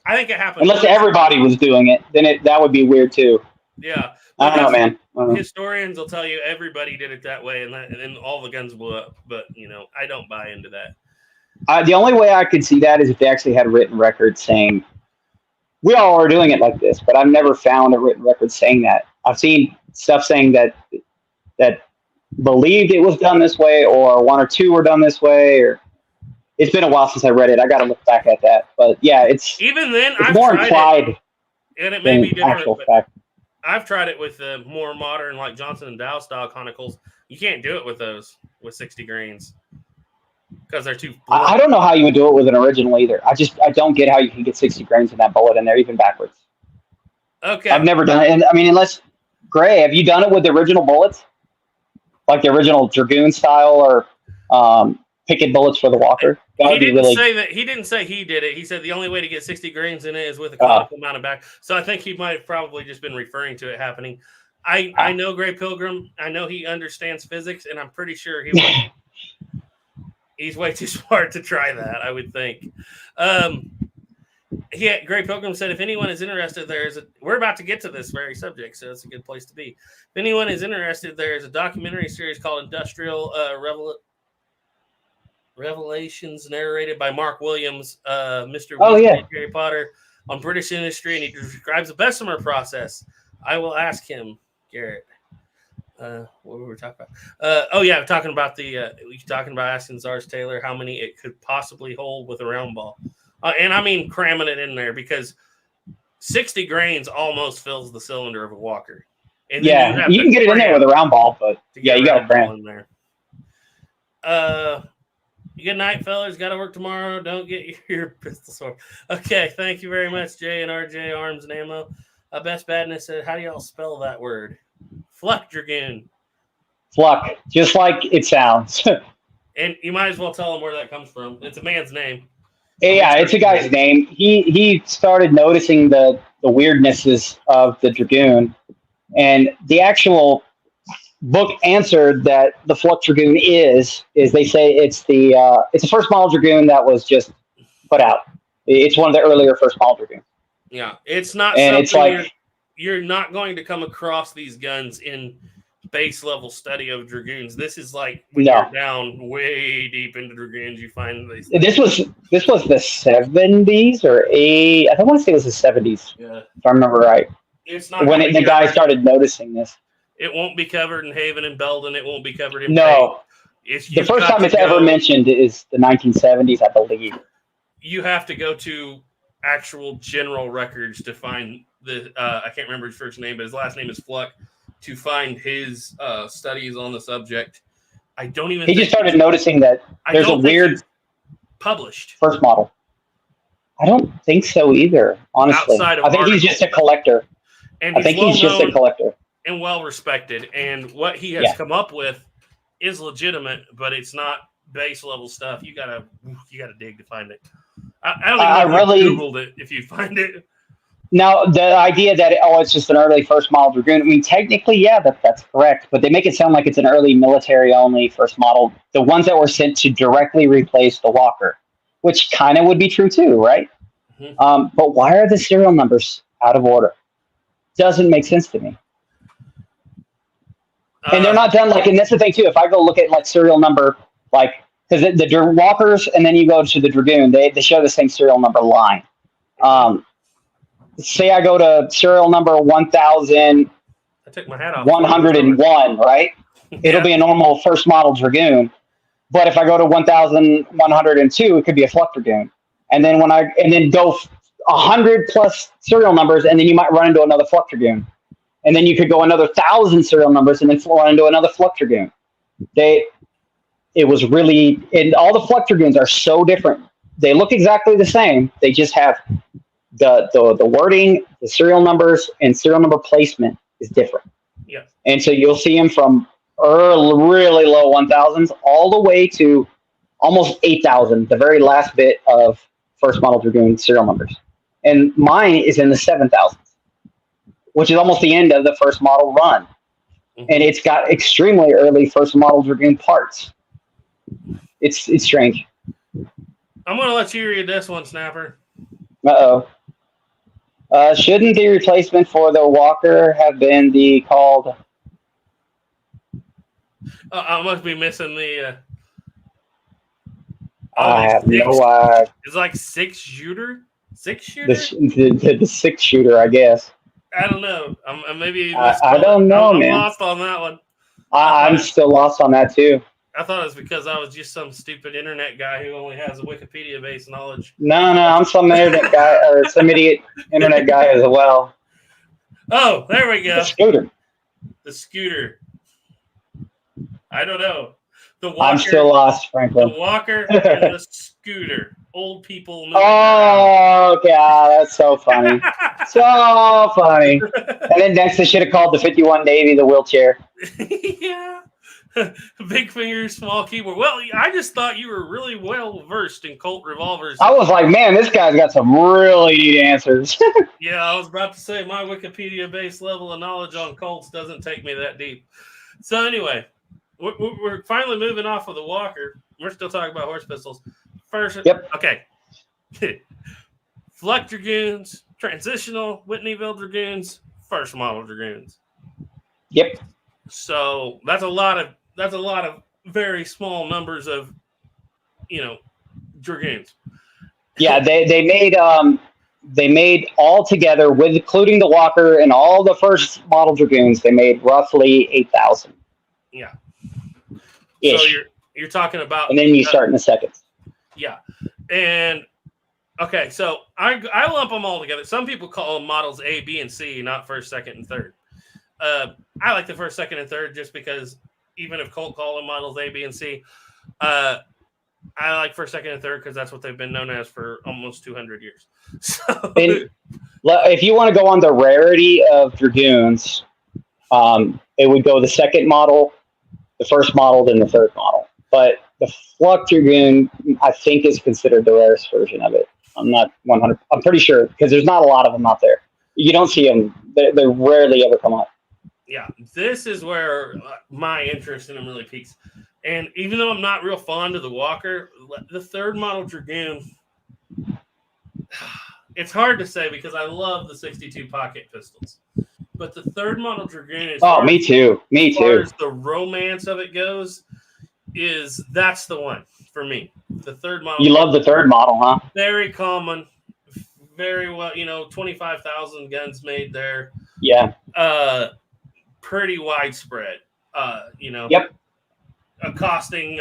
I think it happened. Unless everybody was doing it, then that would be weird too. Yeah, I don't know, man. Historians will tell you everybody did it that way, and then all the guns blew up. But I don't buy into that. The only way I could see that is if they actually had a written record saying we all are doing it like this. But I've never found a written record saying that. I've seen stuff saying that believed it was done this way, or 1 or 2 were done this way, or it's been a while since I read it. I got to look back at that. But yeah, it's even then it's more implied, and it may be different. Actual fact. I've tried it with the more modern, like Johnson and Dow style conicals. You can't do it with those with 60 grains because they're too. I don't know how you would do it with an original either. I don't get how you can get 60 grains in that bullet in there, even backwards. Okay, I've never done it, and I mean, unless Gray, have you done it with the original bullets? Like the original Dragoon style or picket bullets for the Walker. That He would be didn't really. say that. He didn't say he did it. He said the only way to get 60 grains in it is with a conical amount of back. So I think he might have probably just been referring to it happening. I know Gray Pilgrim. I know he understands physics, and I'm pretty sure he's way too smart to try that, I would think. Gray Pilgrim said, if anyone is interested, we're about to get to this very subject, so it's a good place to be. If anyone is interested, there's a documentary series called Industrial Revelations, narrated by Mark Williams, Mr. Harry Potter, on British industry, and he describes the Bessemer process. I will ask him, Garrett. What were we talking about? Talking about asking Zars Taylor how many it could possibly hold with a round ball. And I mean cramming it in there, because 60 grains almost fills the cylinder of a Walker. And yeah, you can get it in there with a round ball, but yeah, you got to cram in there. Good night, fellas. Got to work tomorrow. Don't get your pistol sore. Okay, thank you very much, Jay and RJ Arms and Ammo. Best Badness said, how do y'all spell that word? Fluck Dragoon. Fluck, just like it sounds. And you might as well tell them where that comes from. It's a man's name. Yeah, it's a guy's name. He started noticing the weirdnesses of the Dragoon, and the actual book answered that the Fluck Dragoon is they say it's the first model Dragoon that was just put out. It's one of the earlier first model Dragoons. Yeah, it's not. And it's like you're not going to come across these guns in base level study of Dragoons. This is like when you're down way deep into Dragoons, you find these. This was the 70s or I don't want to say it was the 70s. Yeah, if I remember right. It's not when the guy started noticing this. It won't be covered in Haven and Belden. It won't be covered in. No, the first time it's ever mentioned is the 1970s, I believe. You have to go to actual general records to find I can't remember his first name, but his last name is Fluck, to find his studies on the subject. I don't even. He just started noticing that there's a weird published first model. I don't think so either, honestly. I think he's just a collector. And I think he's just a collector. And well respected. And what he has come up with is legitimate, but it's not base level stuff. You gotta dig to find it. I don't even know if you Googled it if you find it. Now, the idea that it's just an early first model Dragoon, I mean, technically, that's correct, but they make it sound like it's an early military-only first model, the ones that were sent to directly replace the Walker, which kind of would be true too, right? Mm-hmm. But why are the serial numbers out of order? Doesn't make sense to me. And they're not done, and that's the thing too, if I go look at, serial number, because the Walkers, and then you go to the Dragoon, they show the same serial number line. Say I go to serial number 1,000. I took my hat off. 101, right? It'll be a normal first model Dragoon. But if I go to 1,102, it could be a Fluck Dragoon. And then then go 100 plus serial numbers, and then you might run into another Fluck Dragoon. And then you could go another 1,000 serial numbers, and then run into another Fluck Dragoon. It was really, and all the Fluck Dragoons are so different. They look exactly the same. They just have the wording, the serial numbers, and serial number placement is different. Yeah. And so you'll see them from really low 1,000s all the way to almost 8,000, the very last bit of first model Dragoon serial numbers. And mine is in the 7,000s, which is almost the end of the first model run. Mm-hmm. And it's got extremely early first model Dragoon parts. It's strange. I'm going to let you read this one, Snapper. Uh-oh. Shouldn't the replacement for the Walker have been called? I must be missing the. I have no idea. It's like 6-shooter? 6-shooter? The 6-shooter, I guess. I don't know. Maybe I don't know, man. I'm lost on that one. I'm still lost on that too. I thought it was because I was just some stupid internet guy who only has a Wikipedia-based knowledge. No, I'm some internet guy or some idiot internet guy as well. Oh, there we go. The scooter. I don't know. The Walker, I'm still lost, Franklin. The Walker and the scooter. Old people. Oh, God, that's so funny. So funny. And then next they should have called the 51 Navy the wheelchair. Yeah. Big finger, small keyboard. Well, I just thought you were really well versed in Colt revolvers. I was like, man, this guy's got some really neat answers. Yeah, I was about to say my Wikipedia-based level of knowledge on Colts doesn't take me that deep. So anyway, we're finally moving off of the Walker. We're still talking about horse pistols. First, Yep. Okay. Fluck Dragoons, transitional Whitneyville Dragoons, first model Dragoons. Yep. So that's a lot of very small numbers of, Dragoons. Yeah, they made all together, with including the Walker and all the first model Dragoons, they made roughly 8,000. Yeah. Ish. So you're talking about, and then you start in the seconds. Yeah, and okay, so I lump them all together. Some people call them models A, B, and C, not first, second, and third. I like the first, second, and third just because even if Colt call them models A, B, and C, I like first, second, and third because that's what they've been known as for almost 200 years. So, And if you want to go on the rarity of Dragoons, it would go the second model, the first model, then the third model. But the Fluck Dragoon, I think, is considered the rarest version of it. I'm not 100. I'm pretty sure because there's not a lot of them out there. You don't see them. They rarely ever come up. yeah, this is where my interest in them really peaks. And even though I'm not real fond of the Walker, the third model Dragoon, it's hard to say because I love the 62 pocket pistols. But the third model Dragoon is Me too. Me as far too. as the romance of it goes, that's the one for me. The third model. You love the third model, huh? Very common, very well, 25,000 guns made there. Yeah. Pretty widespread. Yep. Costing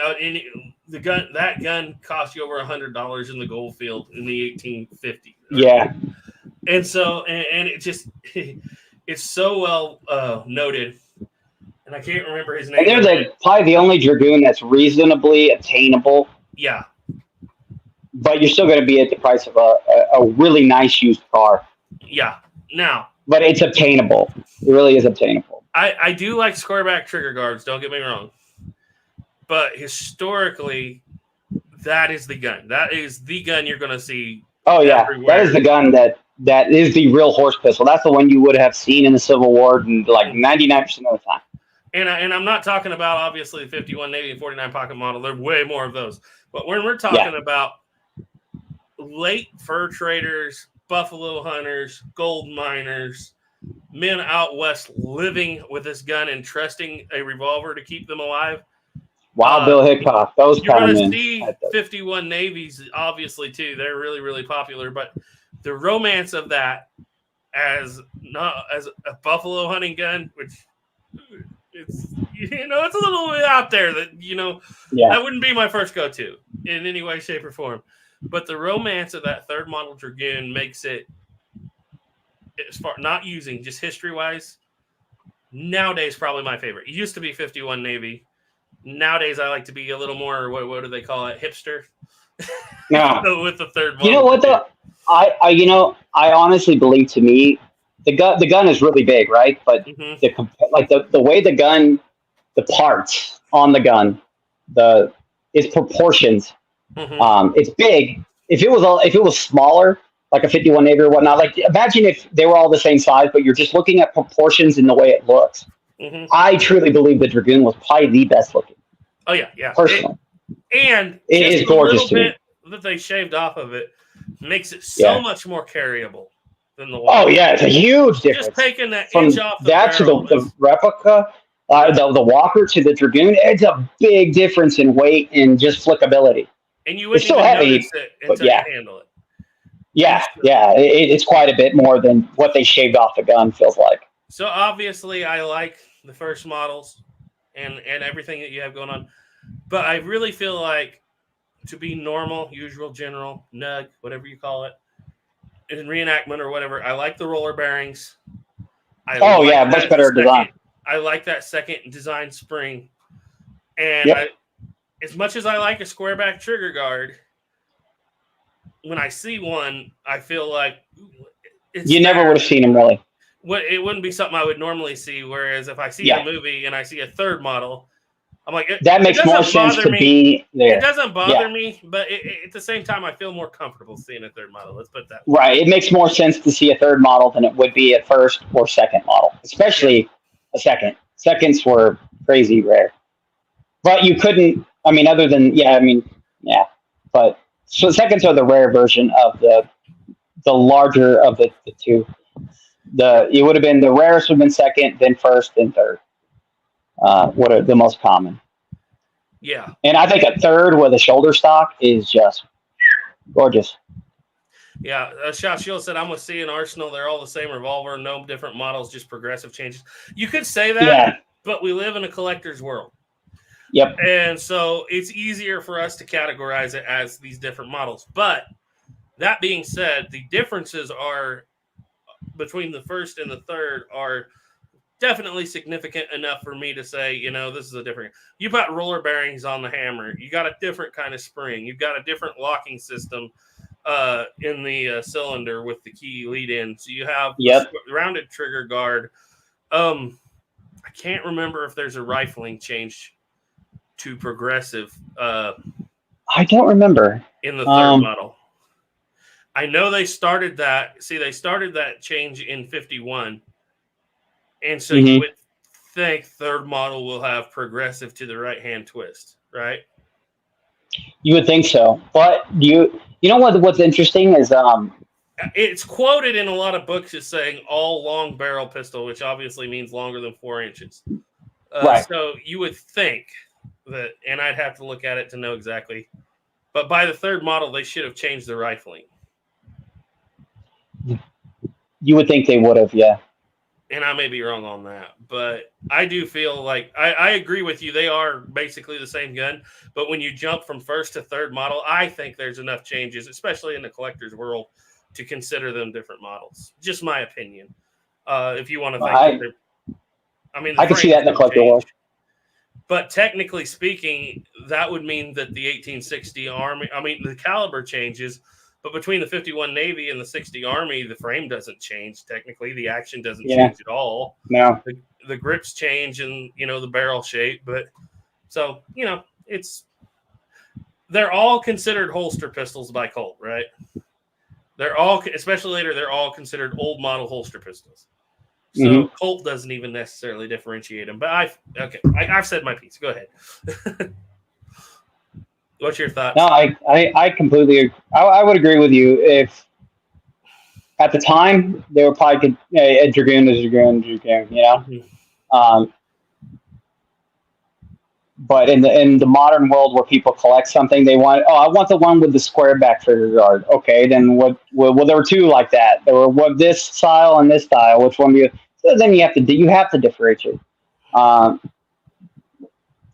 that gun cost you over $100 in the gold field in the 1850s. Yeah. And so, and it just, it's so well noted. And I can't remember his name. And they're probably the only Dragoon that's reasonably attainable. Yeah. But you're still going to be at the price of a really nice used car. Yeah. Now. But it's obtainable. It really is obtainable. I do like squareback trigger guards, don't get me wrong. But historically, that is the gun. That is the gun you're going to see. Oh, yeah. Everywhere. That is the gun that is the real horse pistol. That's the one you would have seen in the Civil War and like 99% of the time. And I'm not talking about, obviously, the 51 Navy and 49 pocket model. There are way more of those. But when we're talking about late fur traders, buffalo hunters, gold miners, men out west living with this gun and trusting a revolver to keep them alive. Wild Bill Hickok, those You're kind of going to men. see 51 Navies, obviously, too. They're really, really popular. But the romance of that as a buffalo hunting gun, which it's a little bit out there that, that wouldn't be my first go-to in any way, shape, or form. But the romance of that third model Dragoon makes it, as far not using, just history-wise, nowadays probably my favorite. It used to be 51 Navy. Nowadays, I like to be a little more, what do they call it, hipster? Yeah. With the third model. You know what, though? I honestly believe, to me, the gun is really big, right? But the way the gun, the parts on the gun, its proportions. It's big. If it was smaller, like a 51 Navy or whatnot, like imagine if they were all the same size, but you're just looking at proportions in the way it looks. I truly believe the Dragoon was probably the best looking. Oh yeah. Personally, it is gorgeous to me. That they shaved off of it makes it so much more carryable than the Walker. Oh yeah, it's a huge difference. Just taking that from inch off the that to the replica, the Walker to the Dragoon, it's a big difference in weight and just flickability. And you wouldn't even notice it until you handle it. Yeah, it's quite a bit more than what they shaved off the gun feels like. So obviously, I like the first models and everything that you have going on, but I really feel like to be normal, usual, general, nug, whatever you call it, in reenactment or whatever, I like the roller bearings. Much better design. I like that second design spring, and as much as I like a squareback trigger guard, when I see one, I feel like you never would have seen them really. It wouldn't be something I would normally see. Whereas if I see a movie and I see a third model, I'm like, that makes more sense to be there. It doesn't bother me, but at the same time, I feel more comfortable seeing a third model. Let's put it that way. Right. It makes more sense to see a third model than it would be a first or second model, especially a second. Seconds were crazy rare. But you couldn't, I mean, other than, but so seconds are the rare version of the larger of the two. It would have been, the rarest would have been second, then first, then third. What are the most common? Yeah. And I think a third with a shoulder stock is just gorgeous. Yeah. Shot Shield said, I'm with C and Arsenal. They're all the same revolver, no different models, just progressive changes. You could say that, but we live in a collector's world. Yep. And so it's easier for us to categorize it as these different models. But that being said, the differences are between the first and the third are definitely significant enough for me to say, this is a different. You put roller bearings on the hammer. You got a different kind of spring. You've got a different locking system in the cylinder with the key lead in. So you have rounded trigger guard. I can't remember if there's a rifling change to progressive. I don't remember in the third model. I know they started that. See, they started that change in 51. And so you would think third model will have progressive to the right-hand twist, right? You would think so. But you know what's interesting is it's quoted in a lot of books as saying all long barrel pistol, which obviously means longer than 4 inches. Right. So you would think that, and I'd have to look at it to know exactly, but by the third model, they should have changed the rifling. You would think they would have, yeah. And I may be wrong on that, but I do feel like I agree with you. They are basically the same gun, but when you jump from first to third model, I think there's enough changes, especially in the collector's world, to consider them different models. Just my opinion. If you want to think that they're, I can see that in the collector world. But technically speaking, that would mean that the 1860 Army, the caliber changes. But between the 51 Navy and the 60 Army, the frame doesn't change. Technically, the action doesn't change at all. No. The grips change and, the barrel shape. But so, they're all considered holster pistols by Colt, right? They're all, especially later, they're all considered old model holster pistols. So Colt doesn't even necessarily differentiate them. But I've said my piece. Go ahead. What's your thoughts? No, I completely. I would agree with you. If at the time they were probably a Dragoon is a Dragoon, But in the modern world where people collect something, they want. Oh, I want the one with the square back trigger guard. Okay, then what? Well, there were two like that. There were this style and this style. Which one do you? So then you have to differentiate.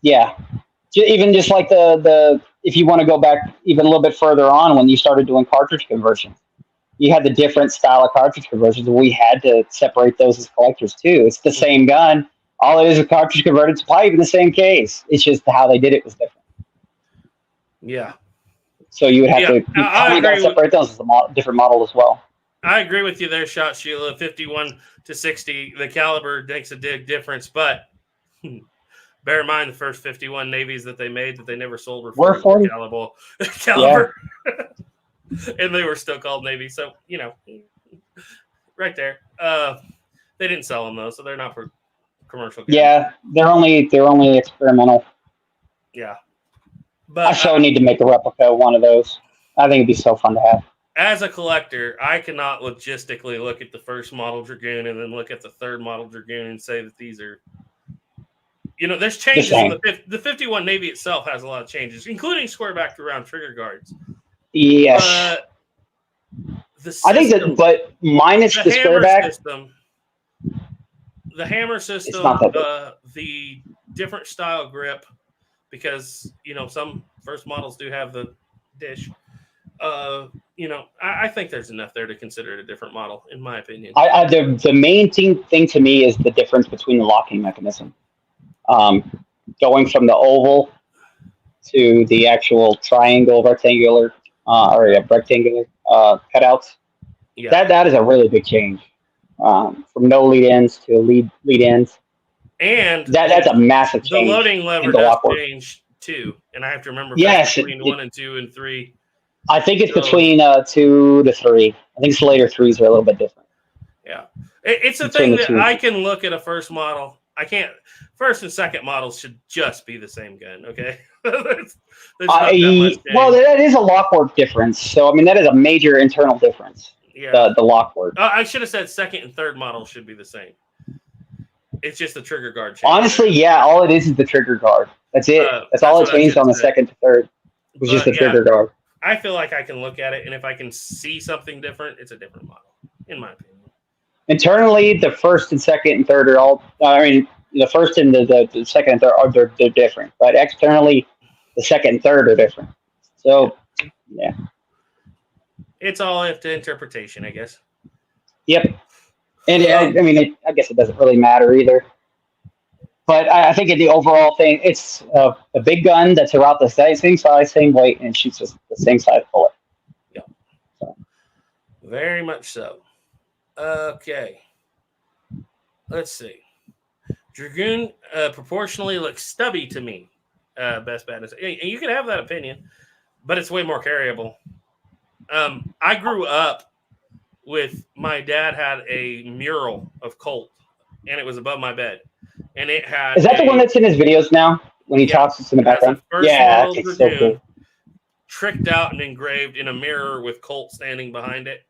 Yeah, even just like the if you want to go back even a little bit further on when you started doing cartridge conversions, you had the different style of cartridge conversions. We had to separate those as collectors too. It's the same gun. All it is a cartridge converted. It's probably even the same case. It's just how they did it was different. Yeah. So you would have to separate those as a different model as well. I agree with you there, Shot Sheila. 51 to 60, the caliber makes a big difference, but bear in mind the first 51 Navies that they made that they never sold were 40 caliber. Yeah. And they were still called Navy. So, right there. They didn't sell them though, so they're not for commercial guns. Yeah, they're only experimental. Yeah. But I so need to make a replica of one of those. I think it'd be so fun to have. As a collector, I cannot logistically look at the first model Dragoon and then look at the third model Dragoon and say that these are, there's changes in the 51 Navy itself has a lot of changes, including square back to round trigger guards. Yes. I think that, but minus the square back system, the hammer system, the different style grip, because some first models do have the dish. I think there's enough there to consider it a different model, in my opinion. The main thing to me is the difference between the locking mechanism. Going from the oval to the actual triangle, rectangular, rectangular cutouts. Yeah. That is a really big change. From no lead ends to lead ends. And that's a massive the change. loading lever in the does lockwork. change too, and I have to remember Yes, between 1 and 2 and 3. I think it's between 2 to 3. I think the later 3s are a little bit different. Yeah, it's a Between thing the that two. I can look at a first model. I can't. First and second models should just be the same gun. Okay. There's not that much change. Well, that is a lockwork difference. So I mean, that is a major internal difference. Yeah. The lockwork. I should have said second and third models should be the same. It's just the trigger guard change. Honestly, yeah, all it is the trigger guard. That's it. That's all it changed on the second to third. It was just the trigger guard. I feel like I can look at it, and if I can see something different, it's a different model, in my opinion. Internally, the first and second and third are all. I mean, the first and the second and third are they're different, but externally, the second and third are different. So, yeah. It's all up to interpretation, I guess. Yep. And I mean, I guess it doesn't really matter either. But I think in the overall thing, it's a big gun that's about the same size, same weight, and shoots the same size bullet. Yeah. So. Very much so. Okay. Let's see. Dragoon proportionally looks stubby to me. Best badness. And you can have that opinion, but it's way more carryable. I grew up with my dad had a mural of Colt, and it was above my bed. And it had. Is that the one that's in his videos now? When he talks, it's in the background. Yeah, it's so cool. Tricked out and engraved in a mirror with Colt standing behind it.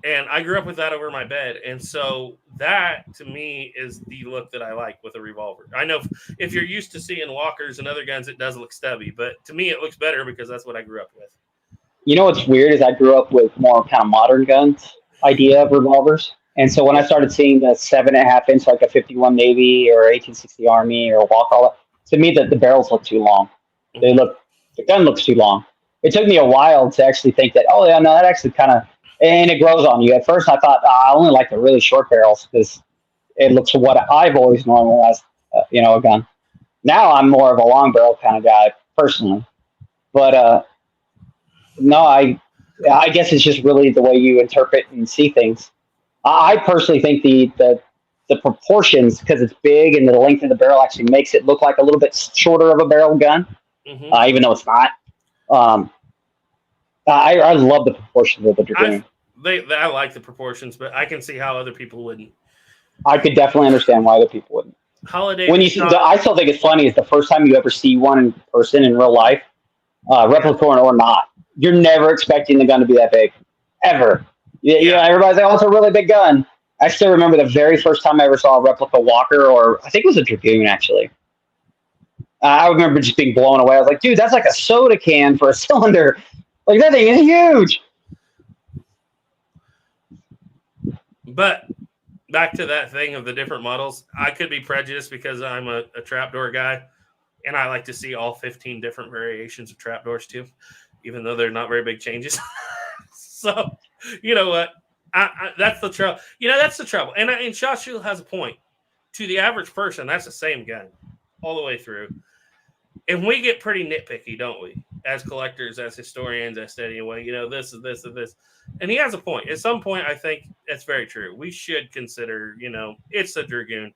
And I grew up with that over my bed. And so that, to me, is the look that I like with a revolver. I know if you're used to seeing Walkers and other guns, it does look stubby. But to me, it looks better because that's what I grew up with. You know what's weird is I grew up with more kind of modern guns idea of revolvers. And so when I started seeing the 7.5 inch, like a 51 Navy or 1860 Army or Walker, all that, to me, the barrels look too long. The gun looks too long. It took me a while to actually think that, oh, yeah, no, that actually kind of, and it grows on you. At first, I thought, I only like the really short barrels because it looks what I've always normalized, a gun. Now I'm more of a long barrel kind of guy, personally. But, no, I guess it's just really the way you interpret and see things. I personally think the proportions, because it's big and the length of the barrel actually makes it look like a little bit shorter of a barrel gun, even though it's not. I love the proportions of the Dragoon. I like the proportions, but I can see how other people wouldn't. I could definitely understand why other people wouldn't. Holiday. When I still think it's funny is the first time you ever see one in person in real life, replica or not. You're never expecting the gun to be that big, ever. Yeah, everybody's like, oh, it's a really big gun. I still remember the very first time I ever saw a replica Walker, or I think it was a Dragoon, actually. I remember just being blown away. I was like, dude, that's like a soda can for a cylinder. Like, that thing is huge. But back to that thing of the different models, I could be prejudiced because I'm a trapdoor guy, and I like to see all 15 different variations of trapdoors too, even though they're not very big changes. So, you know what? That's the trouble. That's the trouble. And Shot Shield has a point. To the average person, that's the same gun all the way through. And we get pretty nitpicky, don't we? As collectors, as historians, as anyway, this is this and this. And he has a point. At some point, I think that's very true. We should consider, it's a Dragoon.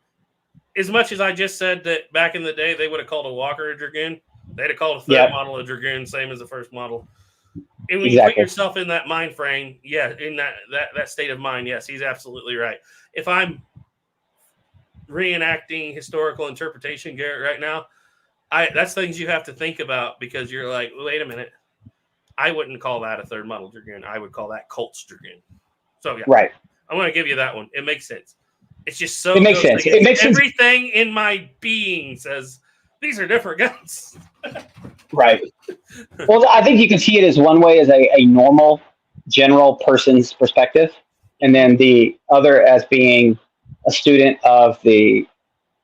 As much as I just said that back in the day, they would have called a Walker a Dragoon. They'd have called a third model a Dragoon, same as the first model. And when you put yourself in that mind frame, in that state of mind, yes, he's absolutely right. If I'm reenacting historical interpretation, Garrett, right now, that's things you have to think about because you're like, wait a minute, I wouldn't call that a third model Dragoon. I would call that Colt's Dragoon. So right. I'm going to give you that one. It makes sense. It's just so. It makes sense. It makes everything in my being says these are different guns. Right. Well, I think you can see it as one way as a normal, general person's perspective, and then the other as being a student of and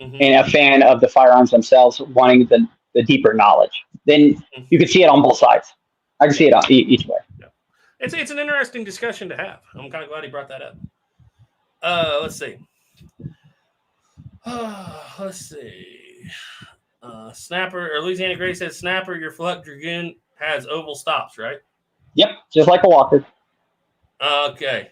a fan of the firearms themselves, wanting the deeper knowledge. Then you can see it on both sides. I can see it on each way. Yeah. It's an interesting discussion to have. I'm kind of glad he brought that up. Let's see. Snapper or Louisiana Gray says Snapper, your Fluck Dragoon has oval stops, right? Yep, just like a Walker. Okay.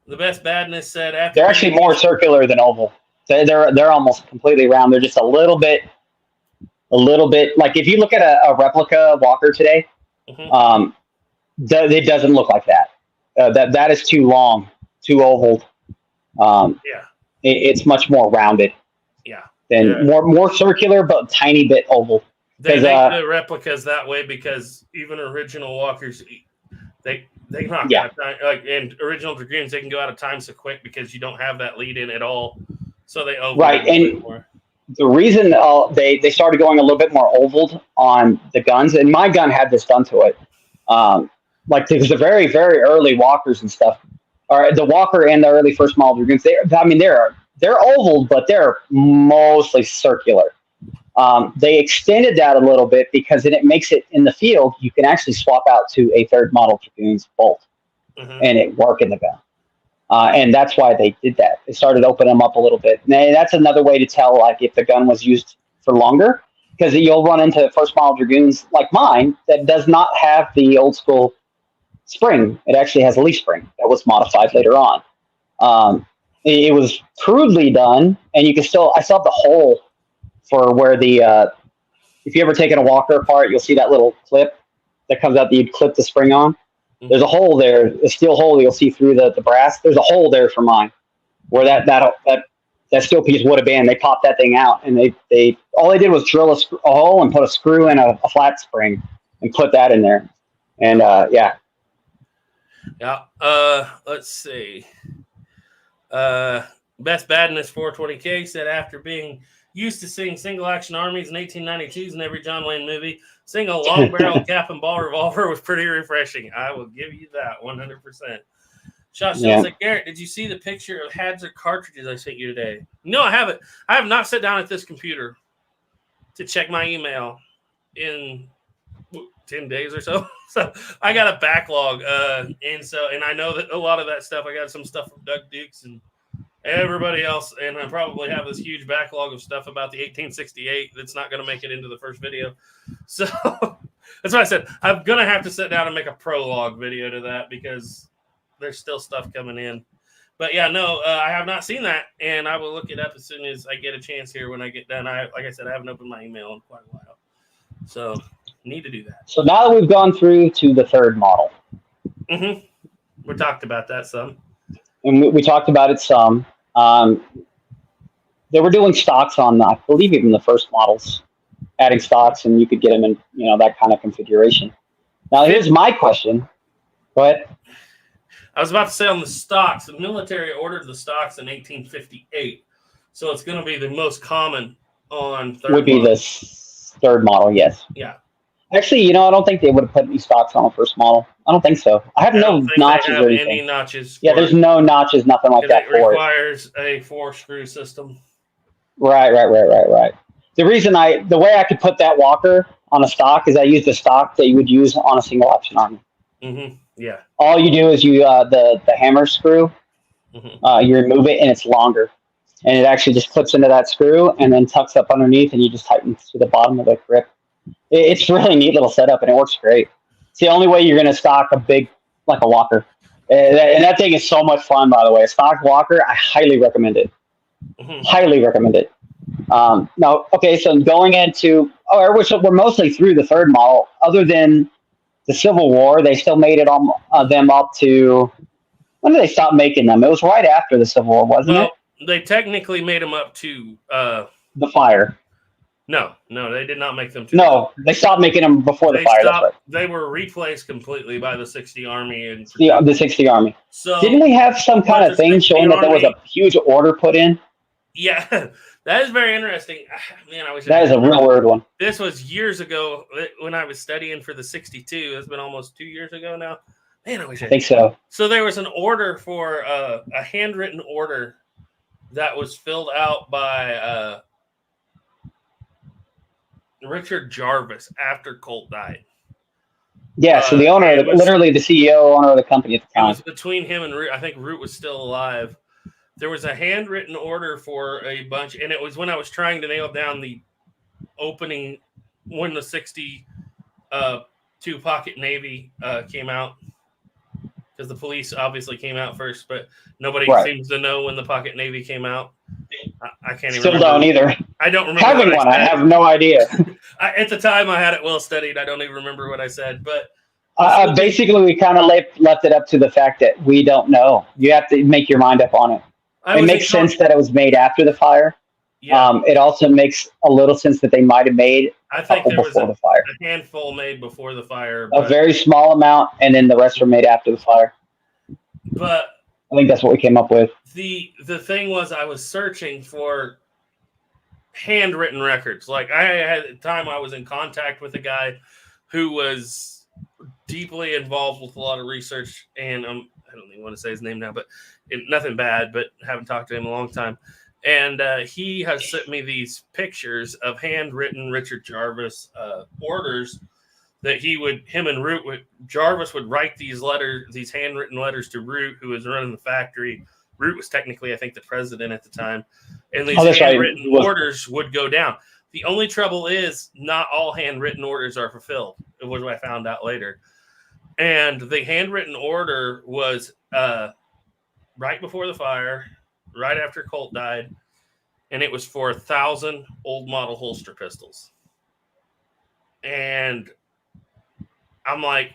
The best badness said after they're actually more circular than oval. They're almost completely round. They're just a little bit like if you look at a replica Walker today, Mhm. it doesn't look like that. That is too long, too oval. Yeah. It's much more rounded Yeah. than more circular, but tiny bit oval. They 'Cause, make the replicas that way because even original Walkers, they knock Yeah. out of time. Like and original Dragoons, they can go out of time so quick because you don't have that lead in at all. So they oval Right, a little bit and more. the reason they started going a little bit more oval on the guns, and my gun had this done to it. Like the very, very early Walkers and stuff, or the Walker and the early first model Dragoons, they're oval, but they're mostly circular. They extended that a little bit because then it makes it in the field. You can actually swap out to a third model Dragoon's bolt, and it work in the gun. And that's why they did that. They started opening them up a little bit. And that's another way to tell like if the gun was used for longer, because you'll run into first model Dragoons like mine that does not have the old school spring. It actually has a leaf spring that was modified later on. It was crudely done, and you can still. I still have the hole for where the. If you ever taken a Walker apart, you'll see that little clip that comes out that you'd clip the spring on. There's a hole there, a steel hole you'll see through the brass. There's a hole there for mine, where that steel piece would have been. They popped that thing out, and they all they did was drill a hole and put a screw in a flat spring and put that in there, and yeah. Let's see. Best Badness 420K said after being used to seeing single action armies in 1892s in every John Wayne movie, seeing a long barrel cap and ball revolver was pretty refreshing. I will give you that 100%. Shot said, Garrett, did you see the picture of Hadzer cartridges I sent you today? No, I haven't. I have not sat down at this computer to check my email in 10 days or so. So I got a backlog. And I know that a lot of that stuff, I got some stuff from Doug Dukes and everybody else, and I probably have this huge backlog of stuff about the 1868 that's not going to make it into the first video. So that's why I said I'm going to have to sit down and make a prologue video to that because there's still stuff coming in. But yeah, no, I have not seen that, and I will look it up as soon as I get a chance here when I get done. Like I said, I haven't opened my email in quite a while, so need to do that. So now that we've gone through to the third model, we talked about that some. and we talked about it some. They were doing stocks on, I believe, even the first models, adding stocks, and you could get them in, that kind of configuration. Now, here's my question. Go ahead. I was about to say on the stocks, the military ordered the stocks in 1858, so it's going to be the most common on third Would be model. this third model, yes. Yeah. Actually, I don't think they would have put any stocks on the first model. I don't think so. I have no notches or anything. Any notches. Yeah, there's no notches, nothing like that it for it. requires a 4-screw system. Right. The way I could put that Walker on a stock is I used a stock that you would use on a single option army. Yeah. All you do is you the hammer screw, you remove it and it's longer, and it actually just clips into that screw and then tucks up underneath, and you just tighten to the bottom of the grip. It's a really neat little setup, and it works great. It's the only way you're going to stock a big, like a Walker. And that thing is so much fun, by the way. A stock Walker, I highly recommend it. Highly recommend it. Now, okay, so going into, we're mostly through the third model. Other than the Civil War, they still made it on them up to, when did they stop making them? It was right after the Civil War, wasn't it? They technically made them up to the fire. No, they did not make them. No, they stopped making them before the fire. That's right. They were replaced completely by the 60 Army and the 60 Army. So didn't we have some kind of thing showing that there was a huge order put in? Yeah, that is very interesting. Man, I wish that is a real weird one. This was years ago when I was studying for the 62. It's been almost 2 years ago now. Man, I think so. So there was an order for a handwritten order that was filled out by Richard Jarvis after Colt died. Yeah, so the owner, literally the CEO, owner of the company at the time. It was between him and Root. I think Root was still alive. There was a handwritten order for a bunch, and it was when I was trying to nail down the opening when the 62 Pocket Navy came out, because the police obviously came out first, but nobody seems to know when the Pocket Navy came out. I can't even Still remember. don't either. I don't remember. Having one, I have no idea. At the time, I had it well studied. I don't even remember what I said, but Basically, we kind of left it up to the fact that we don't know. You have to make your mind up on it. It makes sense that it was made after the fire. Yeah. It also makes a little sense that they might have made I think there was before the fire. a handful made before the fire. A very small amount, and then the rest were made after the fire. But I think that's what we came up with. the thing was, I was searching for handwritten records. Like I had at the time, I was in contact with a guy who was deeply involved with a lot of research, and I don't even want to say his name now, but nothing bad, but haven't talked to him in a long time. And he has sent me these pictures of handwritten Richard Jarvis orders that him and Root Jarvis would write these letters, these handwritten letters to Root, who was running the factory. Root was technically, I think, the president at the time. And these handwritten orders would go down. The only trouble is not all handwritten orders are fulfilled. It was what I found out later. And the handwritten order was right before the fire, right after Colt died, and it was for 1,000 old model holster pistols. And I'm like,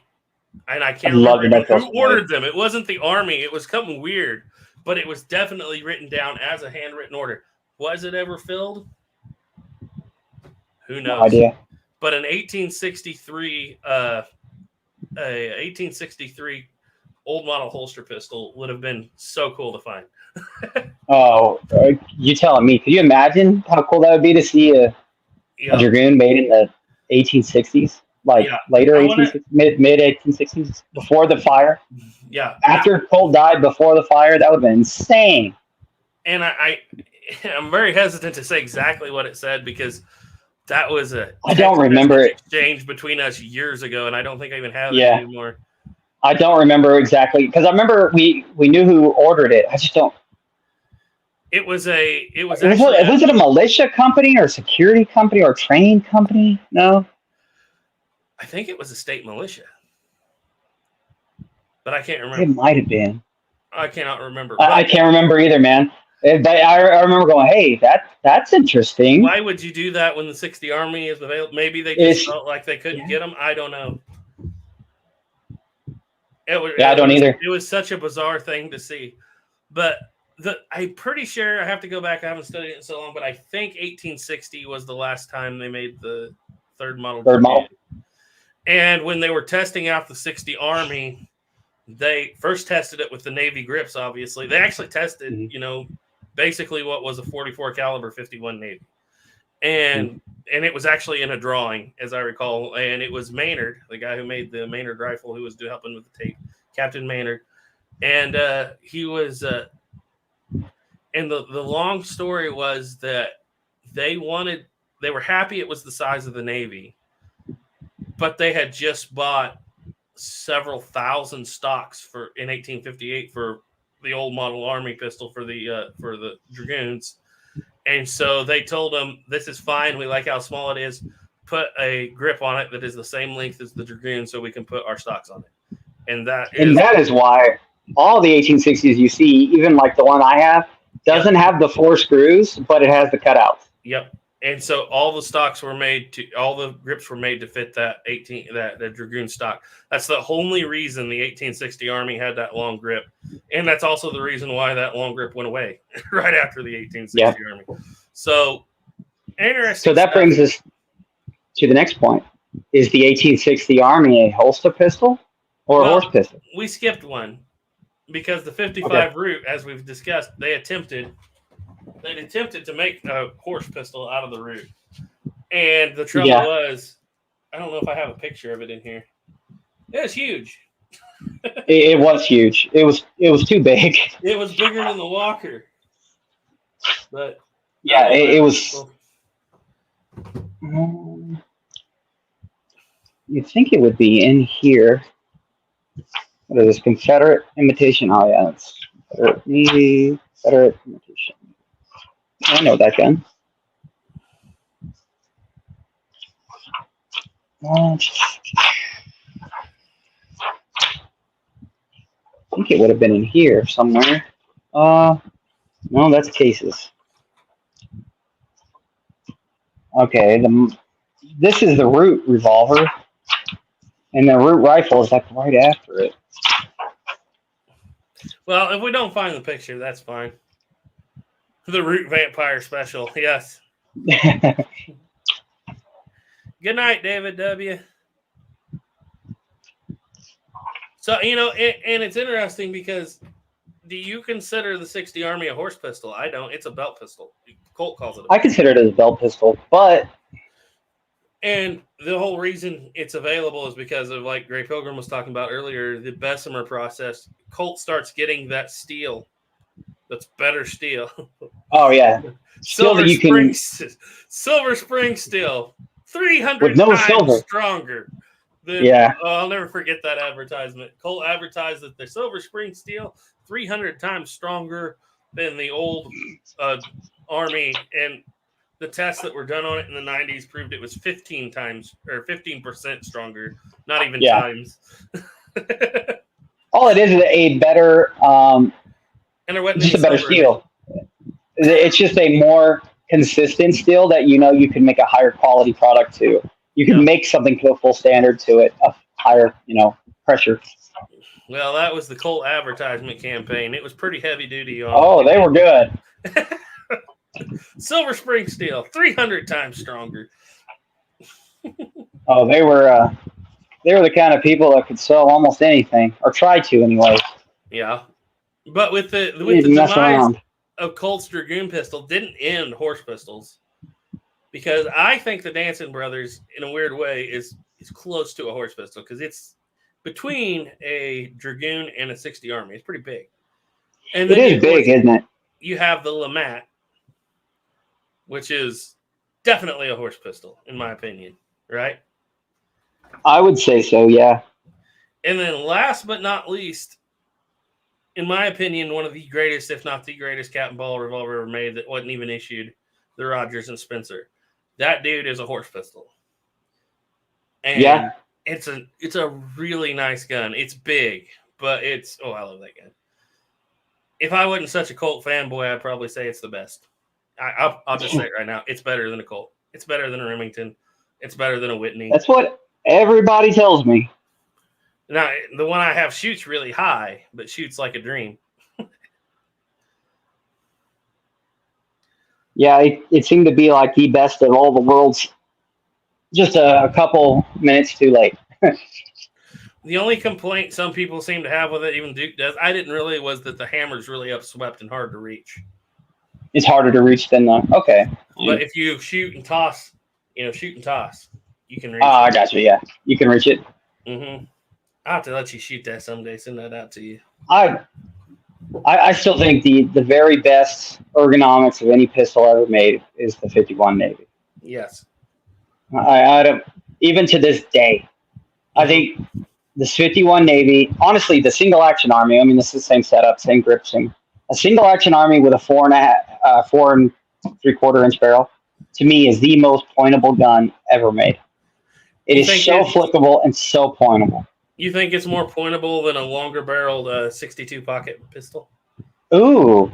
and I can't remember who ordered them. It wasn't the Army. It was something weird, but it was definitely written down as a handwritten order. Was it ever filled? Who knows? No idea. But an 1863 old model holster pistol would have been so cool to find. Oh, you telling me? Could you imagine how cool that would be to see a Dragoon made in the 1860s, later 1860s, mid 1860s, before the fire? Yeah. After Colt died, before the fire, that would have been insane. And I'm very hesitant to say exactly what it said because that was I don't remember it. Exchange between us years ago, and I don't think I even have it anymore. I don't remember exactly because I remember we knew who ordered it. I just don't. Was it a militia company or a security company or a training company? No. I think it was a state militia, but I can't remember. It might have been. I cannot remember. I can't remember either, man. But I remember going, "Hey, that's interesting." Why would you do that when the 60 Army is available? Maybe they just felt like they couldn't get them. I don't know. I don't either. It was such a bizarre thing to see, but I'm pretty sure I have to go back. I haven't studied it in so long, but I think 1860 was the last time they made the third model. And when they were testing out the 60 Army, they first tested it with the Navy grips. Obviously, they actually tested, basically what was a 44 caliber 51 Navy, and it was actually in a drawing, as I recall, and it was Maynard, the guy who made the Maynard rifle, who was helping with the tape, Captain Maynard, and he was. And the long story was that they were happy it was the size of the Navy, but they had just bought several thousand stocks in 1858 for the old model Army pistol for the Dragoons. And so they told them, this is fine. We like how small it is. Put a grip on it that is the same length as the Dragoon so we can put our stocks on it. And that is why all the 1860s you see, even like the one I have, doesn't have the 4 screws, but it has the cutouts. Yep. And so all the stocks were all the grips were made to fit that Dragoon stock. That's the only reason the 1860 Army had that long grip. And that's also the reason why that long grip went away right after the 1860 Army. So interesting. So that brings us to the next point. Is the 1860 Army a holster pistol or a horse pistol? We skipped one because the 55 Root, as we've discussed, they attempted to make a horse pistol out of the Root. And the trouble was, I don't know if I have a picture of it in here. It was huge. It was huge. It was too big. It was bigger than the Walker. But it was. You'd think it would be in here. What is this? Confederate imitation? Oh yeah, it's Confederate imitation. I know that gun. I think it would have been in here somewhere. No, that's cases. Okay, this is the root revolver, and the root rifle is like right after it. Well, if we don't find the picture, that's fine. The root vampire special, yes. Good night, David W. So, you know, and it's interesting because do you consider the 60 Army a horse pistol? I don't. It's a belt pistol. Colt calls it a belt. I consider it as a belt pistol, but... And the whole reason it's available is because of, like Gray Pilgrim was talking about earlier, the Bessemer process. Colt starts getting that steel that's better steel. Oh, yeah. Steel that you can... Silver Spring steel. 300 with no times silver. Stronger. I'll never forget that advertisement. Colt advertised that the Silver Spring steel 300 times stronger than the old Army, and the tests that were done on it in the 90s proved it was 15% stronger, not even times. All it is a better, and there wasn't just a better silver. steel. It's just a more consistent steel that you can make a higher quality product to. You can make something to a full standard to it, a higher, pressure. Well, that was the Colt advertisement campaign. It was pretty heavy duty. They were good. Silver Spring steel, 300 times stronger. They were the kind of people that could sell almost anything, or try to anyway. Yeah, but with the demise of Colt's Dragoon pistol didn't end horse pistols, because I think the Danson brothers, in a weird way, is close to a horse pistol because it's between a Dragoon and a 60 Army. It's pretty big. And it is big, isn't it? You have the Lamat, which is definitely a horse pistol, in my opinion, right? I would say so, yeah. And then last but not least, in my opinion, one of the greatest, if not the greatest, cap and ball revolver ever made that wasn't even issued, the Rogers and Spencer. That dude is a horse pistol. And it's a really nice gun. It's big, but I love that gun. If I wasn't such a Colt fanboy, I'd probably say it's the best. I'll just say it right now. It's better than a Colt. It's better than a Remington. It's better than a Whitney. That's what everybody tells me. Now, the one I have shoots really high, but shoots like a dream. Yeah, it seemed to be like the best of all the worlds. Just a couple minutes too late. The only complaint some people seem to have with it, even Duke does, I didn't really, was that the hammer's really upswept and hard to reach. It's harder to reach than the... Okay. But if you shoot and toss, you can reach it. I got you, yeah. You can reach it. Mm-hmm. I'll have to let you shoot that someday, send that out to you. I still think the very best ergonomics of any pistol ever made is the 51 Navy. Yes. I don't, even to this day, I think the 51 Navy, honestly, the single action Army, I mean, this is the same setup, same grip, a single action Army with a 4 3/4 inch barrel, to me, is the most pointable gun ever made. It is so flickable and so pointable. You think it's more pointable than a longer barreled 62 pocket pistol? Ooh.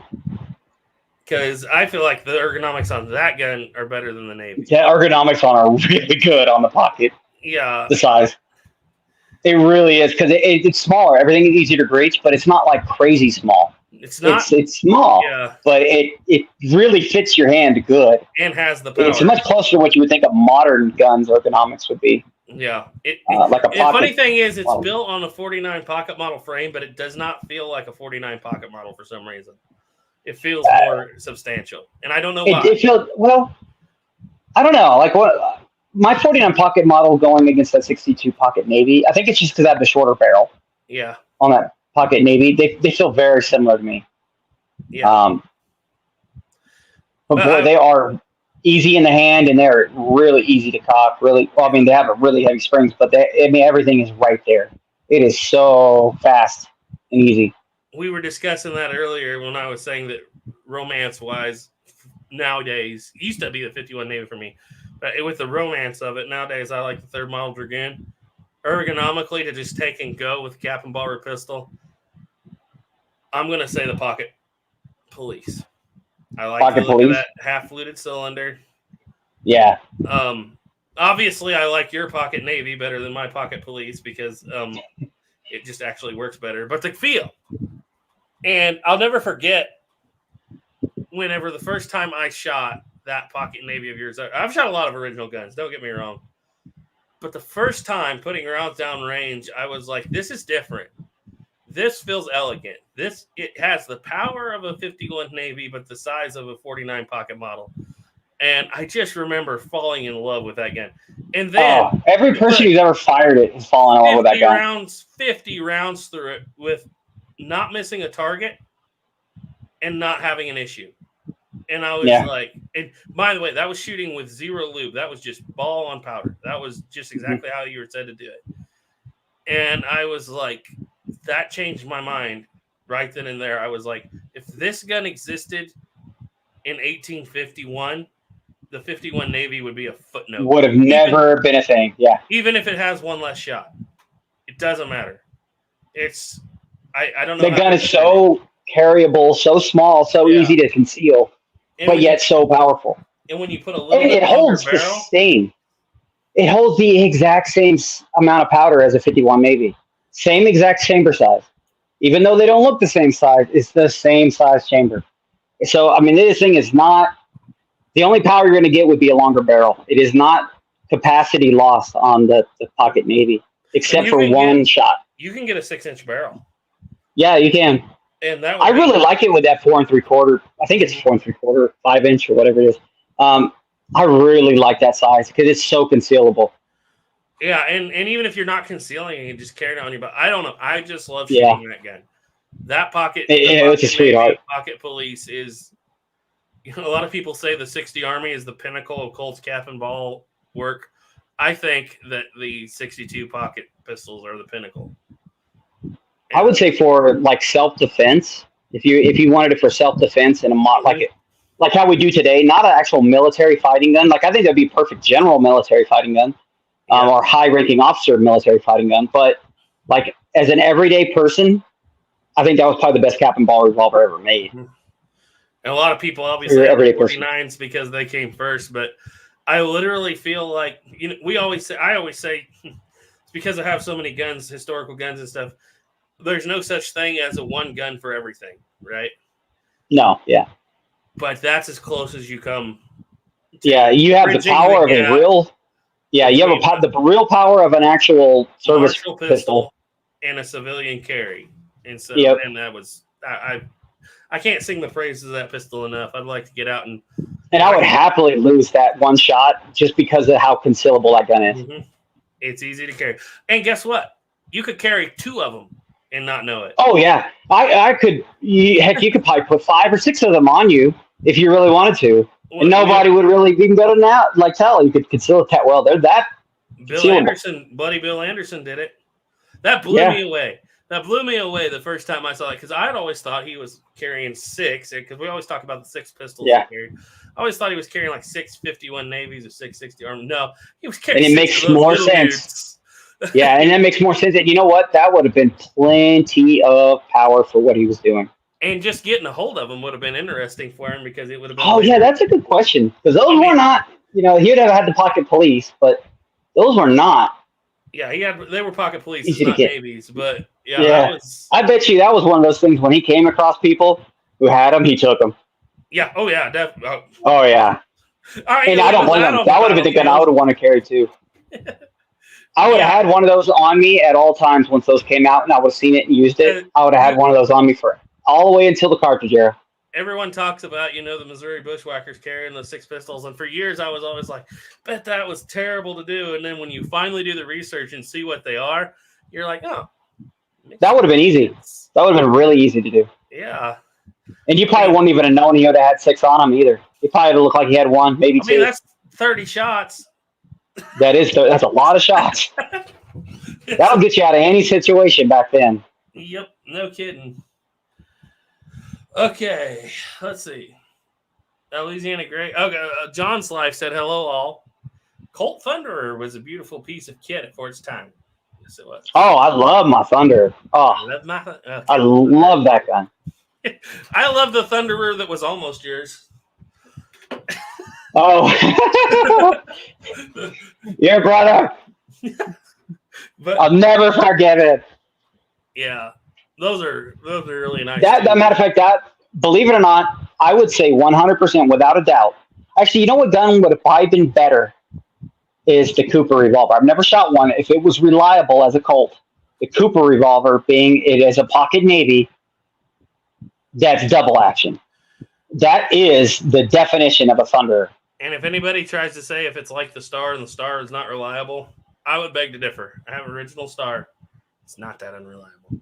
Because I feel like the ergonomics on that gun are better than the Navy. Yeah, ergonomics on are really good on the pocket. Yeah. The size. It really is, because it's smaller. Everything is easier to reach, but it's not like crazy small. It's not. It's small, but it really fits your hand good. And has the power. It's much closer to what you would think of modern guns ergonomics would be. Yeah. Like a pocket. The funny thing is, it's built on a 49 pocket model frame, but it does not feel like a 49 pocket model for some reason. It feels more substantial, and I don't know why. It feels, well, I don't know. Like what my 49 pocket model going against that 62 pocket Navy, I think it's just because I have the shorter barrel. Yeah. On that pocket Navy, they feel very similar to me. Yeah. But boy, they are easy in the hand, and they're really easy to cock. Really, well, I mean, they have a really heavy springs, but everything is right there. It is so fast and easy. We were discussing that earlier when I was saying that romance-wise, nowadays, it used to be the 51 Navy for me, but with the romance of it, nowadays I like the 3rd Model Dragoon. Ergonomically, to just take and go with cap and ball pistol, I'm going to say the Pocket Police. I like Pocket the look police. of that half-fluted cylinder. Yeah. Obviously, I like your pocket navy better than my pocket police because it just actually works better. But the feel, and I'll never forget whenever the first time I shot that pocket navy of yours. I've shot a lot of original guns. Don't get me wrong. But the first time putting rounds down range, I was like, this is different. This feels elegant. It has the power of a 51 Navy, but the size of a 49 pocket model. And I just remember falling in love with that gun. And then every person who's ever fired it has fallen in love with that gun. 50 rounds through it with not missing a target and not having an issue. And I was like, and by the way, that was shooting with zero lube. That was just ball on powder. That was just exactly how you were said to do it. And I was like, that changed my mind right then and there. I was like, if this gun existed in 1851, the 51 Navy would be a footnote. Would have never been a thing. Yeah. Even if it has one less shot, it doesn't matter. I don't know. The gun is so carryable, so small, so easy to conceal. But yet so powerful. And when you put a little bit it holds the barrel, same. It holds the exact same amount of powder as a 51 Navy. Same exact chamber size. Even though they don't look the same size, it's the same size chamber. So, I mean, this thing is not... The only power you're going to get would be a longer barrel. It is not capacity lost on the pocket Navy, except for one shot. You can get a 6-inch barrel. Yeah, you can. And that I really like it with that 4 3/4. I think it's 4 3/4, 5-inch or whatever it is. I really like that size because it's so concealable. Yeah, and even if you're not concealing, you can just carry it on your butt. I don't know. I just love shooting that gun. That pocket, it's a sweetheart. Pocket police is. You know, a lot of people say the 60 Army is the pinnacle of Colt's cap and ball work. I think that the 62 pocket pistols are the pinnacle. I would say for like self-defense, if you wanted it for self-defense and a mod like how we do today, not an actual military fighting gun. Like I think that'd be a perfect general military fighting gun, or high-ranking officer military fighting gun. But like as an everyday person, I think that was probably the best cap and ball revolver ever made. And a lot of people obviously have 49s because they came first, but I literally feel like I always say it's because I have so many guns, historical guns and stuff. There's no such thing as a one gun for everything, right? No, yeah. But that's as close as you come. Yeah, you have the power of a real. Yeah, you have the real power of an actual service pistol and a civilian carry, and so and that was I can't sing the praises of that pistol enough. I'd like to get out and I would happily lose that one shot just because of how concealable that gun is. Mm-hmm. It's easy to carry, and guess what? You could carry 2 of them and not know it. Oh yeah, I could. Heck, you could probably put 5 or 6 of them on you if you really wanted to, and nobody would really even go to now. Like tell you could conceal it that well. They're that. Buddy Bill Anderson did it. That blew me away. That blew me away the first time I saw it because I had always thought he was carrying 6 because we always talk about the 6 pistols he carried. I always thought he was carrying like 6 51 Navies or 6 60 Army. No, he was carrying. And it makes more sense. Yeah, and that makes more sense. And you know what? That would have been plenty of power for what he was doing. And just getting a hold of them would have been interesting for him because it would have been. Oh yeah, that's a good question because those were not. He'd have had the pocket police, but those were not. Yeah, they were pocket police, not Navies, but I bet you that was one of those things when he came across people who had them, he took them. Yeah. Oh yeah. Definitely. Oh yeah. And I don't blame him. That would have been the gun I would have wanted to carry too. I would have had one of those on me at all times once those came out, and I would have seen it and used it. I would have had one of those on me for all the way until the cartridge era. Everyone talks about, the Missouri Bushwhackers carrying the 6 pistols, and for years I was always like, bet that was terrible to do. And then when you finally do the research and see what they are, you're like, oh. That would have been easy. That would have been really easy to do. Yeah. And you probably wouldn't even have known he would have had 6 on him either. He probably would have looked like he had 1, maybe 2. That's 30 shots. That's a lot of shots. That'll get you out of any situation back then. Yep, no kidding. Okay, let's see. Louisiana Gray. Okay, John's Life said, hello, all. Colt Thunderer was a beautiful piece of kit for its time. Yes, it was. Oh, I love my Thunder. Oh, I love that gun. I love the Thunderer that was almost yours. Oh, your brother. But I'll never forget it. yeah, those are really nice. That matter of fact, that believe it or not, I would say 100% without a doubt. Actually, you know what gun would have probably been better is the Cooper revolver. I've never shot one. If it was reliable as a Colt, the Cooper revolver being it as a pocket navy, that's double action. That is the definition of a Thunderer. And if anybody tries to say if it's like the Star and the Star is not reliable, I would beg to differ. I have an original Star. It's not that unreliable.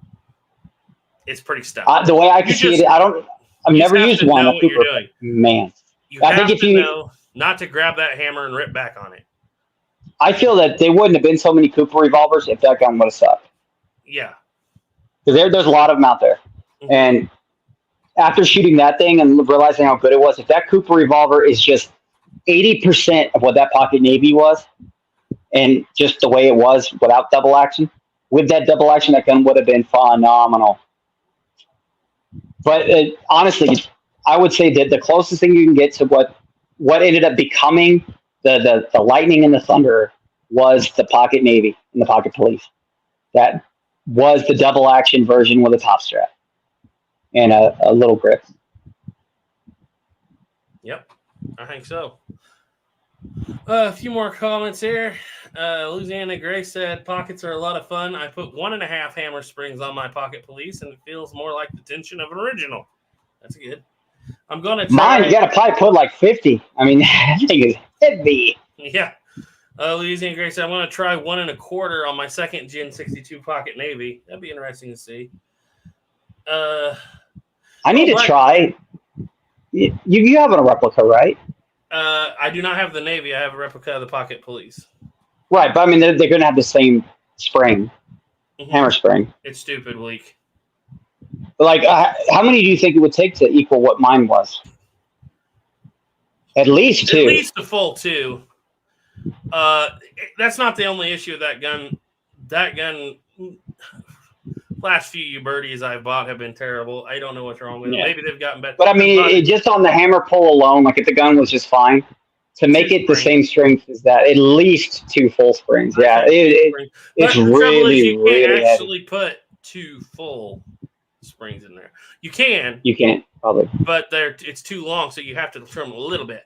It's pretty stout. The way I can see it, I've never used one. Know what Cooper, you're doing. man. You I have think if to you know not to grab that hammer and rip back on it. I feel that there wouldn't have been so many Cooper revolvers if that gun would have sucked. Yeah. Because there's a lot of them out there. Mm-hmm. And after shooting that thing and realizing how good it was, if that Cooper revolver is just 80% of what that pocket navy was, and just the way it was without double action, with that double action, that gun would have been phenomenal. But honestly, I would say that the closest thing you can get to what ended up becoming the Lightning and the Thunder was the pocket navy and the pocket police. That was the double action version with a top strap and a little grip. Yep, I think so. A few more comments here. Louisiana Gray said, pockets are a lot of fun. I put 1.5 hammer springs on my pocket police, and it feels more like the tension of an original. That's good. I'm going to try. Mine, you got to probably put like 50. I mean, that thing is heavy. Yeah. Louisiana Gray said, I'm going to try 1.25 on my second Gen 62 Pocket Navy. That'd be interesting to see. I need to try. You have a replica, right? I do not have the Navy. I have a replica of the Pocket Police. Right, but I mean, they're going to have the same spring, hammer spring. It's stupid weak. But like, how many do you think it would take to equal what mine was? At least 2. At least a full 2. That's not the only issue with that gun. That gun, last few birdies I've bought have been terrible. I don't know what's wrong with it. Maybe they've gotten better. But I mean, just on the hammer pull alone, like if the gun was just fine, to make it the same strength as that, at least 2 full springs. Yeah, it's really, you really can't actually heavy. put 2 full springs in there. You can. You can't, probably. But it's too long, so you have to trim a little bit.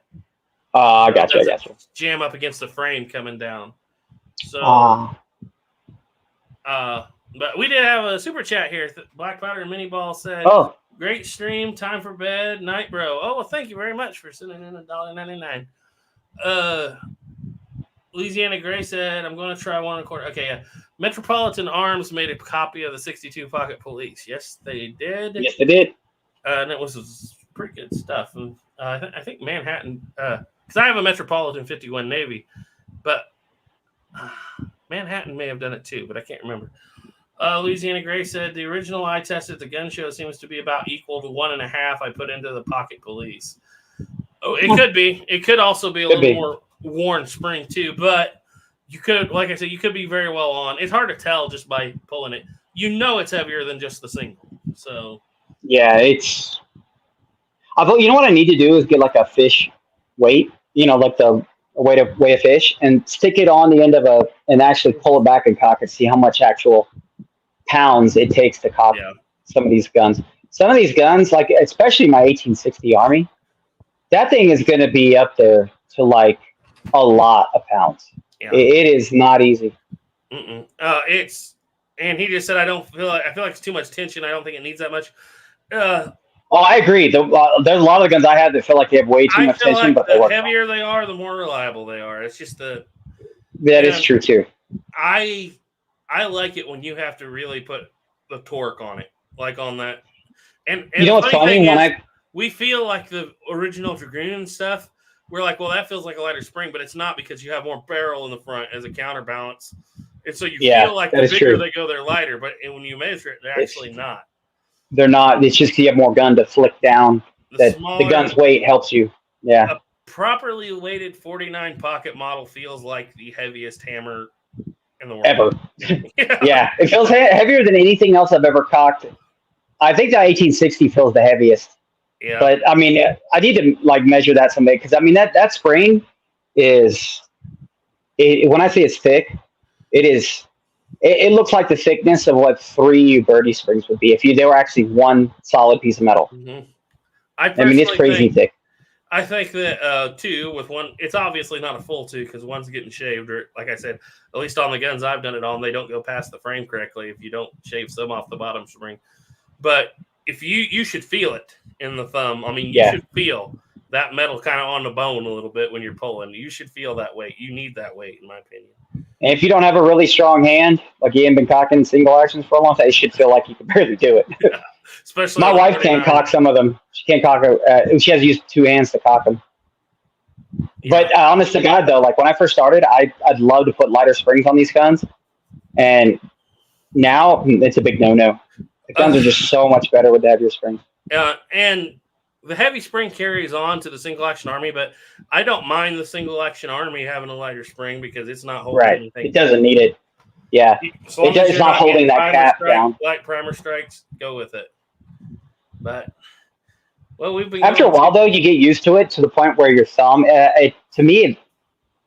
I got you. Jam up against the frame coming down. So, but we did have a super chat here. Black Powder and Mini Ball said, great stream, time for bed, night, bro. Oh, well, thank you very much for sending in $1.99. Louisiana Gray said, I'm going to try 1.25. Okay, yeah. Metropolitan Arms made a copy of the 62 Pocket Police. Yes, they did. Yes, they did. And it was pretty good stuff. And I think Manhattan, because I have a Metropolitan 51 Navy, but Manhattan may have done it too, but I can't remember. Louisiana Gray said, the original I tested at the gun show seems to be about equal to 1.5 I put into the Pocket Police. Oh, it could be. It could also be a little more worn spring too, but you could, like I said, you could be very well on. It's hard to tell just by pulling it. You know it's heavier than just the single. So yeah, it's. Although you know what I need to do is get like a fish weight, like the way to weigh a fish, and stick it on the end of and actually pull it back and cock it, see how much actual pounds it takes to cock some of these guns. Some of these guns, like especially my 1860 Army, that thing is going to be up there to like a lot of pounds. Yeah. It is not easy. And he just said, I feel like it's too much tension. I don't think it needs that much. I agree. There's a lot of the guns I have that feel like they have way too much tension, like but the heavier they are, the more reliable they are. It's just that is true too. I like it when you have to really put the torque on it, like on that. And you know what's funny? We feel like the original Dragoon stuff, we're like, well, that feels like a lighter spring, but it's not because you have more barrel in the front as a counterbalance. And so you feel like the bigger they go, they're lighter, but when you measure it, they're actually not. They're not. It's just you have more gun to flick down. The gun's weight helps you. Yeah. A properly weighted 49 pocket model feels like the heaviest hammer in the world. Ever. Yeah. It feels heavier than anything else I've ever cocked. I think that 1860 feels the heaviest. Yeah. But I mean, I need to like measure that someday because I mean that spring is when I say it's thick, it is. It looks like the thickness of what 3 birdie springs would be if they were actually one solid piece of metal. Mm-hmm. I mean, it's crazy thick. I think that 2 with one, it's obviously not a full 2 because one's getting shaved, or like I said, at least on the guns I've done it on, they don't go past the frame correctly if you don't shave some off the bottom spring. But if you should feel it in the thumb. I mean, you should feel that metal kind of on the bone a little bit when you're pulling. You should feel that weight. You need that weight, in my opinion. And if you don't have a really strong hand, like you haven't been cocking single actions for a long time, it should feel like you can barely do it. Yeah. Especially my wife can't cock some of them. She can't cock. She has to use 2 hands to cock them. Yeah. But honest to God, though, like when I first started, I'd love to put lighter springs on these guns, and now it's a big no-no. The guns are just so much better with the heavier springs. And the heavy spring carries on to the single action army, but I don't mind the single action army having a lighter spring because it's not holding anything. It doesn't need it. Yeah. It's not holding that cap down. Like primer strikes, go with it. But, well, we've been after a while, though, you get used to it to the point where your thumb, to me,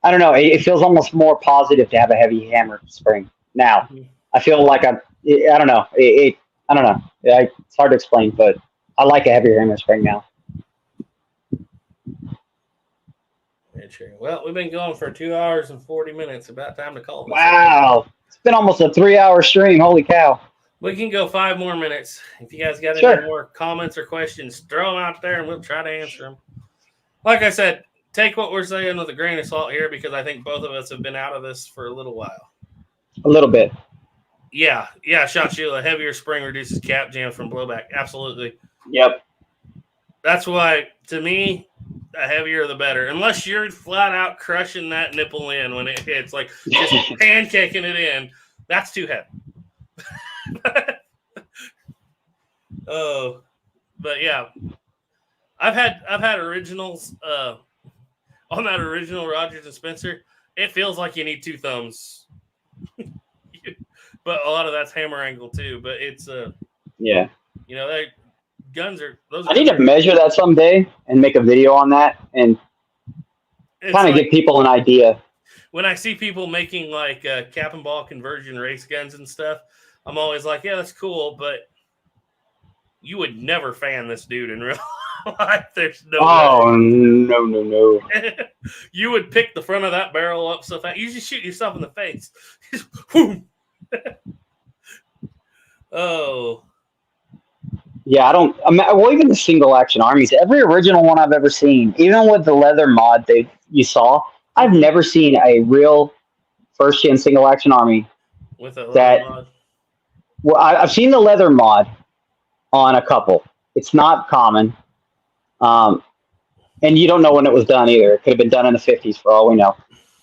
I don't know, it feels almost more positive to have a heavy hammer spring now. Mm-hmm. I feel like I don't know. I don't know. It's hard to explain, but I like a heavier hammer spring now. Well, we've been going for 2 hours and 40 minutes. About time to call this. Wow. It's been almost a 3-hour stream. Holy cow. We can go 5 more minutes. If you guys got any more comments or questions, throw them out there and we'll try to answer them. Like I said, take what we're saying with a grain of salt here because I think both of us have been out of this for a little while. A little bit. Yeah, Shot Sheila. Heavier spring reduces cap jams from blowback. Absolutely. Yep. That's why, to me, the heavier the better. Unless you're flat out crushing that nipple in when it hits, like just pancaking it in. That's too heavy. Oh, but yeah, I've had originals on that original Rogers and Spencer. It feels like you need 2 thumbs, but a lot of that's hammer angle too. But it's yeah, they guns are those. I need to measure that someday and make a video on that and kind of give people an idea. When I see people making like cap and ball conversion race guns and stuff, I'm always like, yeah, that's cool, but you would never fan this dude in real life. There's no way. No. You would pick the front of that barrel up so fast. You just shoot yourself in the face. Oh. Yeah, well, even the single action armies, every original one I've ever seen, even with the leather mod you saw, I've never seen a real first-gen single action army with a leather mod. Well, I've seen the leather mod on a couple. It's not common. And you don't know when it was done either. It could have been done in the 50s for all we know.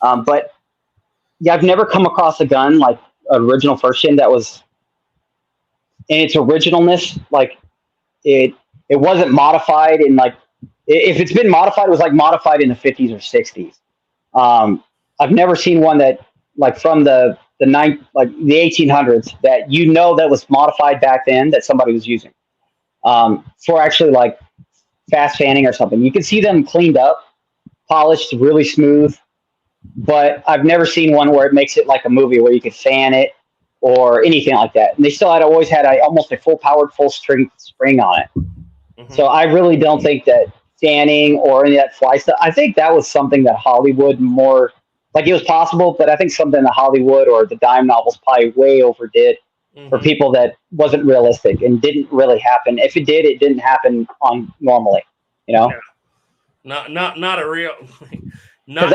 But yeah, I've never come across a gun like original first gen that was in its originalness. Like it wasn't modified in like, if it's been modified, it was like modified in the 50s or 60s. I've never seen one that like from the 1800s that that was modified back then that somebody was using for actually like fast fanning or something. You can see them cleaned up, polished, really smooth, but I've never seen one where it makes it like a movie where you could fan it or anything like that. And they still always had almost a full powered, full strength spring on it. Mm-hmm. So I really don't think that fanning or any of that fly stuff, I think that was something that Hollywood more, like it was possible, but I think something that Hollywood or the dime novels probably way overdid for people that wasn't realistic and didn't really happen. If it did, it didn't happen on normally, Yeah. Not a real. Because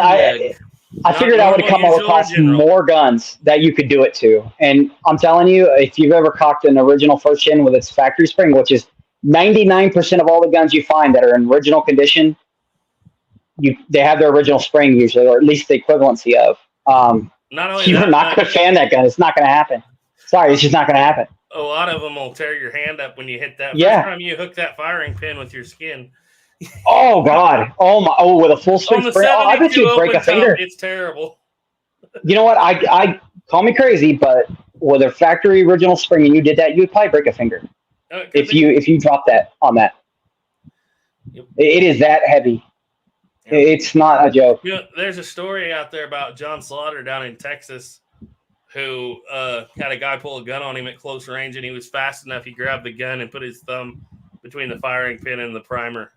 I figured I would come across more guns that you could do it to, and I'm telling you, if you've ever cocked an original first gen with its factory spring, which is 99% of all the guns you find that are in original condition, they have their original spring usually, or at least the equivalency of. You're not going to fan that gun. It's not going to happen. Sorry, it's just not going to happen. A lot of them will tear your hand up when you hit that. First time you hook that firing pin with your skin. Oh God! Oh my! Oh, with a full spring spring. Oh, I bet you'd break a finger. It's terrible. You know what? I call me crazy, but with a factory original spring, and you did that, you'd probably break a finger if you dropped that on that. Yep. It is that heavy. Yep. It's not a joke. You know, there's a story out there about John Slaughter down in Texas who had a guy pull a gun on him at close range, and he was fast enough. He grabbed the gun and put his thumb between the firing pin and the primer.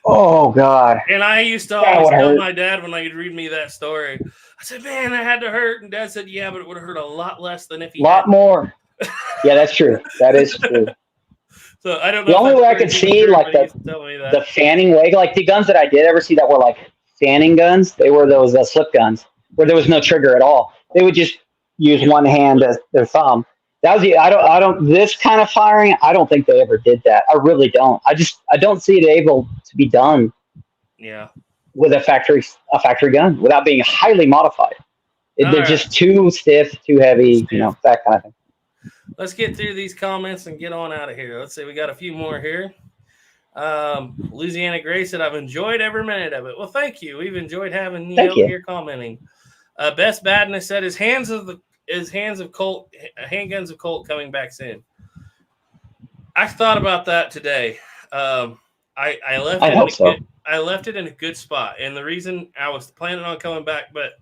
Oh, God. And I used to always tell my dad when he'd read me that story, I said, man, that had to hurt. And Dad said, yeah, but it would have hurt a lot less than if he had more. Yeah, that's true. That is true. So I don't know. The only way I could see like the fanning way, like the guns that I did ever see that were like fanning guns, they were those slip guns where there was no trigger at all. They would just use one hand as their thumb. That was I don't this kind of firing. I don't think they ever did that. I really don't. I don't see it able to be done. Yeah. With a factory gun without being highly modified. They're just too stiff, too heavy, you know, that kind of thing. Let's get through these comments and get on out of here. Let's see. We got a few more here. Louisiana Gray said, I've enjoyed every minute of it. Well, thank you. We've enjoyed having you out here commenting. Best Badness said his handguns of Colt coming back soon. I thought about that today. I left it in a good spot, and the reason I was planning on coming back, but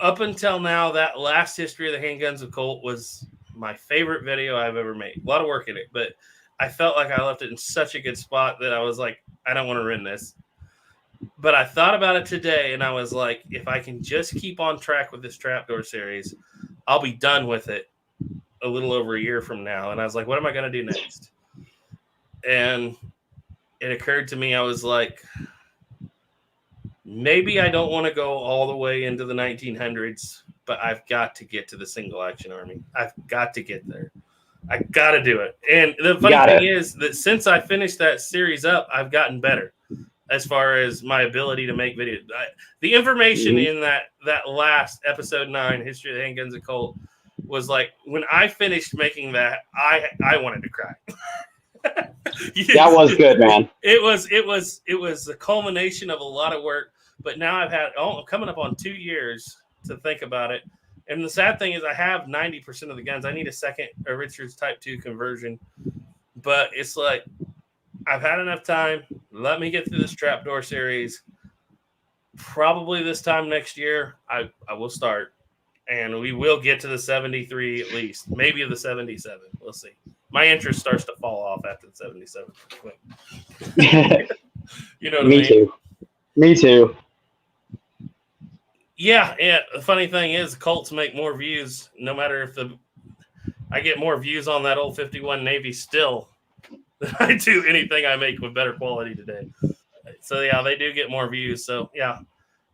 up until now, that last history of the handguns of Colt was my favorite video I've ever made. A lot of work in it, but I felt like I left it in such a good spot that I was like, I don't want to ruin this. But I thought about it today, and I was like, if I can just keep on track with this Trapdoor series, I'll be done with it a little over a year from now. And I was like, what am I going to do next? And it occurred to me, I was like, maybe I don't want to go all the way into the 1900s, but I've got to get to the single action army. I've got to get there. I got to do it. And the funny thing is that since I finished that series up, I've gotten better as far as my ability to make videos. The information in that last episode 9, History of the Handguns of Colt, was like, when I finished making that, I wanted to cry. That was good, man. It was a culmination of a lot of work, but now I've had coming up on 2 years to think about it. And the sad thing is I have 90% of the guns. I need a Richards Type 2 conversion, but it's like, I've had enough time. Let me get through this Trapdoor series. Probably this time next year, I will start, and we will get to the 73 at least, maybe the 77. We'll see. My interest starts to fall off after the 77. You know what I mean? Me too. Yeah. The funny thing is, Colts make more views, no matter if I get more views on that old 51 Navy still than I do anything I make with better quality today. So yeah, they do get more views. So yeah,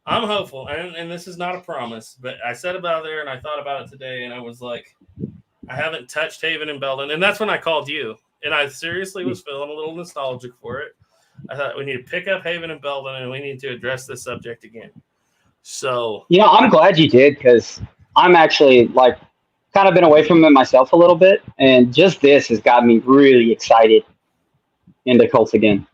I'm hopeful. And this is not a promise, but I said about there and I thought about it today, and I was like, I haven't touched Haven and Belden. And that's when I called you. And I seriously was feeling a little nostalgic for it. I thought we need to pick up Haven and Belden, and we need to address this subject again. So, you know, I'm glad you did, because I'm actually like kind of been away from it myself a little bit. And just this has got me really excited into Colts again.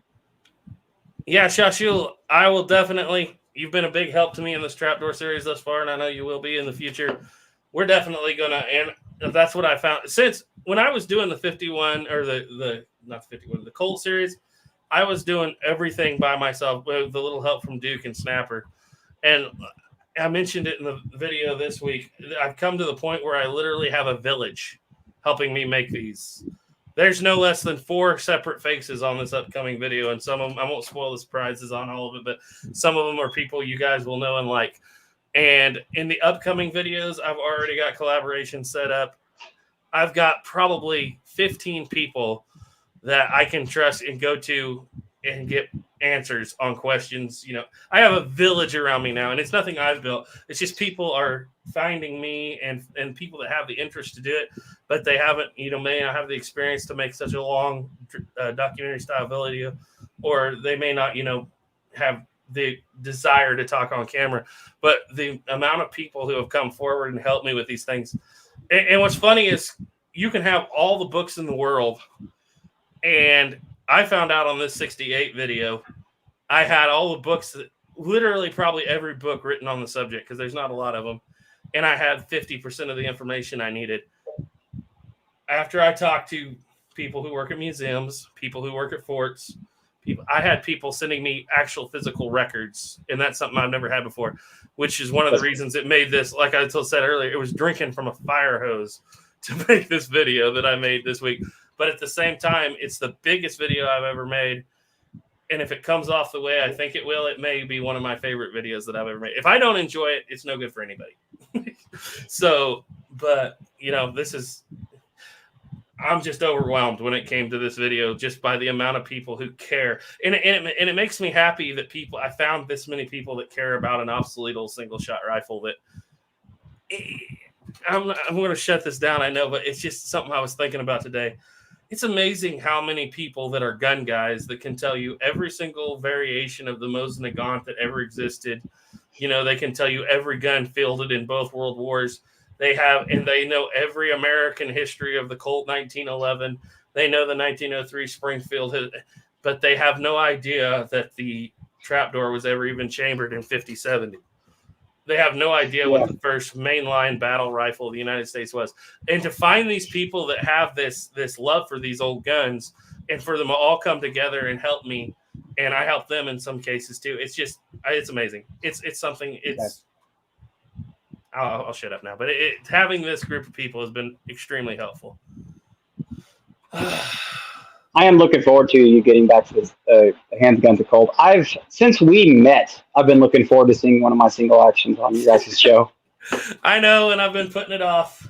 Yeah, Shashul, I will definitely. You've been a big help to me in this Trapdoor series thus far, and I know you will be in the future. We're definitely going to, and that's what I found. Since when I was doing the 51, or the Colt series, I was doing everything by myself with a little help from Duke and Snapper. And I mentioned it in the video this week. I've come to the point where I literally have a village helping me make these. There's no less than 4 separate faces on this upcoming video, and some of them, I won't spoil the surprises on all of it, but some of them are people you guys will know and like. And in the upcoming videos, I've already got collaboration set up. I've got probably 15 people that I can trust and go to and get answers on questions. You know, I have a village around me now, and it's nothing I've built. It's just people are finding me and people that have the interest to do it, but they haven't, may not have the experience to make such a long documentary style video, or they may not, have the desire to talk on camera. But the amount of people who have come forward and helped me with these things. And what's funny is you can have all the books in the world, and I found out on this 68 video, I had all the books, literally probably every book written on the subject, because there's not a lot of them. And I had 50% of the information I needed. After I talked to people who work at museums, people who work at forts, I had people sending me actual physical records, and that's something I've never had before, which is one of the reasons it made this. Like I said earlier, it was drinking from a fire hose to make this video that I made this week. But at the same time, it's the biggest video I've ever made. And if it comes off the way I think it will, it may be one of my favorite videos that I've ever made. If I don't enjoy it, it's no good for anybody. So, but, you know, I'm just overwhelmed when it came to this video just by the amount of people who care. And it makes me happy that I found this many people that care about an obsolete old single-shot rifle that I'm going to shut this down, I know, but it's just something I was thinking about today. It's amazing how many people that are gun guys that can tell you every single variation of the Mosin Nagant that ever existed. You know, they can tell you every gun fielded in both World Wars. They know every American history of the Colt 1911. They know the 1903 Springfield, but they have no idea that the trapdoor was ever even chambered in 50-70. They have no idea what the first mainline battle rifle of the United States was. And to find these people that have this love for these old guns and for them to all come together and help me, and I help them in some cases too. It's amazing. It's something. I'll shut up now. But having this group of people has been extremely helpful. I am looking forward to you getting back to this handguns of Colt. Since we met, I've been looking forward to seeing one of my single actions on you guys' show. I know, and I've been putting it off.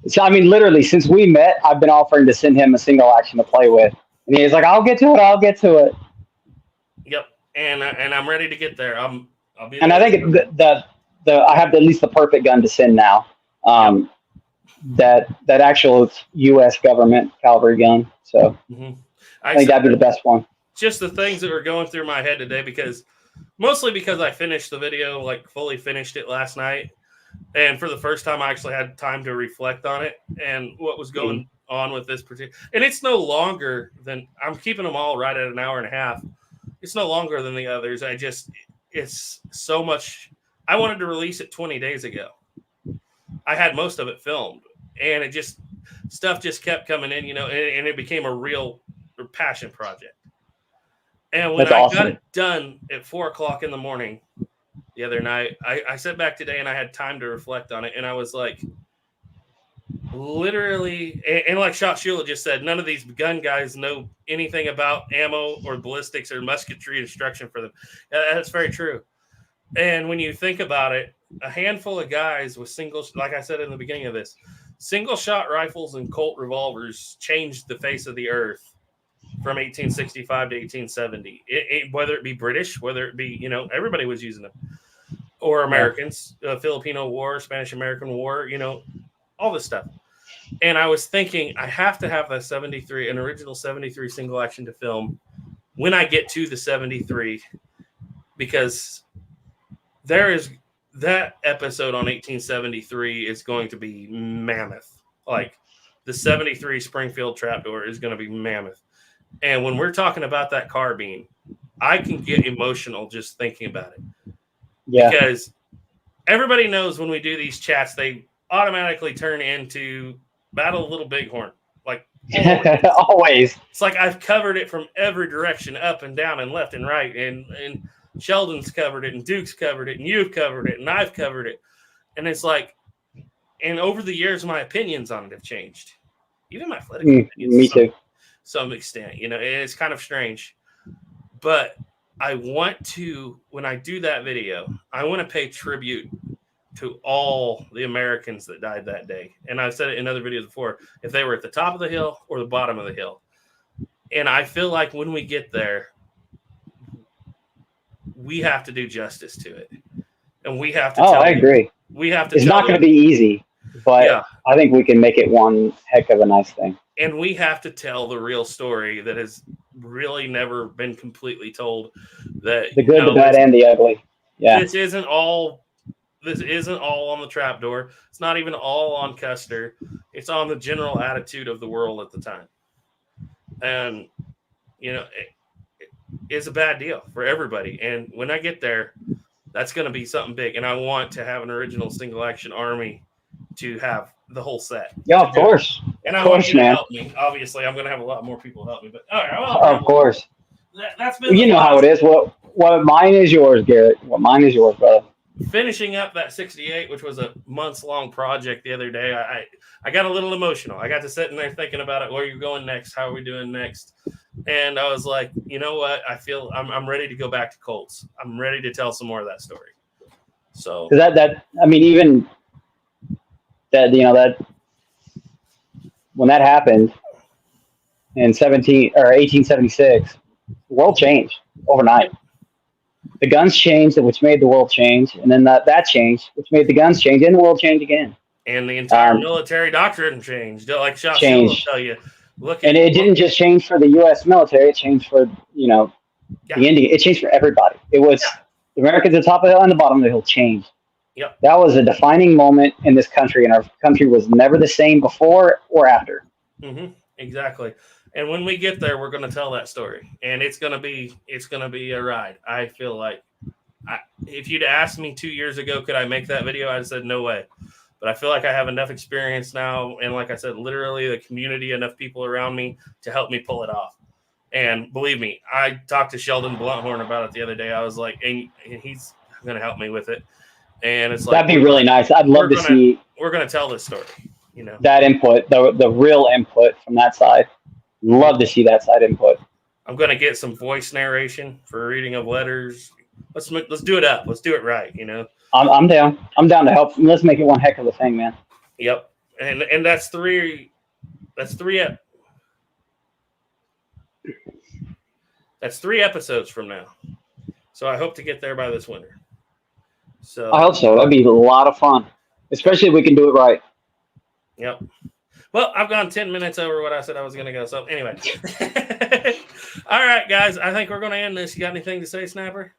So, I mean, literally, since we met, I've been offering to send him a single action to play with. And he's like, I'll get to it. Yep, and I'm ready to get there. I'll be. And I think I have at least the perfect gun to send now. That actual U.S. government cavalry gun. So I think that'd be the best one. Just the things that were going through my head today, mostly because I finished the video, like fully finished it last night. And for the first time, I actually had time to reflect on it and what was going on with this particular. And it's no longer than, I'm keeping them all right at an hour and a half. It's no longer than the others. It's so much. I wanted to release it 20 days ago. I had most of it filmed, and stuff just kept coming in, you know, and it became a real passion project. And when I got it done at 4:00 in the morning the other night, I sat back today and I had time to reflect on it. And I was like, literally, and like Shot Shula just said, none of these gun guys know anything about ammo or ballistics or musketry instruction for them. That's very true. And when you think about it, a handful of guys with like I said in the beginning of this, single shot rifles and Colt revolvers changed the face of the earth from 1865 to 1870. Whether it be British, whether it be, you know, everybody was using them, or Americans, Filipino War, Spanish-American War, you know, all this stuff. And I was thinking, I have to have an original 73 single action to film when I get to the 73, because that episode on 1873 is going to be mammoth. Like the 73 Springfield trapdoor is going to be mammoth. And when we're talking about that carbine, I can get emotional just thinking about it. Yeah. Because everybody knows when we do these chats, they automatically turn into Battle of Little Bighorn. Like always. It's like I've covered it from every direction, up and down and left and right. And Sheldon's covered it, and Duke's covered it, and you've covered it, and I've covered it. And it's like, and over the years, my opinions on it have changed. Even my athletic opinions. Me too. Some extent, you know, it's kind of strange. But I want to, when I do that video, I want to pay tribute to all the Americans that died that day. And I've said it in other videos before, if they were at the top of the hill or the bottom of the hill. And I feel like when we get there, we have to do justice to it. And we have to I agree. We have to It's not going to be easy, but I think we can make it one heck of a nice thing. And we have to tell the real story that has really never been completely told. That the good, the bad, and the ugly. Yeah. This isn't all on the trapdoor. It's not even all on Custer. It's on the general attitude of the world at the time. And, you know, it's a bad deal for everybody. And when I get there, that's going to be something big. And I want to have an original single action army to have the whole set. Yeah, of course. And I want you to help me. Obviously, I'm going to have a lot more people help me. But all right, of course. that's been You know how it is. What mine is yours, Garrett. What mine is yours, brother. Finishing up that 68, which was a months-long project the other day. I got a little emotional. I got to sitting there thinking about it. Where are you going next? How are we doing next? And I was like, you know what? I feel I'm ready to go back to Colts. I'm ready to tell some more of that story. So that I mean, even that that when that happened in 1876, the world changed overnight. The guns changed, which made the world change, and then that changed, which made the guns change, and the world change again. And the entire military doctrine changed. Like Shot will tell you, and it didn't just change for the U.S. military; it changed for the Indian. It changed for everybody. It was the Americans at the top of the hill and the bottom of the hill changed. Yep. That was a defining moment in this country, and our country was never the same before or after. Mm-hmm. Exactly. And when we get there, we're going to tell that story, and it's going to be a ride. I feel like, if you'd asked me 2 years ago, could I make that video? I'd said no way. But I feel like I have enough experience now, and like I said, literally the community, enough people around me to help me pull it off. And believe me, I talked to Sheldon Blunthorn about it the other day. I was like, and he's going to help me with it. And it's like, that'd be really nice. I'd love to see. We're going to tell this story. That input, the real input from that side. Love to see that side input. I'm going to get some voice narration for reading of letters. Let's do it up. Let's do it right. I'm down. I'm down to help. Let's make it one heck of a thing, man. Yep. And that's three episodes from now. So I hope to get there by this winter. So I hope so. That'd be a lot of fun, especially if we can do it right. Yep. Well, I've gone 10 minutes over what I said I was going to go. So anyway. All right, guys. I think we're going to end this. You got anything to say, Snapper?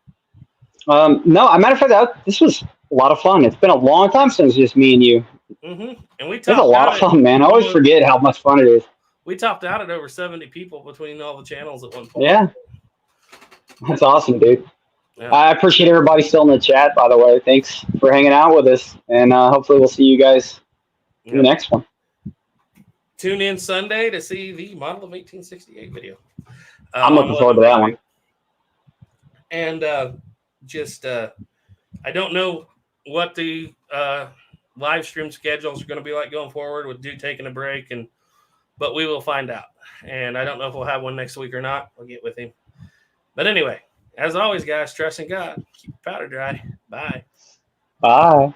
No. As a matter of fact, this was a lot of fun. It's been a long time since just me and you. Mm-hmm. And it's a lot of fun, man. I always forget how much fun it is. We topped out at over 70 people between all the channels at one point. Yeah. That's awesome, dude. Yeah. I appreciate everybody still in the chat, by the way. Thanks for hanging out with us. And hopefully we'll see you guys in the next one. Tune in Sunday to see the Model of 1868 video. I'm looking forward to that one. And I don't know what the live stream schedules are going to be like going forward with Dude taking a break, but we will find out. And I don't know if we'll have one next week or not. We'll get with him. But anyway, as always, guys, trust in God. Keep your powder dry. Bye. Bye.